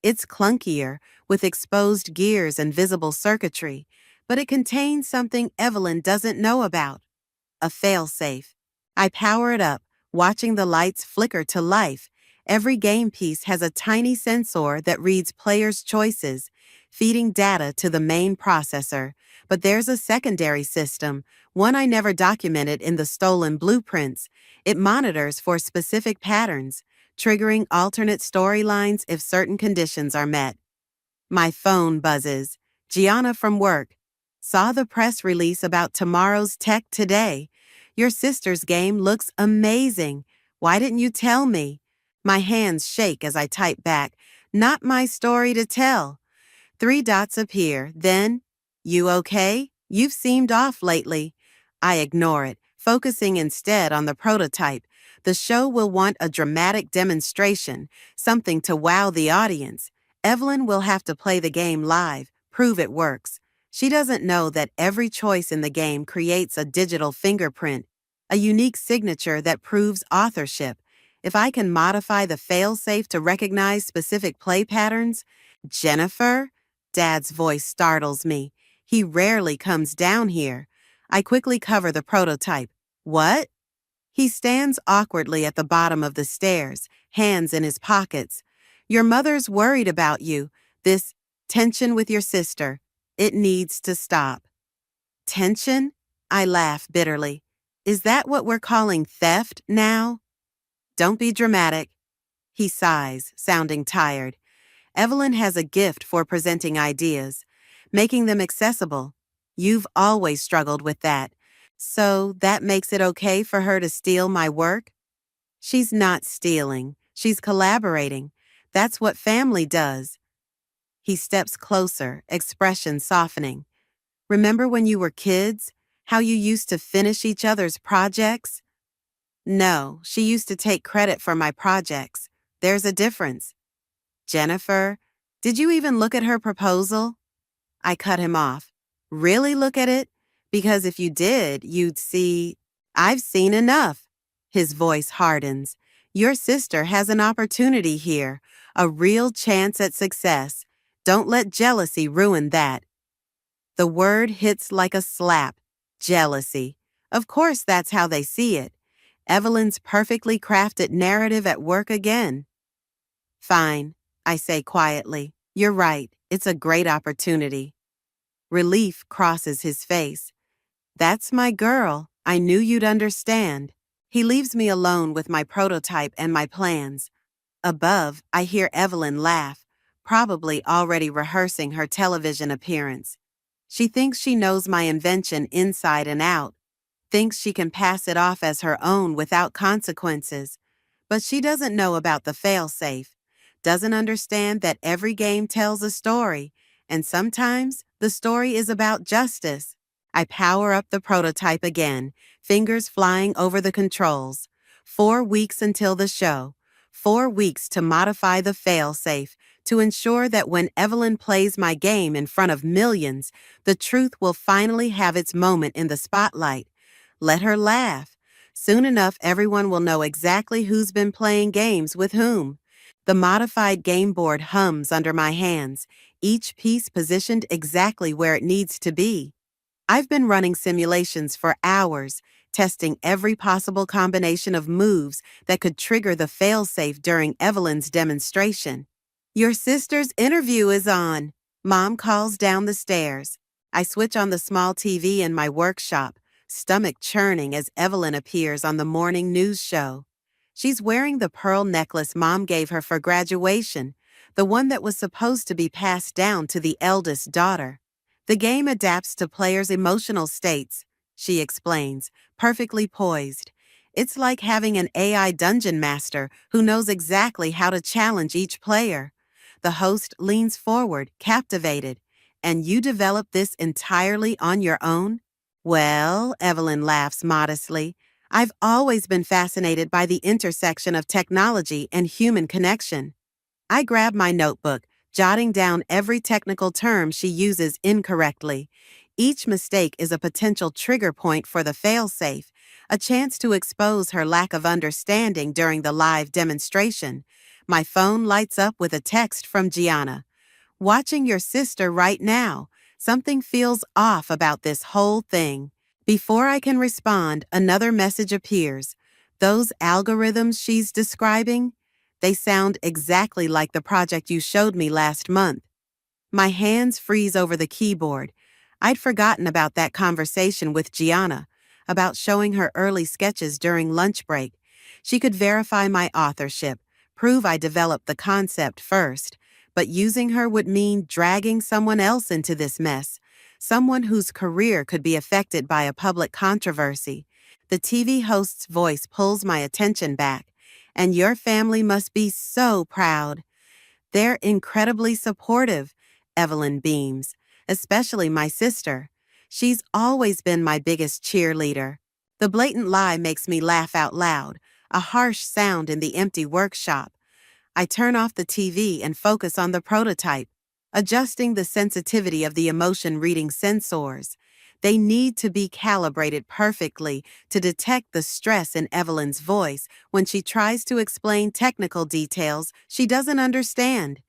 It's clunkier, with exposed gears and visible circuitry, but it contains something Evelyn doesn't know about. A failsafe. I power it up, watching the lights flicker to life. Every game piece has a tiny sensor that reads players' choices, feeding data to the main processor. But there's a secondary system, one I never documented in the stolen blueprints. It monitors for specific patterns, triggering alternate storylines if certain conditions are met. My phone buzzes. Gianna from work. Saw the press release about tomorrow's tech today. Your sister's game looks amazing. Why didn't you tell me? My hands shake as I type back. Not my story to tell. 3 dots appear, then, you okay? You've seemed off lately. I ignore it, focusing instead on the prototype. The show will want a dramatic demonstration, something to wow the audience. Evelyn will have to play the game live, prove it works. She doesn't know that every choice in the game creates a digital fingerprint, a unique signature that proves authorship. If I can modify the failsafe to recognize specific play patterns, Jennifer? Dad's voice startles me. He rarely comes down here. I quickly cover the prototype. What? He stands awkwardly at the bottom of the stairs, hands in his pockets. Your mother's worried about you. This tension with your sister. It needs to stop. Tension? I laugh bitterly. Is that what we're calling theft now? Don't be dramatic. He sighs, sounding tired. Evelyn has a gift for presenting ideas, making them accessible. You've always struggled with that. So that makes it okay for her to steal my work? She's not stealing. She's collaborating. That's what family does. He steps closer, expression softening. Remember when you were kids? How you used to finish each other's projects? No, she used to take credit for my projects. There's a difference. Jennifer, did you even look at her proposal? I cut him off. Really look at it? Because if you did, you'd see... I've seen enough. His voice hardens. Your sister has an opportunity here, a real chance at success. Don't let jealousy ruin that. The word hits like a slap. Jealousy. Of course that's how they see it. Evelyn's perfectly crafted narrative at work again. Fine, I say quietly. You're right. It's a great opportunity. Relief crosses his face. That's my girl. I knew you'd understand. He leaves me alone with my prototype and my plans. Above, I hear Evelyn laugh, probably already rehearsing her television appearance. She thinks she knows my invention inside and out, thinks she can pass it off as her own without consequences. But she doesn't know about the failsafe, doesn't understand that every game tells a story, and sometimes the story is about justice. I power up the prototype again, fingers flying over the controls. 4 weeks until the show. 4 weeks to modify the failsafe, to ensure that when Evelyn plays my game in front of millions, the truth will finally have its moment in the spotlight. Let her laugh. Soon enough, everyone will know exactly who's been playing games with whom. The modified game board hums under my hands, each piece positioned exactly where it needs to be. I've been running simulations for hours, testing every possible combination of moves that could trigger the failsafe during Evelyn's demonstration. Your sister's interview is on. Mom calls down the stairs. I switch on the small TV in my workshop, stomach churning as Evelyn appears on the morning news show. She's wearing the pearl necklace Mom gave her for graduation, the one that was supposed to be passed down to the eldest daughter. The game adapts to players' emotional states, she explains, perfectly poised. It's like having an AI dungeon master who knows exactly how to challenge each player. The host leans forward, captivated. And you developed this entirely on your own? Well, Evelyn laughs modestly. I've always been fascinated by the intersection of technology and human connection. I grab my notebook, jotting down every technical term she uses incorrectly. Each mistake is a potential trigger point for the failsafe, a chance to expose her lack of understanding during the live demonstration. My phone lights up with a text from Gianna. Watching your sister right now. Something feels off about this whole thing. Before I can respond, another message appears. Those algorithms she's describing? They sound exactly like the project you showed me last month. My hands freeze over the keyboard. I'd forgotten about that conversation with Gianna, about showing her early sketches during lunch break. She could verify my authorship, prove I developed the concept first, but using her would mean dragging someone else into this mess, someone whose career could be affected by a public controversy. The TV host's voice pulls my attention back, and your family must be so proud. They're incredibly supportive, Evelyn beams, especially my sister. She's always been my biggest cheerleader. The blatant lie makes me laugh out loud, a harsh sound in the empty workshop. I turn off the TV and focus on the prototype, adjusting the sensitivity of the emotion-reading sensors. They need to be calibrated perfectly to detect the stress in Evelyn's voice when she tries to explain technical details she doesn't understand.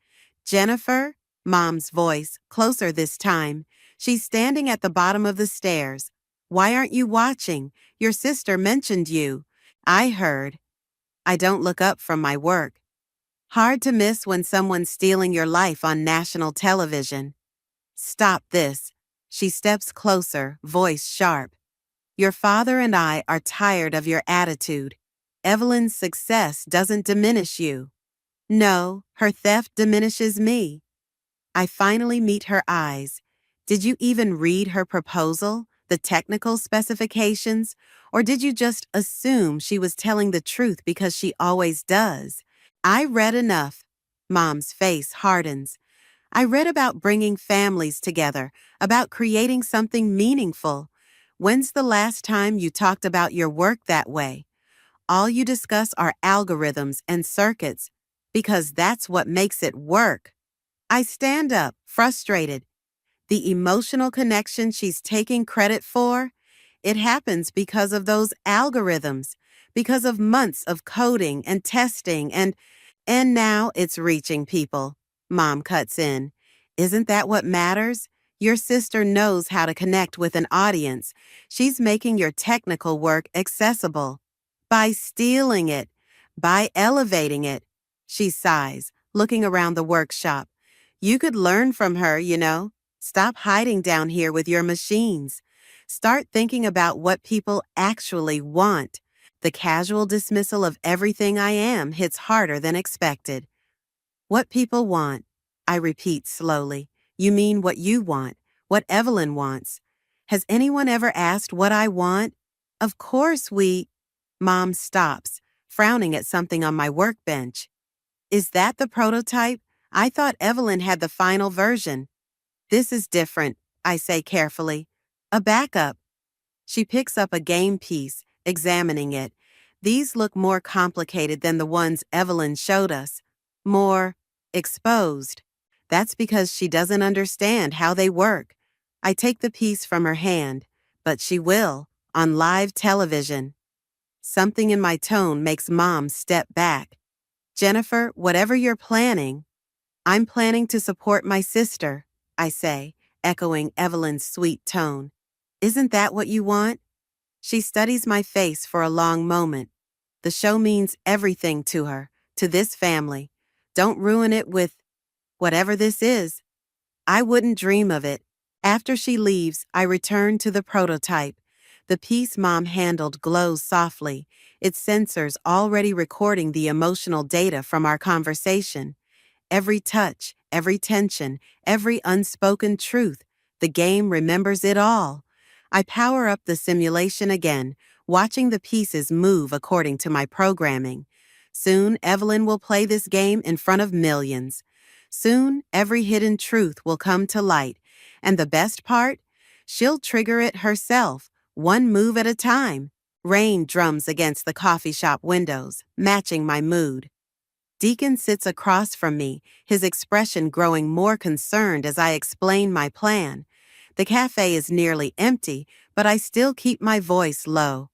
Jennifer, Mom's voice, closer this time. She's standing at the bottom of the stairs. Why aren't you watching? Your sister mentioned you. I heard. I don't look up from my work. Hard to miss when someone's stealing your life on national television. Stop this. She steps closer, voice sharp. Your father and I are tired of your attitude. Evelyn's success doesn't diminish you. No, her theft diminishes me. I finally meet her eyes. Did you even read her proposal, the technical specifications, or did you just assume she was telling the truth because she always does? I read enough. Mom's face hardens. I read about bringing families together, about creating something meaningful. When's the last time you talked about your work that way? All you discuss are algorithms and circuits, because that's what makes it work. I stand up, frustrated. The emotional connection she's taking credit for, it happens because of those algorithms, because of months of coding and testing and now it's reaching people. Mom cuts in. Isn't that what matters? Your sister knows how to connect with an audience. She's making your technical work accessible. By stealing it, by elevating it. She sighs, looking around the workshop. You could learn from her, you know. Stop hiding down here with your machines. Start thinking about what people actually want. The casual dismissal of everything I am hits harder than expected. What people want, I repeat slowly. You mean what you want, what Evelyn wants. Has anyone ever asked what I want? Of course Mom stops, frowning at something on my workbench. Is that the prototype? I thought Evelyn had the final version. This is different, I say carefully. A backup. She picks up a game piece, examining it. These look more complicated than the ones Evelyn showed us. More exposed. That's because she doesn't understand how they work. I take the piece from her hand, but she will, on live television. Something in my tone makes Mom step back. Jennifer, whatever you're planning, I'm planning to support my sister, I say, echoing Evelyn's sweet tone. Isn't that what you want? She studies my face for a long moment. The show means everything to her, to this family. Don't ruin it with whatever this is. I wouldn't dream of it. After she leaves, I return to the prototype. The piece Mom handled glows softly, its sensors already recording the emotional data from our conversation. Every touch, every tension, every unspoken truth, the game remembers it all. I power up the simulation again, watching the pieces move according to my programming. Soon, Evelyn will play this game in front of millions. Soon, every hidden truth will come to light. And the best part? She'll trigger it herself, one move at a time. Rain drums against the coffee shop windows, matching my mood. Deacon sits across from me, his expression growing more concerned as I explain my plan. The cafe is nearly empty, but I still keep my voice low.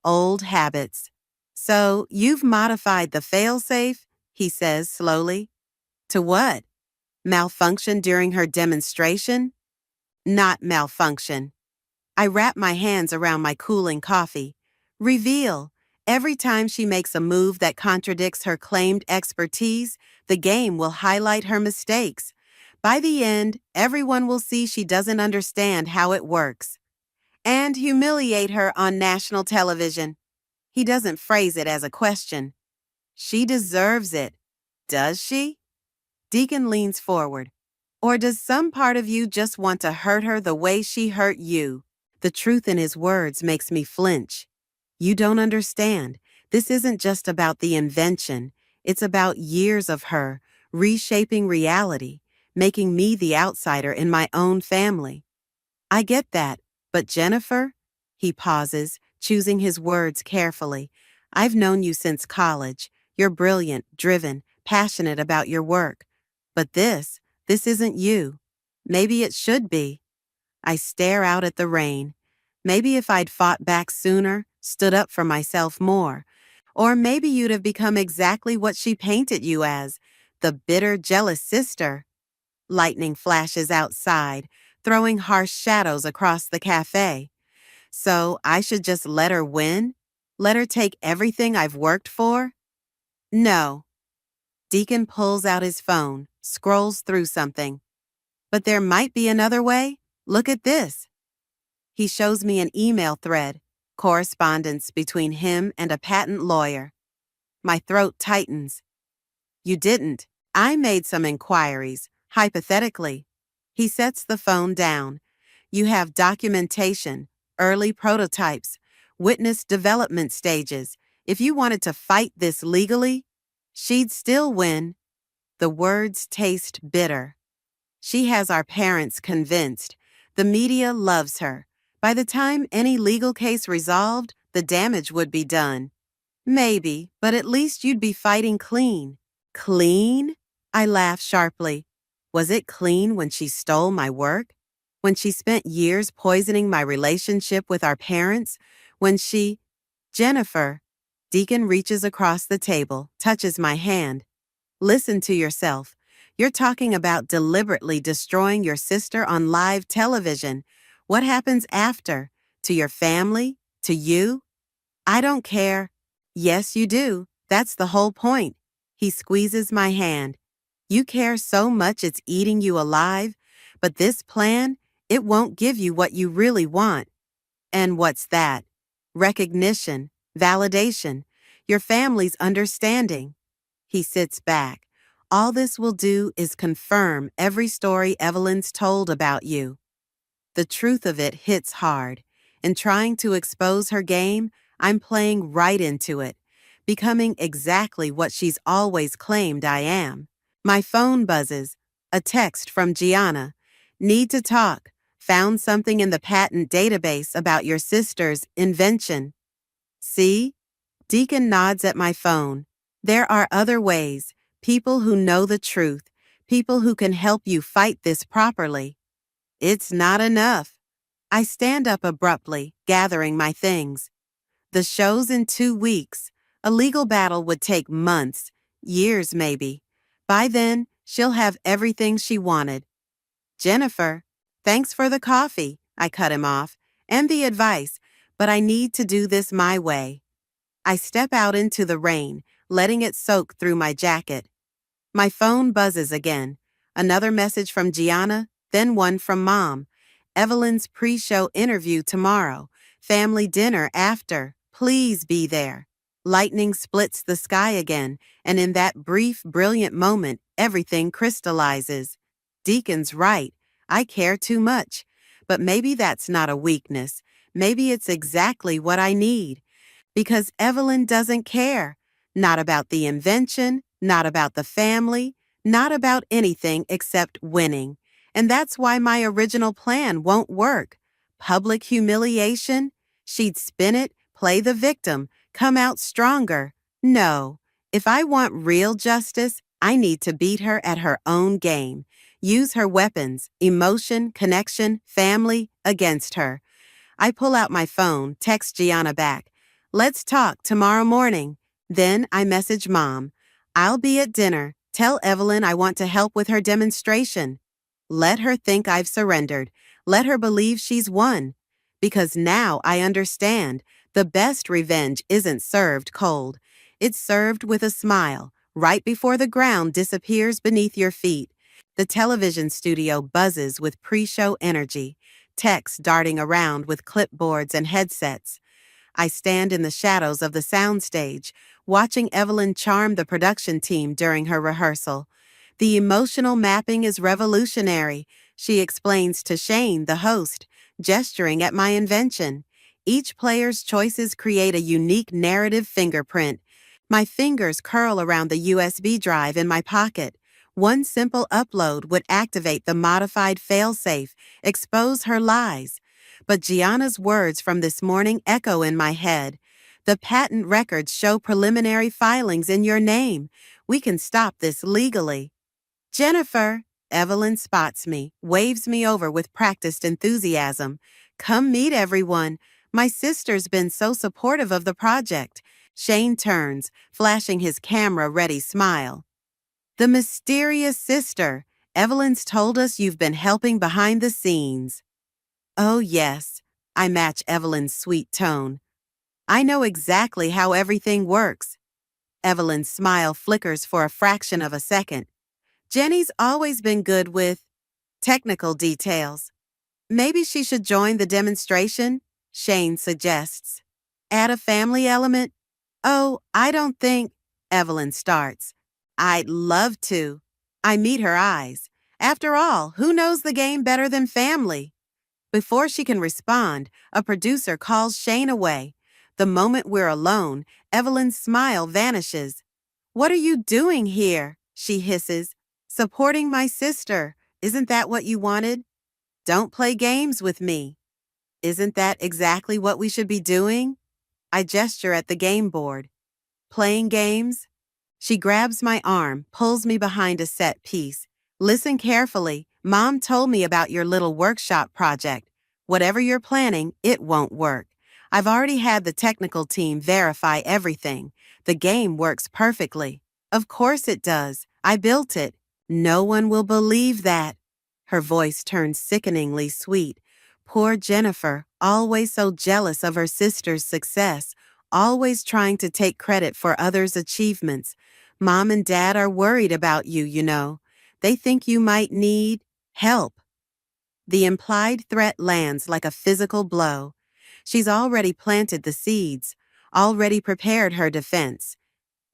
Old habits. So, you've modified the failsafe? He says slowly. To what? Malfunction during her demonstration? Not malfunction. I wrap my hands around my cooling coffee. Reveal. Every time she makes a move that contradicts her claimed expertise, the game will highlight her mistakes. By the end, everyone will see she doesn't understand how it works. And humiliate her on national television. He doesn't phrase it as a question. She deserves it. Does she? Deacon leans forward. Or does some part of you just want to hurt her the way she hurt you? The truth in his words makes me flinch. You don't understand. This isn't just about the invention. It's about years of her, reshaping reality, making me the outsider in my own family. I get that, but Jennifer? He pauses, choosing his words carefully. I've known you since college. You're brilliant, driven, passionate about your work. But this isn't you. Maybe it should be. I stare out at the rain. Maybe if I'd fought back sooner, stood up for myself more. Or maybe you'd have become exactly what she painted you as, the bitter, jealous sister. Lightning flashes outside, throwing harsh shadows across the cafe. So I should just let her win? Let her take everything I've worked for? No. Deacon pulls out his phone, scrolls through something. But there might be another way. Look at this. He shows me an email thread, correspondence between him and a patent lawyer. My throat tightens. You didn't. I made some inquiries, hypothetically. He sets the phone down. You have documentation, early prototypes, witness development stages. If you wanted to fight this legally, she'd still win. The words taste bitter. She has our parents convinced. The media loves her. By the time any legal case resolved, the damage would be done. Maybe, but at least you'd be fighting clean. Clean? I laugh sharply. Was it clean when she stole my work? When she spent years poisoning my relationship with our parents? When she... Jennifer. Deacon reaches across the table, touches my hand. Listen to yourself. You're talking about deliberately destroying your sister on live television. What happens after? To your family? To you? I don't care. Yes, you do. That's the whole point. He squeezes my hand. You care so much it's eating you alive, but this plan, it won't give you what you really want. And what's that? Recognition, validation, your family's understanding. He sits back. All this will do is confirm every story Evelyn's told about you. The truth of it hits hard. In trying to expose her game, I'm playing right into it, becoming exactly what she's always claimed I am. My phone buzzes. A text from Gianna. Need to talk. Found something in the patent database about your sister's invention. See? Deacon nods at my phone. There are other ways. People who know the truth. People who can help you fight this properly. It's not enough. I stand up abruptly, gathering my things. The show's in 2 weeks. A legal battle would take months, years maybe. By then, she'll have everything she wanted. Jennifer, thanks for the coffee, I cut him off, and the advice, but I need to do this my way. I step out into the rain, letting it soak through my jacket. My phone buzzes again. Another message from Gianna, then one from Mom. Evelyn's pre-show interview tomorrow. Family dinner after. Please be there. Lightning splits the sky again, and in that brief, brilliant moment, everything crystallizes. Deacon's right. I care too much. But maybe that's not a weakness. Maybe it's exactly what I need. Because Evelyn doesn't care. Not about the invention, not about the family, not about anything except winning. And that's why my original plan won't work. Public humiliation? She'd spin it, play the victim, come out stronger. No. If I want real justice, I need to beat her at her own game. Use her weapons, emotion, connection, family, against her. I pull out my phone, text Gianna back. Let's talk tomorrow morning. Then I message Mom. I'll be at dinner. Tell Evelyn I want to help with her demonstration. Let her think I've surrendered. Let her believe she's won. Because now I understand. The best revenge isn't served cold. It's served with a smile, right before the ground disappears beneath your feet. The television studio buzzes with pre-show energy, techs darting around with clipboards and headsets. I stand in the shadows of the soundstage, watching Evelyn charm the production team during her rehearsal. The emotional mapping is revolutionary, she explains to Shane, the host, gesturing at my invention. Each player's choices create a unique narrative fingerprint. My fingers curl around the USB drive in my pocket. One simple upload would activate the modified failsafe, expose her lies. But Gianna's words from this morning echo in my head. The patent records show preliminary filings in your name. We can stop this legally. Jennifer, Evelyn spots me, waves me over with practiced enthusiasm. Come meet everyone. My sister's been so supportive of the project. Shane turns, flashing his camera-ready smile. The mysterious sister. Evelyn's told us you've been helping behind the scenes. Oh, yes. I match Evelyn's sweet tone. I know exactly how everything works. Evelyn's smile flickers for a fraction of a second. Jenny's always been good with technical details. Maybe she should join the demonstration, Shane suggests. Add a family element? Oh, I don't think, Evelyn starts. I'd love to. I meet her eyes. After all, who knows the game better than family? Before she can respond, a producer calls Shane away. The moment we're alone, Evelyn's smile vanishes. What are you doing here? She hisses. Supporting my sister. Isn't that what you wanted? Don't play games with me. Isn't that exactly what we should be doing? I gesture at the game board. Playing games? She grabs my arm, pulls me behind a set piece. Listen carefully. Mom told me about your little workshop project. Whatever you're planning, it won't work. I've already had the technical team verify everything. The game works perfectly. Of course it does. I built it. No one will believe that. Her voice turns sickeningly sweet. Poor Jennifer, always so jealous of her sister's success, always trying to take credit for others' achievements. Mom and Dad are worried about you, you know. They think you might need help. The implied threat lands like a physical blow. She's already planted the seeds, already prepared her defense.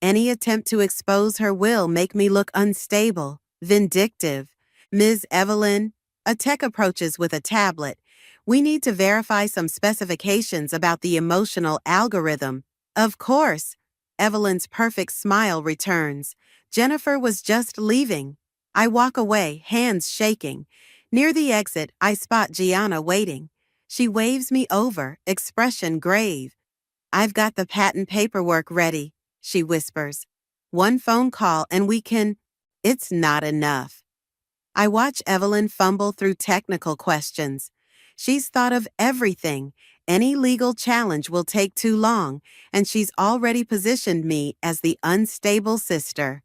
Any attempt to expose her will make me look unstable, vindictive. Ms. Evelyn, a tech approaches with a tablet. We need to verify some specifications about the emotional algorithm. Of course. Evelyn's perfect smile returns. Jennifer was just leaving. I walk away, hands shaking. Near the exit, I spot Gianna waiting. She waves me over, expression grave. I've got the patent paperwork ready, she whispers. One phone call and we can... It's not enough. I watch Evelyn fumble through technical questions. She's thought of everything. Any legal challenge will take too long, and she's already positioned me as the unstable sister.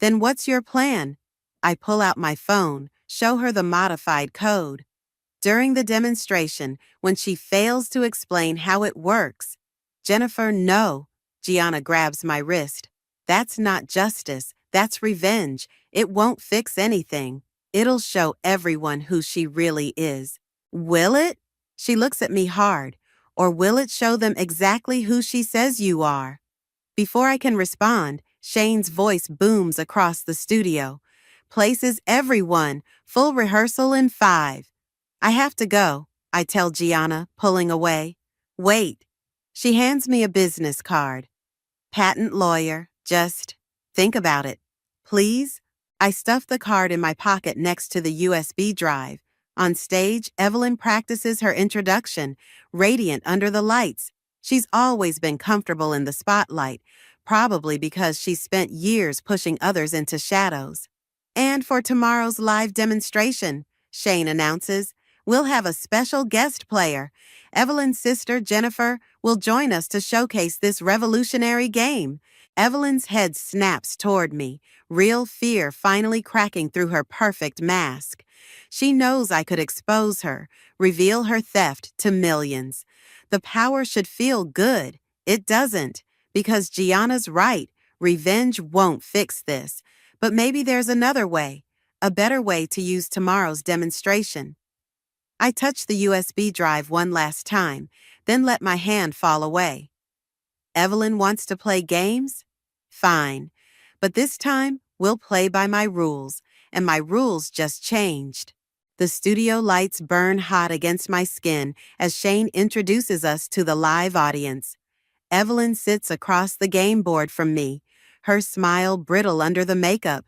Then what's your plan? I pull out my phone, show her the modified code. During the demonstration, when she fails to explain how it works, Jennifer, no. Gianna grabs my wrist. That's not justice. That's revenge. It won't fix anything. It'll show everyone who she really is. Will it? She looks at me hard. Or will it show them exactly who she says you are? Before I can respond, Shane's voice booms across the studio. Places everyone. Full rehearsal in 5. I have to go, I tell Gianna, pulling away. Wait. She hands me a business card. Patent lawyer. Just think about it. Please? I stuff the card in my pocket next to the USB drive. On stage, Evelyn practices her introduction, radiant under the lights. She's always been comfortable in the spotlight, probably because she's spent years pushing others into shadows. And for tomorrow's live demonstration, Shane announces, we'll have a special guest player. Evelyn's sister, Jennifer, will join us to showcase this revolutionary game. Evelyn's head snaps toward me, real fear finally cracking through her perfect mask. She knows I could expose her, reveal her theft to millions. The power should feel good. It doesn't, because Gianna's right. Revenge won't fix this. But maybe there's another way. a better way to use tomorrow's demonstration. I touch the USB drive one last time, then let my hand fall away. Evelyn wants to play games? Fine. But this time, we'll play by my rules, and my rules just changed. The studio lights burn hot against my skin as Shane introduces us to the live audience. Evelyn sits across the game board from me, her smile brittle under the makeup.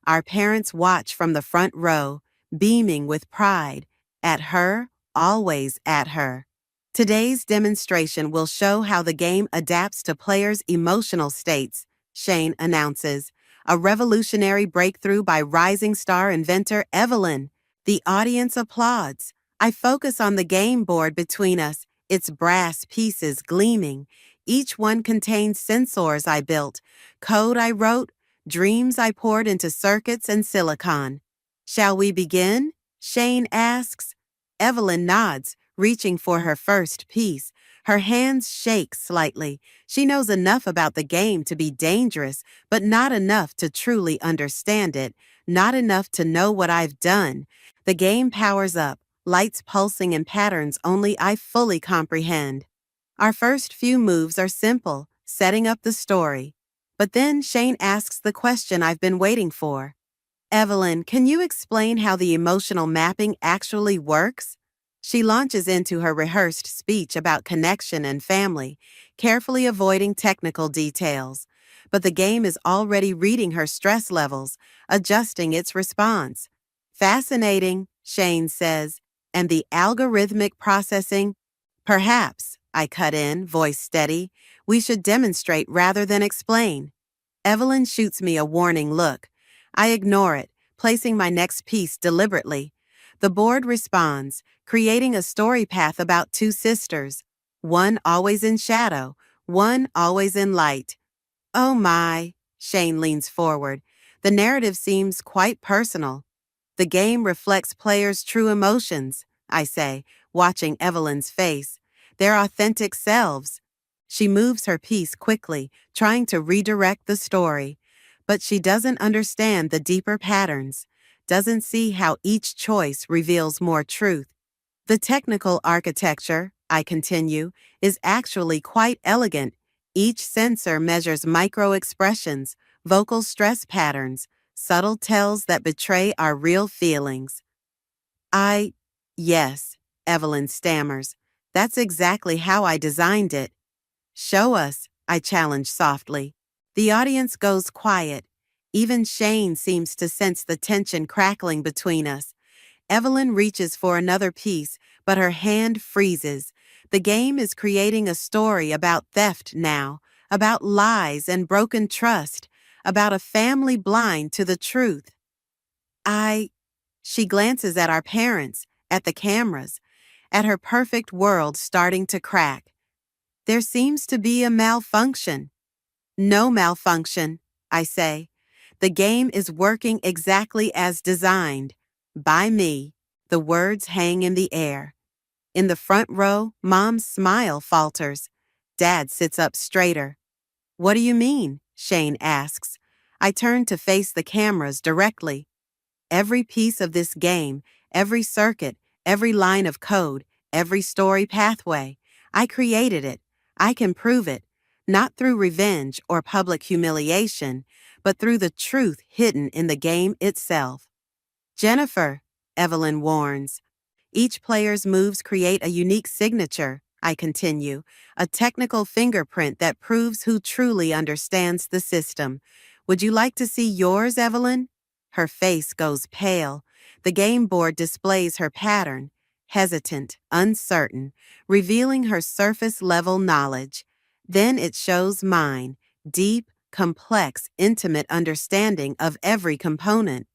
Our parents watch from the front row, beaming with pride. At her, always at her. Today's demonstration will show how the game adapts to players' emotional states, Shane announces. A revolutionary breakthrough by rising star inventor Evelyn. The audience applauds. I focus on the game board between us, its brass pieces gleaming. Each one contains sensors I built, code I wrote, dreams I poured into circuits and silicon. Shall we begin? Shane asks. Evelyn nods, reaching for her first piece. Her hands shake slightly. She knows enough about the game to be dangerous, but not enough to truly understand it, not enough to know what I've done. The game powers up, lights pulsing in patterns only I fully comprehend. Our first few moves are simple, setting up the story. But then Shane asks the question I've been waiting for. Evelyn, can you explain how the emotional mapping actually works? She launches into her rehearsed speech about connection and family, carefully avoiding technical details. But the game is already reading her stress levels, adjusting its response. Fascinating, Shane says. And the algorithmic processing? Perhaps, I cut in, voice steady. We should demonstrate rather than explain. Evelyn shoots me a warning look. I ignore it, placing my next piece deliberately. The board responds, creating a story path about two sisters, one always in shadow, one always in light. Oh my, Shane leans forward. The narrative seems quite personal. The game reflects players' true emotions, I say, watching Evelyn's face. Their authentic selves. She moves her piece quickly, trying to redirect the story. But she doesn't understand the deeper patterns, doesn't see how each choice reveals more truth. The technical architecture, I continue, is actually quite elegant. Each sensor measures micro-expressions, vocal stress patterns, subtle tells that betray our real feelings. Yes, Evelyn stammers. That's exactly how I designed it. Show us, I challenge softly. The audience goes quiet. Even Shane seems to sense the tension crackling between us. Evelyn reaches for another piece, but her hand freezes. The game is creating a story about theft now, about lies and broken trust, about a family blind to the truth. She glances at our parents, at the cameras, at her perfect world starting to crack. There seems to be a malfunction. No malfunction, I say. The game is working exactly as designed. By me. The words hang in the air. In the front row, Mom's smile falters. Dad sits up straighter. What do you mean? Shane asks. I turn to face the cameras directly. Every piece of this game, every circuit, every line of code, every story pathway, I created it. I can prove it, not through revenge or public humiliation, but through the truth hidden in the game itself. Jennifer, Evelyn warns. Each player's moves create a unique signature, I continue, a technical fingerprint that proves who truly understands the system. Would you like to see yours, Evelyn? Her face goes pale. The game board displays her pattern, hesitant, uncertain, revealing her surface-level knowledge. Then it shows mine, deep, complex, intimate understanding of every component.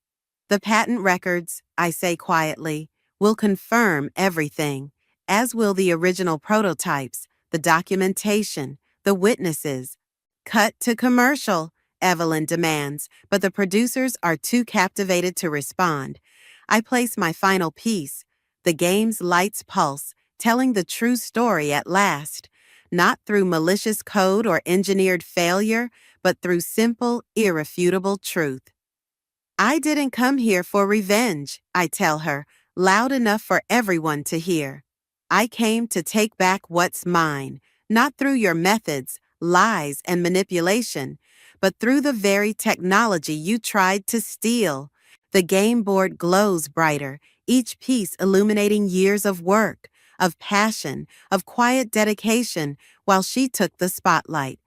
The patent records, I say quietly, will confirm everything, as will the original prototypes, the documentation, the witnesses. Cut to commercial, Evelyn demands, but the producers are too captivated to respond. I place my final piece. The game's lights pulse, telling the true story at last, not through malicious code or engineered failure, but through simple, irrefutable truth. I didn't come here for revenge, I tell her, loud enough for everyone to hear. I came to take back what's mine, not through your methods, lies, and manipulation, but through the very technology you tried to steal. The game board glows brighter, each piece illuminating years of work, of passion, of quiet dedication, while she took the spotlight.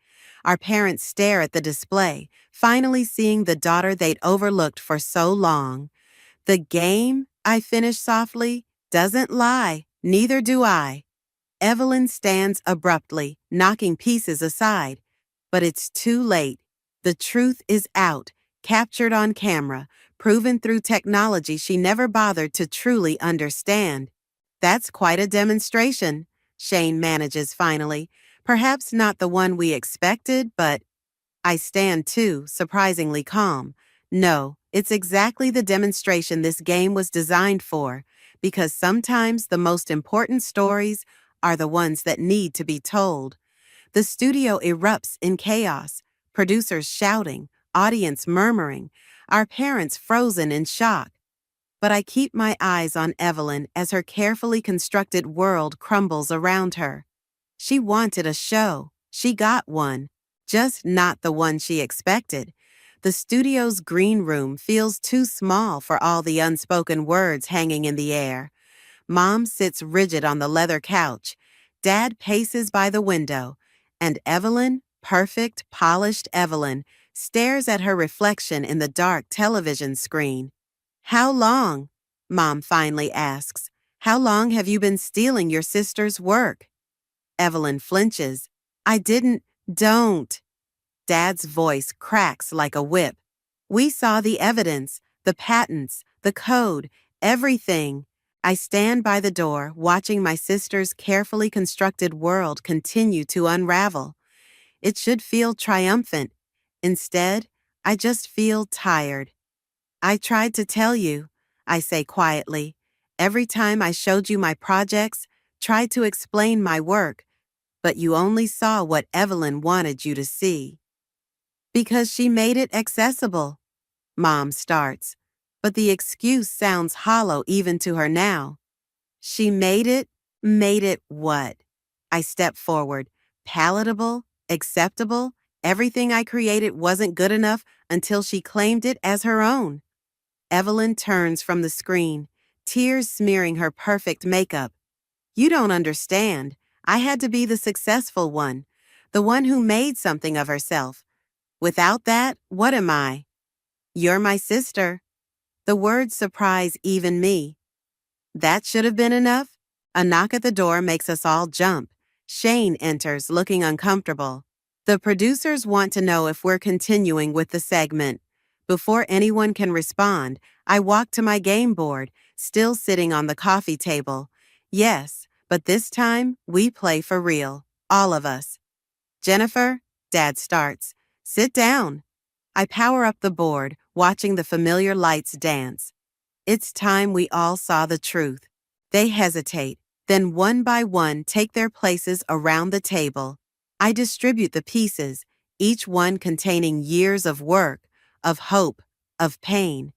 Our parents stare at the display, finally seeing the daughter they'd overlooked for so long. The game, I finish softly, doesn't lie, neither do I. Evelyn stands abruptly, knocking pieces aside. But it's too late. The truth is out, captured on camera, proven through technology she never bothered to truly understand. That's quite a demonstration, Shane manages finally. Perhaps not the one we expected, but I stand too, surprisingly calm. No, it's exactly the demonstration this game was designed for, because sometimes the most important stories are the ones that need to be told. The studio erupts in chaos, producers shouting, audience murmuring, our parents frozen in shock. But I keep my eyes on Evelyn as her carefully constructed world crumbles around her. She wanted a show. She got one. Just not the one she expected. The studio's green room feels too small for all the unspoken words hanging in the air. Mom sits rigid on the leather couch. Dad paces by the window. And Evelyn, perfect, polished Evelyn, stares at her reflection in the dark television screen. How long? Mom finally asks. How long have you been stealing your sister's work? Evelyn flinches. Don't. Dad's voice cracks like a whip. We saw the evidence, the patents, the code, everything. I stand by the door, watching my sister's carefully constructed world continue to unravel. It should feel triumphant. Instead, I just feel tired. I tried to tell you, I say quietly. Every time I showed you my projects, tried to explain my work, but you only saw what Evelyn wanted you to see. Because she made it accessible, Mom starts, but the excuse sounds hollow even to her now. She made it what? I step forward. Palatable, acceptable, everything I created wasn't good enough until she claimed it as her own. Evelyn turns from the screen, tears smearing her perfect makeup. You don't understand. I had to be the successful one, the one who made something of herself. Without that, what am I? You're my sister. The words surprise even me. That should have been enough? A knock at the door makes us all jump. Shane enters, looking uncomfortable. The producers want to know if we're continuing with the segment. Before anyone can respond, I walk to my game board, still sitting on the coffee table. Yes, but this time, we play for real. All of us. Jennifer, Dad starts. Sit down. I power up the board, watching the familiar lights dance. It's time we all saw the truth. They hesitate, then one by one take their places around the table. I distribute the pieces, each one containing years of work, of hope, of pain.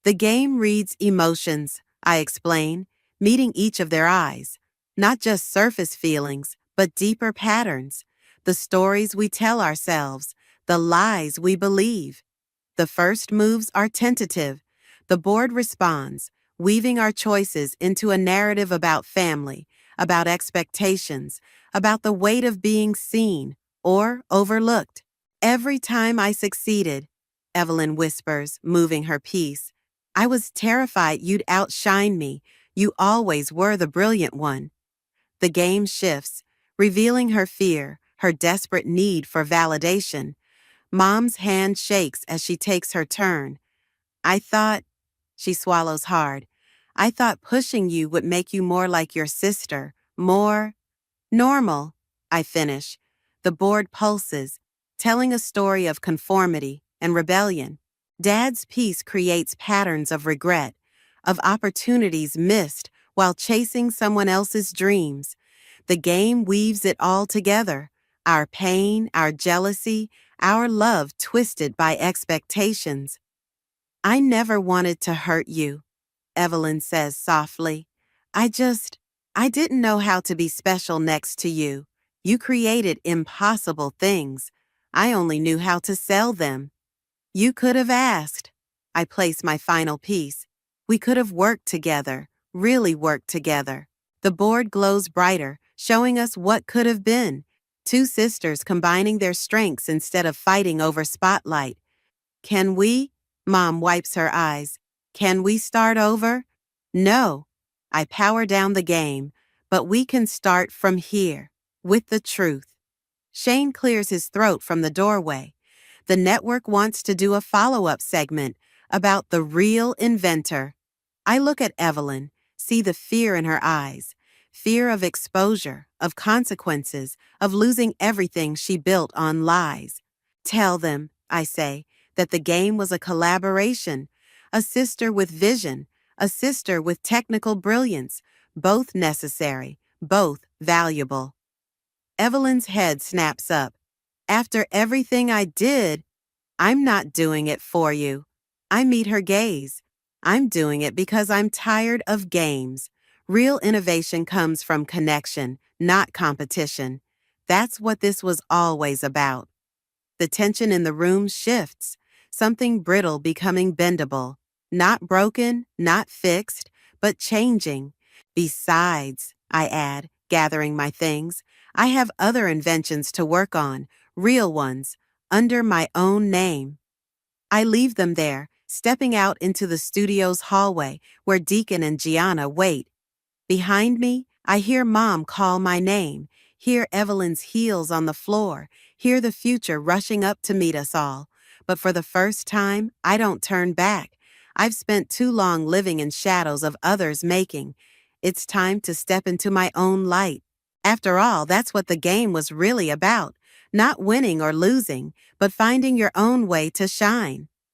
The game reads emotions, I explain, meeting each of their eyes. Not just surface feelings, but deeper patterns. The stories we tell ourselves, the lies we believe. The first moves are tentative. The board responds, weaving our choices into a narrative about family, about expectations, about the weight of being seen or overlooked. Every time I succeeded, Evelyn whispers, moving her piece, I was terrified you'd outshine me. You always were the brilliant one. The game shifts, revealing her fear, her desperate need for validation. Mom's hand shakes as she takes her turn. She swallows hard. I thought pushing you would make you more like your sister, more normal, I finish. The board pulses, telling a story of conformity and rebellion. Dad's piece creates patterns of regret, of opportunities missed while chasing someone else's dreams. The game weaves it all together, our pain, our jealousy, our love twisted by expectations. I never wanted to hurt you, Evelyn says softly. I didn't know how to be special next to you. You created impossible things. I only knew how to sell them. You could have asked. I place my final piece. We could have worked together, really worked together. The board glows brighter, showing us what could have been. Two sisters combining their strengths instead of fighting over spotlight. Can we? Mom wipes her eyes. Can we start over? No. I power down the game, but we can start from here, with the truth. Shane clears his throat from the doorway. The network wants to do a follow-up segment about the real inventor. I look at Evelyn, see the fear in her eyes. Fear of exposure, of consequences, of losing everything she built on lies. Tell them, I say, that the game was a collaboration, a sister with vision, a sister with technical brilliance, both necessary, both valuable. Evelyn's head snaps up. After everything I did, I'm not doing it for you. I meet her gaze. I'm doing it because I'm tired of games. Real innovation comes from connection, not competition. That's what this was always about. The tension in the room shifts, something brittle becoming bendable. Not broken, not fixed, but changing. Besides, I add, gathering my things, I have other inventions to work on, real ones, under my own name. I leave them there, stepping out into the studio's hallway where Deacon and Gianna wait. Behind me, I hear Mom call my name, hear Evelyn's heels on the floor, hear the future rushing up to meet us all. But for the first time, I don't turn back. I've spent too long living in shadows of others' making. It's time to step into my own light. After all, that's what the game was really about. Not winning or losing, but finding your own way to shine.